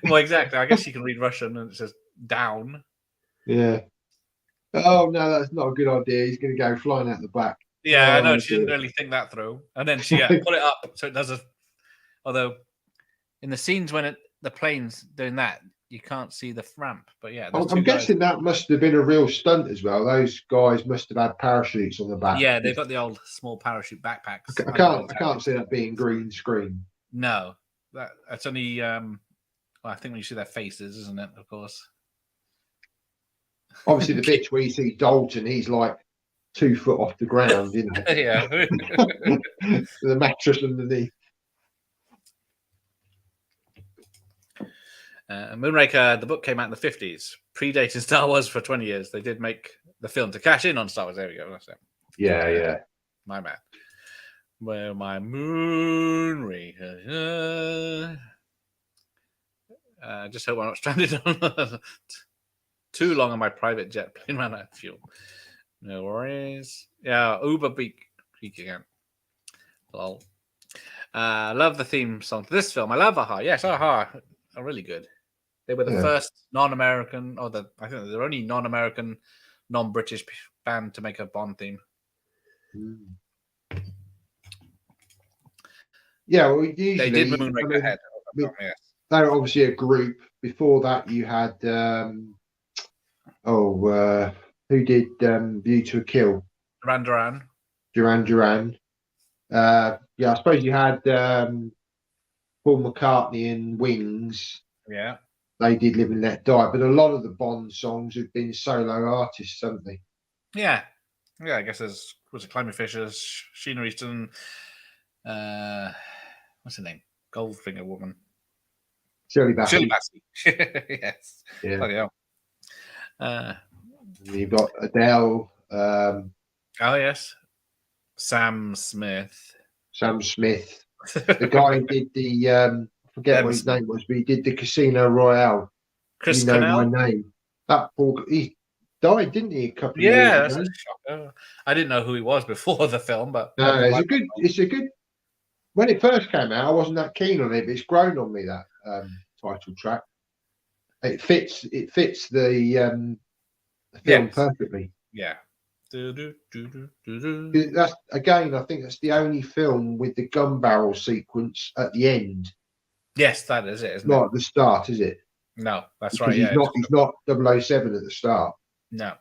Well, exactly. I guess she can read Russian and it says down. Yeah. Oh no, that's not a good idea. He's going to go flying out the back. Yeah, I know. She didn't really think that through, and then she put it up so it does a. Although, in the scenes when the plane's doing that, you can't see the ramp. But yeah, I'm guessing that must have been a real stunt as well. Those guys must have had parachutes on the back. Yeah, they've got the old small parachute backpacks. I can't see that being green screen. No, that's only. Well, I think when you see their faces, isn't it? Of course. Obviously, the bits where you see Dalton, he's like 2 foot off the ground, you know. Yeah. The mattress underneath. Moonraker, the book came out in the 50s, predating Star Wars for 20 years. They did make the film to cash in on Star Wars. There we go. That's it. Yeah. My man. Where my Moonraker. Just hope I'm not stranded on too long on my private jet plane ran out of fuel. No worries. Yeah, Uber Beak again. Lol. Love the theme song to this film. I love Aha. Yes, Aha are really good. They were the first non-American, I think they're the only non-American, non-British band to make a Bond theme. Yeah, well, usually they did Moonraker ahead. They were obviously a group. Before that, you had who did View to a Kill? Duran Duran. I suppose you had Paul McCartney and Wings, Yeah. They did Live and Let Die, but a lot of the Bond songs have been solo artists, haven't they? Yeah. Yeah, I guess was it Climate Fishers, Sheena Easton, what's her name? Goldfinger woman. Shirley Bassey. Yes. Yeah. Bloody hell. You've got Adele. Oh, yes. Sam Smith. The guy who did the, I forget what his name was, but he did the Casino Royale. Chris You Know Cornell? My Name. That poor, he died, didn't he, a couple of Yeah, years that's ago? a shocker. I didn't know who he was before the film, but No, it's a good. When it first came out, I wasn't that keen on it, but it's grown on me, that title track. It fits the film perfectly. Yeah. That's again, I think that's the only film with the gun barrel sequence at the end. Yes, that is it, isn't not it? At the start, is it? No, that's because right. He's not 007 at the start. No,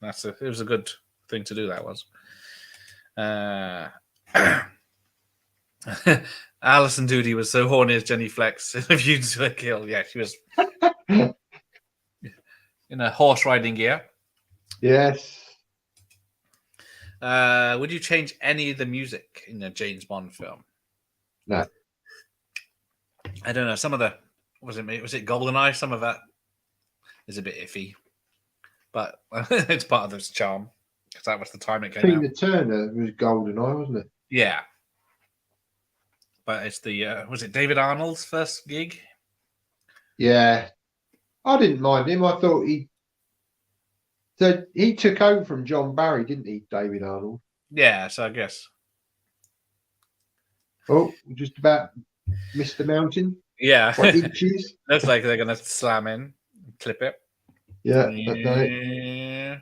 it was a good thing to do. That was. Alison Doody was so horny as Jenny Flex in A View to a Kill. Yeah, she was in a horse riding gear. Yes. Would you change any of the music in a James Bond film? No. I don't know. Some of the was it GoldenEye? Some of that is a bit iffy, but it's part of its charm because that was the time it came out. Tina Turner was GoldenEye, wasn't it? Yeah. But it's the was it David Arnold's first gig? Yeah, I didn't mind him. I thought he took over from John Barry, didn't he, David Arnold? Yeah, so I guess. Oh, just about missed the mountain. Yeah, what inches? Looks like they're gonna slam in, clip it. Yeah, yeah.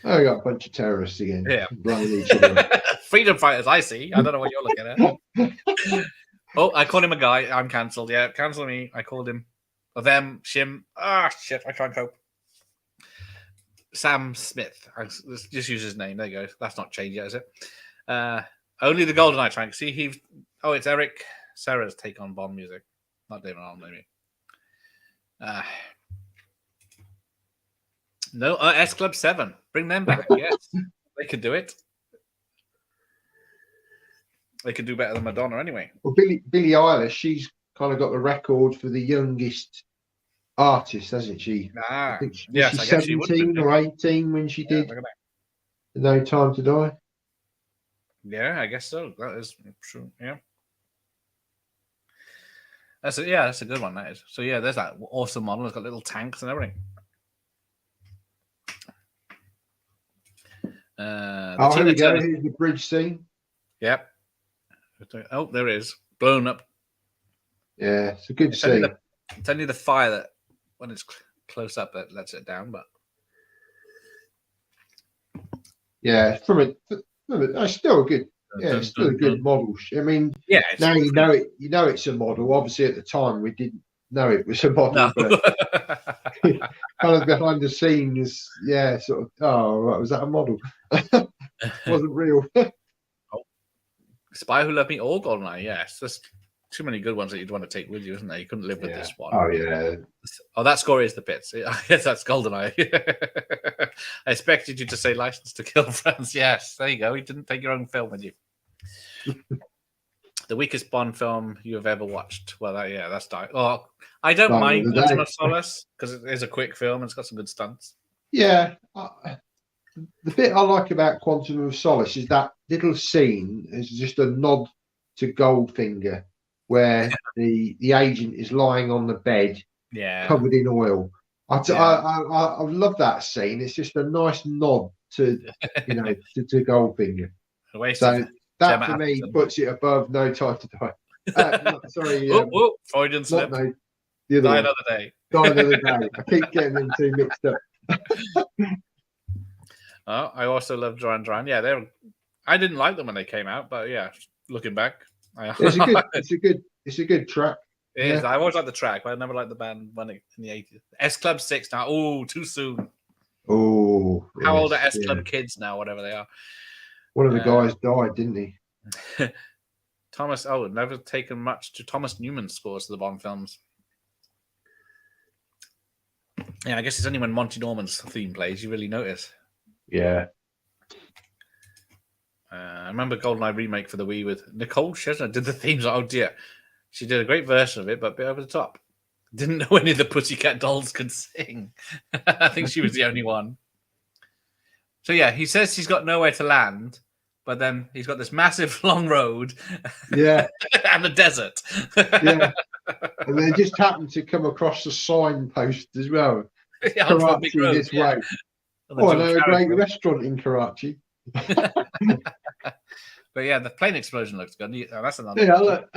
Oh, we got a bunch of terrorists again. Yeah, running each other. Freedom fighters. I see. I don't know what you're looking at. Oh, I called him a guy. I'm cancelled. Yeah, cancel me. I called him. Them, Shim. Ah, shit. I can't cope. Sam Smith. Let's just use his name. There you go. That's not changed yet, is it? Only the GoldenEye track. See, it's Eric Serra's take on Bond music. Not David Arnold, maybe. No, S Club 7. Bring them back. Yes, they could do it. They could do better than Madonna anyway. Well, Billie Eilish, she's kind of got the record for the youngest artist, hasn't she? I think she's 17 or 18 when she did No Time to Die. Yeah, I guess so. That is true. Yeah. That's a good one, that is. So yeah, there's that awesome model. It's got little tanks and everything. Here we go. Here's the bridge scene. Yep. Oh, there it is. Blown up. Yeah, it's a good scene. It's only the fire that, when it's close up, that lets it down. But yeah, it's still a good. Yeah, it's still a good model. I mean, yeah. Now you know it's a model. Obviously, at the time we didn't know it was a model, but kind of behind the scenes, yeah, sort of. Oh, right, was that a model? Wasn't real. Spy Who Loved Me or GoldenEye. Yes, there's too many good ones that you'd want to take with you, isn't there? You couldn't live with this one. Oh yeah. Oh, that score is the pits. I guess that's GoldenEye. I expected you to say License to Kill France. Yes, there you go. You didn't take your own film with you. The weakest Bond film you have ever watched. Well, that's Die. Oh, I don't mind Quantum of Solace because it is a quick film and it's got some good stunts. Yeah. The bit I like about Quantum of Solace is that little scene is just a nod to Goldfinger, where the agent is lying on the bed, covered in oil. I love that scene. It's just a nice nod to to Goldfinger. So that for me puts it above No Time to Die. Sorry, Freudian slip. The other Die Another Day. Die Another Day. I keep getting them two mixed up. I also love Duran Duran. Yeah, I didn't like them when they came out, but yeah, looking back, it's a good track. It is. I always liked the track, but I never liked the band in the 80s. S Club 6 now. Oh, too soon. Oh, how old are S Club kids now? Whatever they are. One of the guys died, didn't he? Thomas. Oh, never taken much to Thomas Newman's scores to the Bond films. Yeah, I guess it's only when Monty Norman's theme plays you really notice. Yeah. I remember GoldenEye remake for the Wii with Nicole Scherzinger did the themes. Oh dear, she did a great version of it, but a bit over the top. Didn't know any of the Pussycat Dolls could sing. I think she was the only one. So yeah, he says he's got nowhere to land, but then he's got this massive long road, Yeah, and a desert. yeah, and they just happened to come across the signpost as well. Yeah, onto a big Karachi road, this way. Oh, I know a great restaurant in Karachi. But yeah, the plane explosion looks good. Oh, that's another. Yeah, look,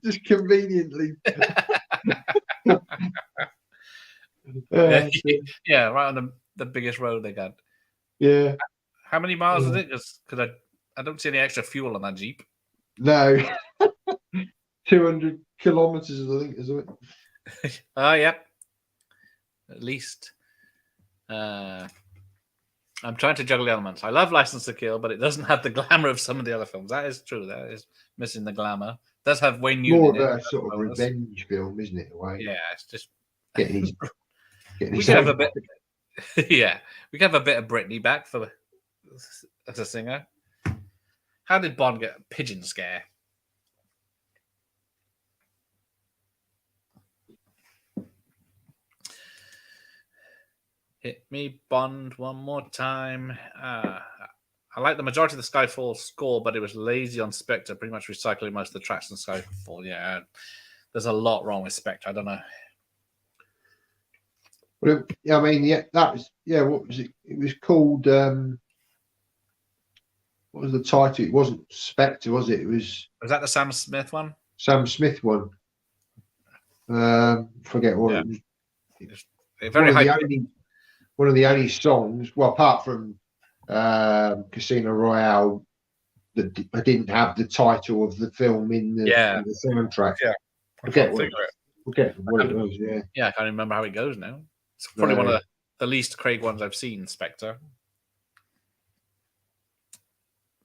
just conveniently. Yeah, right on the biggest road they got. Yeah. How many miles is it? Because I don't see any extra fuel on that Jeep. No. 200 kilometers, I think, isn't it? Oh, yeah. At least. I'm trying to juggle the elements. I love License to Kill, but it doesn't have the glamour of some of the other films. That is true. That is missing the glamour. It does have Wayne Newton more in of it. a sort of revenge film, isn't it? Away. Yeah, it's just getting his. We could have a bit. Yeah, we could have a bit of Britney back as a singer. How did Bond get a pigeon scare? Hit me, Bond, one more time. I like the majority of the Skyfall score, but it was lazy on Spectre, pretty much recycling most of the tracks in Skyfall. Yeah, there's a lot wrong with Spectre. I don't know. Well, I mean, yeah, that was, yeah, what was it? It was called, what was the title? It wasn't Spectre, was it? It was. Was that the Sam Smith one? Sam Smith one. Forget what it was. Very high. One of the only songs, well, apart from Casino Royale, that I didn't have the title of the film in the soundtrack. Yeah, forget what it was. Yeah, I can't remember how it goes now. It's probably one of the least Craig ones I've seen. Spectre.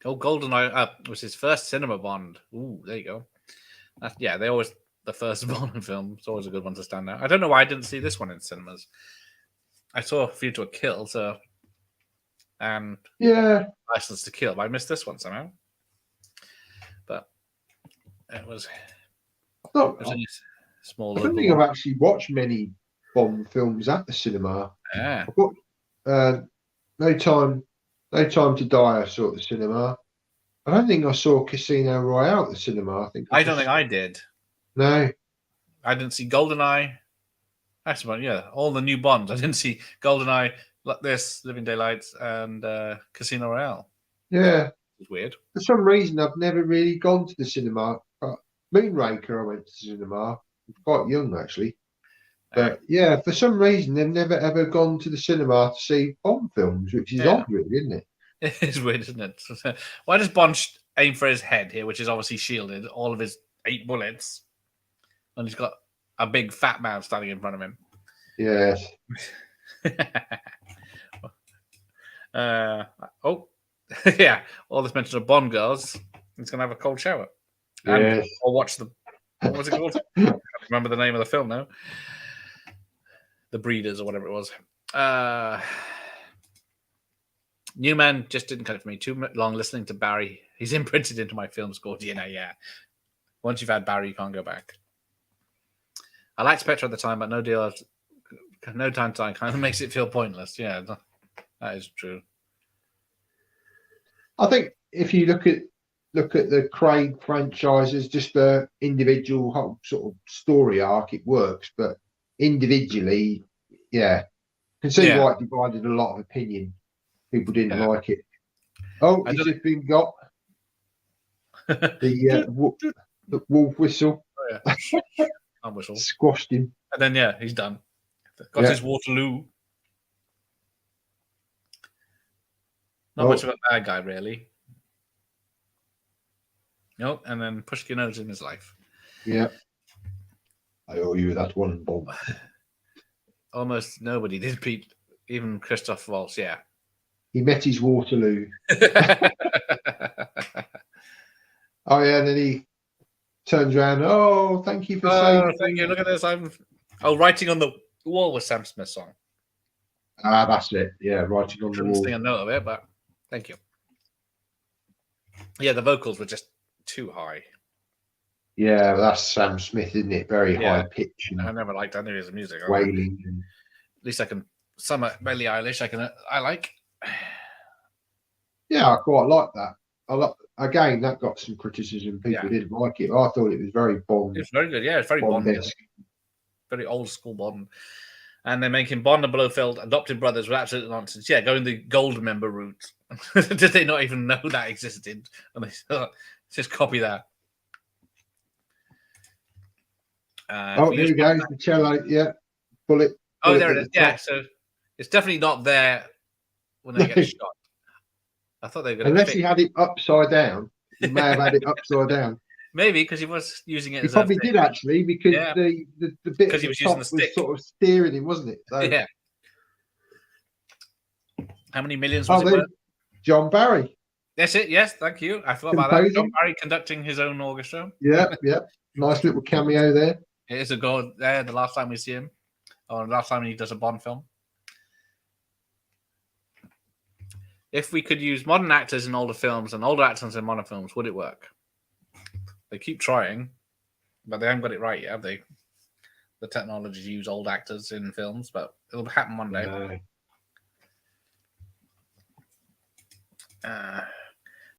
Oh, GoldenEye was his first cinema Bond. Ooh, there you go. They always the first Bond film. It's always a good one to stand out. I don't know why I didn't see this one in cinemas. I saw View to a Kill, and License to Kill, but I missed this one somehow. But it was small. I don't think I've actually watched many Bond films at the cinema. Yeah. I've got No Time to Die. I saw at the cinema. I don't think I saw Casino Royale at the cinema. I don't think I did. No, I didn't see GoldenEye. Actually, all the new Bonds. I didn't see GoldenEye, Living Daylights, and Casino Royale. Yeah, it's weird. For some reason, I've never really gone to the cinema. Moonraker, I went to the cinema. Quite young, actually. But for some reason, they've never ever gone to the cinema to see Bond films, which is odd, really, isn't it? It is weird, isn't it? Why does Bond aim for his head here, which is obviously shielded, all of his 8 bullets, and he's got a big fat man standing in front of him? Yes. All this mention of Bond girls. He's going to have a cold shower. Or watch the... What was it called? I can't remember the name of the film now. The Breeders or whatever it was. Newman just didn't cut it for me. Too long listening to Barry. He's imprinted into my film score DNA, yeah. Once you've had Barry, you can't go back. I liked Spectre at the time, but No Time to Die kind of makes it feel pointless. Yeah, that is true. I think if you look at the Craig franchises, just the individual whole sort of story arc, it works. But individually, I can see why it divided a lot of opinion. People didn't like it. Oh, he's just been got the wolf whistle. Oh, yeah. Whistle. Squashed him. And then, he's done. Got his Waterloo. Not much of a bad guy, really. Nope, and then Pushkinov's in his life. Yeah. I owe you that one, Bob. Almost nobody did beat, even Christoph Waltz, He met his Waterloo. Oh, yeah, and then he turns around. Oh, thank you for saying. Thank you. Look at this. I'm writing on the wall with Sam Smith's song. That's it. Yeah, writing on the Couldn't wall. sing a note of it, but thank you. Yeah, the vocals were just too high. Yeah, that's Sam Smith, isn't it? Very high pitch. I never liked any of his music. Wailing. At least I can. Some Billie Eilish, I like. Yeah, I quite like that. Again, that got some criticism. People didn't like it. I thought it was very Bond. It's very good. Yeah, it's very Bond-esque. Very old school Bond. And they're making Bond and Blofeld adopted brothers with absolute nonsense. Yeah, going the gold member route. Did they not even know that existed? And they just copy that. Here we go. The cello. Yeah. Bullet. Oh, there it is. Yeah, so it's definitely not there when they get shot. I thought they were going Unless he had it upside down. He may have had it upside down. Maybe because he was using it. He probably did actually, because the bit because he was using the stick, was sort of steering him, wasn't it? So, yeah. How many millions was it worth? John Barry. That's it. Yes, thank you. I forgot about that. John Barry conducting his own orchestra. Yeah. Nice little cameo there. It is a go there. The last time we see him, or the last time he does a Bond film. If we could use modern actors in older films and older actors in modern films, would it work? They keep trying, but they haven't got it right yet, have they? The technology to use old actors in films, but it'll happen one day.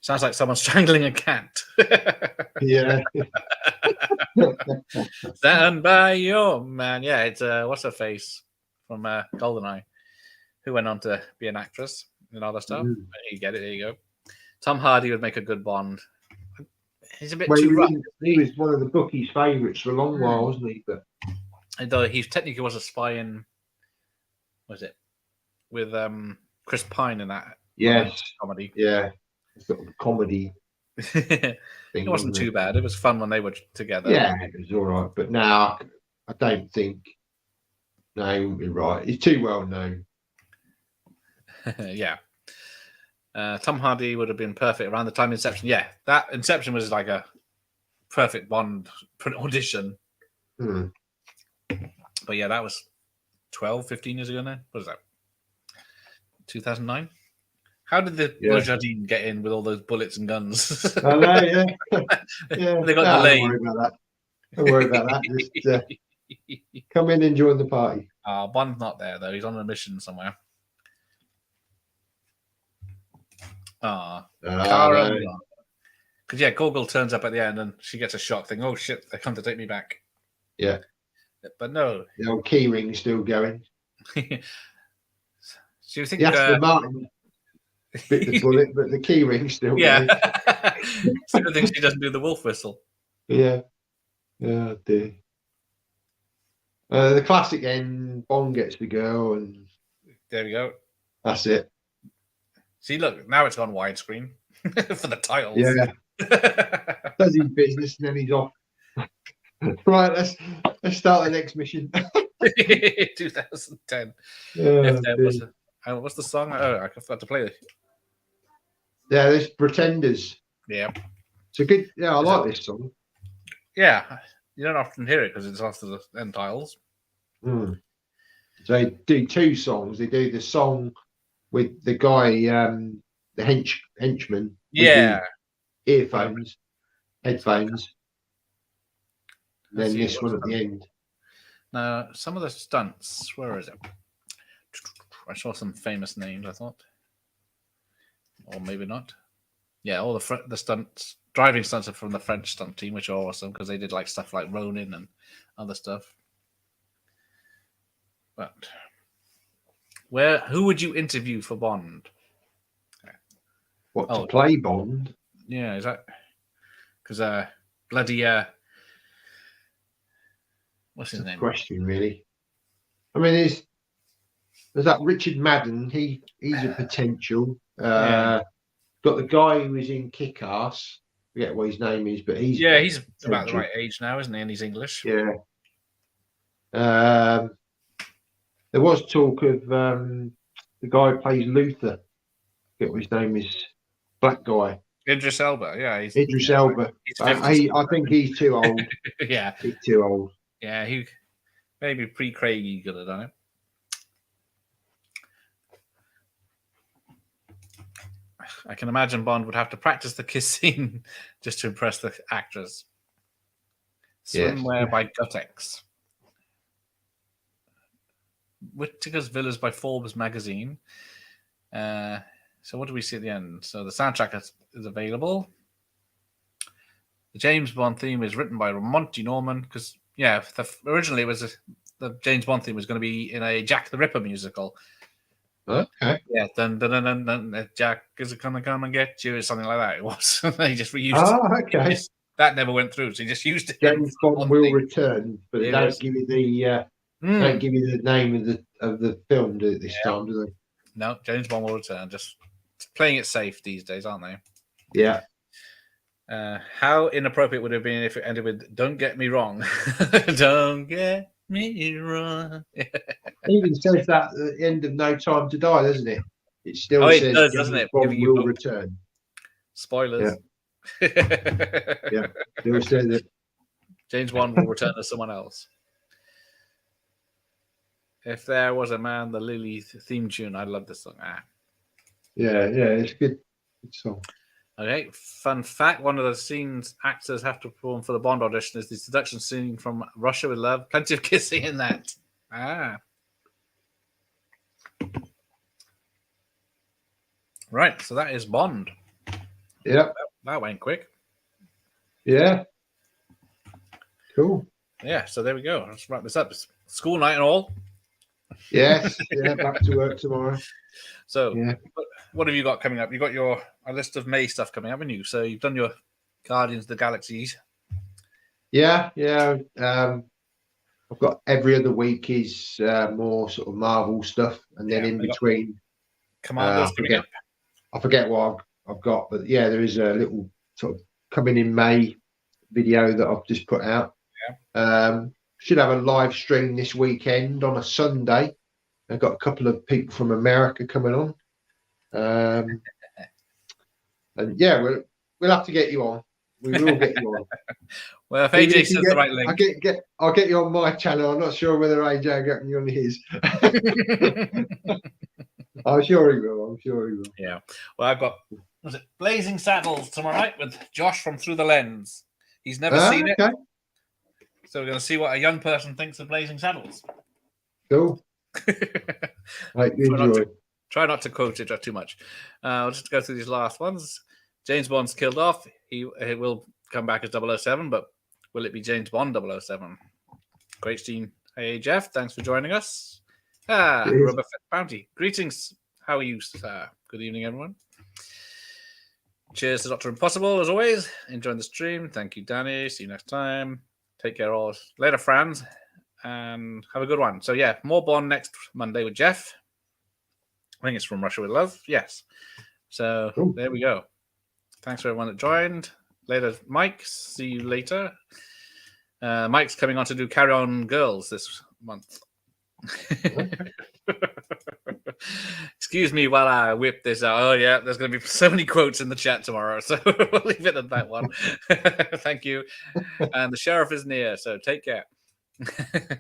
Sounds like someone strangling a cat. Yeah. Stand by your man. Yeah, it's what's her face from GoldenEye, who went on to be an actress and other stuff. You get it. There you go. Tom Hardy would make a good Bond. He's a bit too rough. He was one of the bookies' favourites for a long while, wasn't he? But though he technically was a spy in, was it with Chris Pine in that? Yes, comedy. Yeah, sort of comedy. It wasn't too bad. It was fun when they were together. Yeah, it was all right. But now I don't think. No, he wouldn't be right. He's too well known. Yeah. Tom Hardy would have been perfect around the time Inception. Yeah, that Inception was like a perfect Bond audition. But yeah, that was 12, 15 years ago now. What is that? 2009? How did the Mujahideen get in with all those bullets and guns? I know, yeah. They got delayed. Don't worry about that. Don't worry about that. Just come in and join the party. Bond's not there, though. He's on a mission somewhere. Because Gogol turns up at the end and she gets a shock thing. Oh shit, they come to take me back. Yeah. But no. The old key ring's still going. Do you think the Martin bit the bullet, but the key ring's still going. It's a good thing she doesn't do the wolf whistle. Yeah. Yeah, dear. The classic end, Bond gets the girl, and there we go. That's it. See, look, now it's gone widescreen for the titles. Yeah. Does his business and then he's off. Right, let's start the next mission. 2010. What's the song? Oh, I forgot to play it. Yeah, there's Pretenders. Yeah. It's a good. Yeah, I like this song. Yeah, you don't often hear it because it's after the end titles. So they do two songs. They do the song with the guy, the henchman. Yeah. Earphones, headphones. Then this one at the end. Now, some of the stunts. Where is it? I saw some famous names, I thought. Or maybe not. Yeah, all the stunts, driving stunts are from the French stunt team, which are awesome because they did like stuff like Ronin and other stuff. But who would you interview for Bond? What, to play Bond? Yeah, is that because bloody what's his name? Question, really. I mean, there's that Richard Madden. He's a potential. Got the guy who was in Kick-Ass. Forget what his name is, but he's about the right age now, isn't he? And he's English. Yeah. There was talk of the guy who plays Luther. Forget what his name is. Black guy. Idris Elba. Yeah, Idris Elba. I think he's too old. Yeah, he's too old. Yeah, he maybe pre-Craig he could have done it. I can imagine Bond would have to practice the kiss scene just to impress the actors. Swimwear by Gutex. Whittaker's Villas by Forbes magazine. So what do we see at the end? So the soundtrack is available. The James Bond theme is written by Monty Norman because, originally it was the James Bond theme was going to be in a Jack the Ripper musical. Okay. Yeah, dun, dun, dun, dun, dun, Jack is gonna come and get you, or something like that. It was. They just reused it. Okay. That never went through, so he just used it. James Bond will return, but they don't give you the don't give you the name of the film this time, do they? No, James Bond will return. Just playing it safe these days, aren't they? Yeah. How inappropriate would it have been if it ended with "Don't get me wrong"? Don't get me wrong. It even says that at the end of No Time to Die, doesn't it? It still says it does, doesn't it? Bond will return. Spoilers. Yeah. Still says it. James Bond will return as someone else. If there was a man, the Lily theme tune. I love this song. Yeah, it's good song. Okay, fun fact. One of the scenes actors have to perform for the Bond audition is the seduction scene from Russia with Love. Plenty of kissing in that. Right, so that is Bond. Yeah. That went quick. Yeah. Cool. Yeah, so there we go. Let's wrap this up. It's school night and all. Yes. Yeah, back to work tomorrow. So, what have you got coming up? You've got a list of May stuff coming up, haven't you? So you've done your Guardians of the Galaxies. Yeah. I've got every other week is more sort of Marvel stuff, and then in between, Commandos coming up. I forget what I've got, but yeah, there is a little sort of coming in May video that I've just put out. Yeah. Should have a live stream this weekend on a Sunday. I've got a couple of people from America coming on. And yeah, we'll have to get you on. We will get you on. Well, if AJ says the right link, I'll get you on my channel. I'm not sure whether AJ will get me on his. I'm sure he will. Yeah. Well, I've got Blazing Saddles tomorrow night with Josh from Through the Lens. He's never seen it. So we're going to see what a young person thinks of Blazing Saddles. Cool. Try not to quote it too much. I'll just go through these last ones. James Bond's killed off. He will come back as 007, but will it be James Bond 007? Great Steen. Hey, Jeff. Thanks for joining us. Rubber Bounty. Greetings. How are you, sir? Good evening, everyone. Cheers to Dr. Impossible, as always. Enjoying the stream. Thank you, Danny. See you next time. Take care all. Later, friends. And have a good one. So, yeah, more Bond next Monday with Jeff. I think it's from Russia with Love. Yes. So, There we go. Thanks for everyone that joined. Later, Mike. See you later. Mike's coming on to do Carry On Girls this month. Excuse me while I whip this out. Oh, yeah, there's going to be so many quotes in the chat tomorrow, so we'll leave it at that one. Thank you. And the sheriff is near, so take care.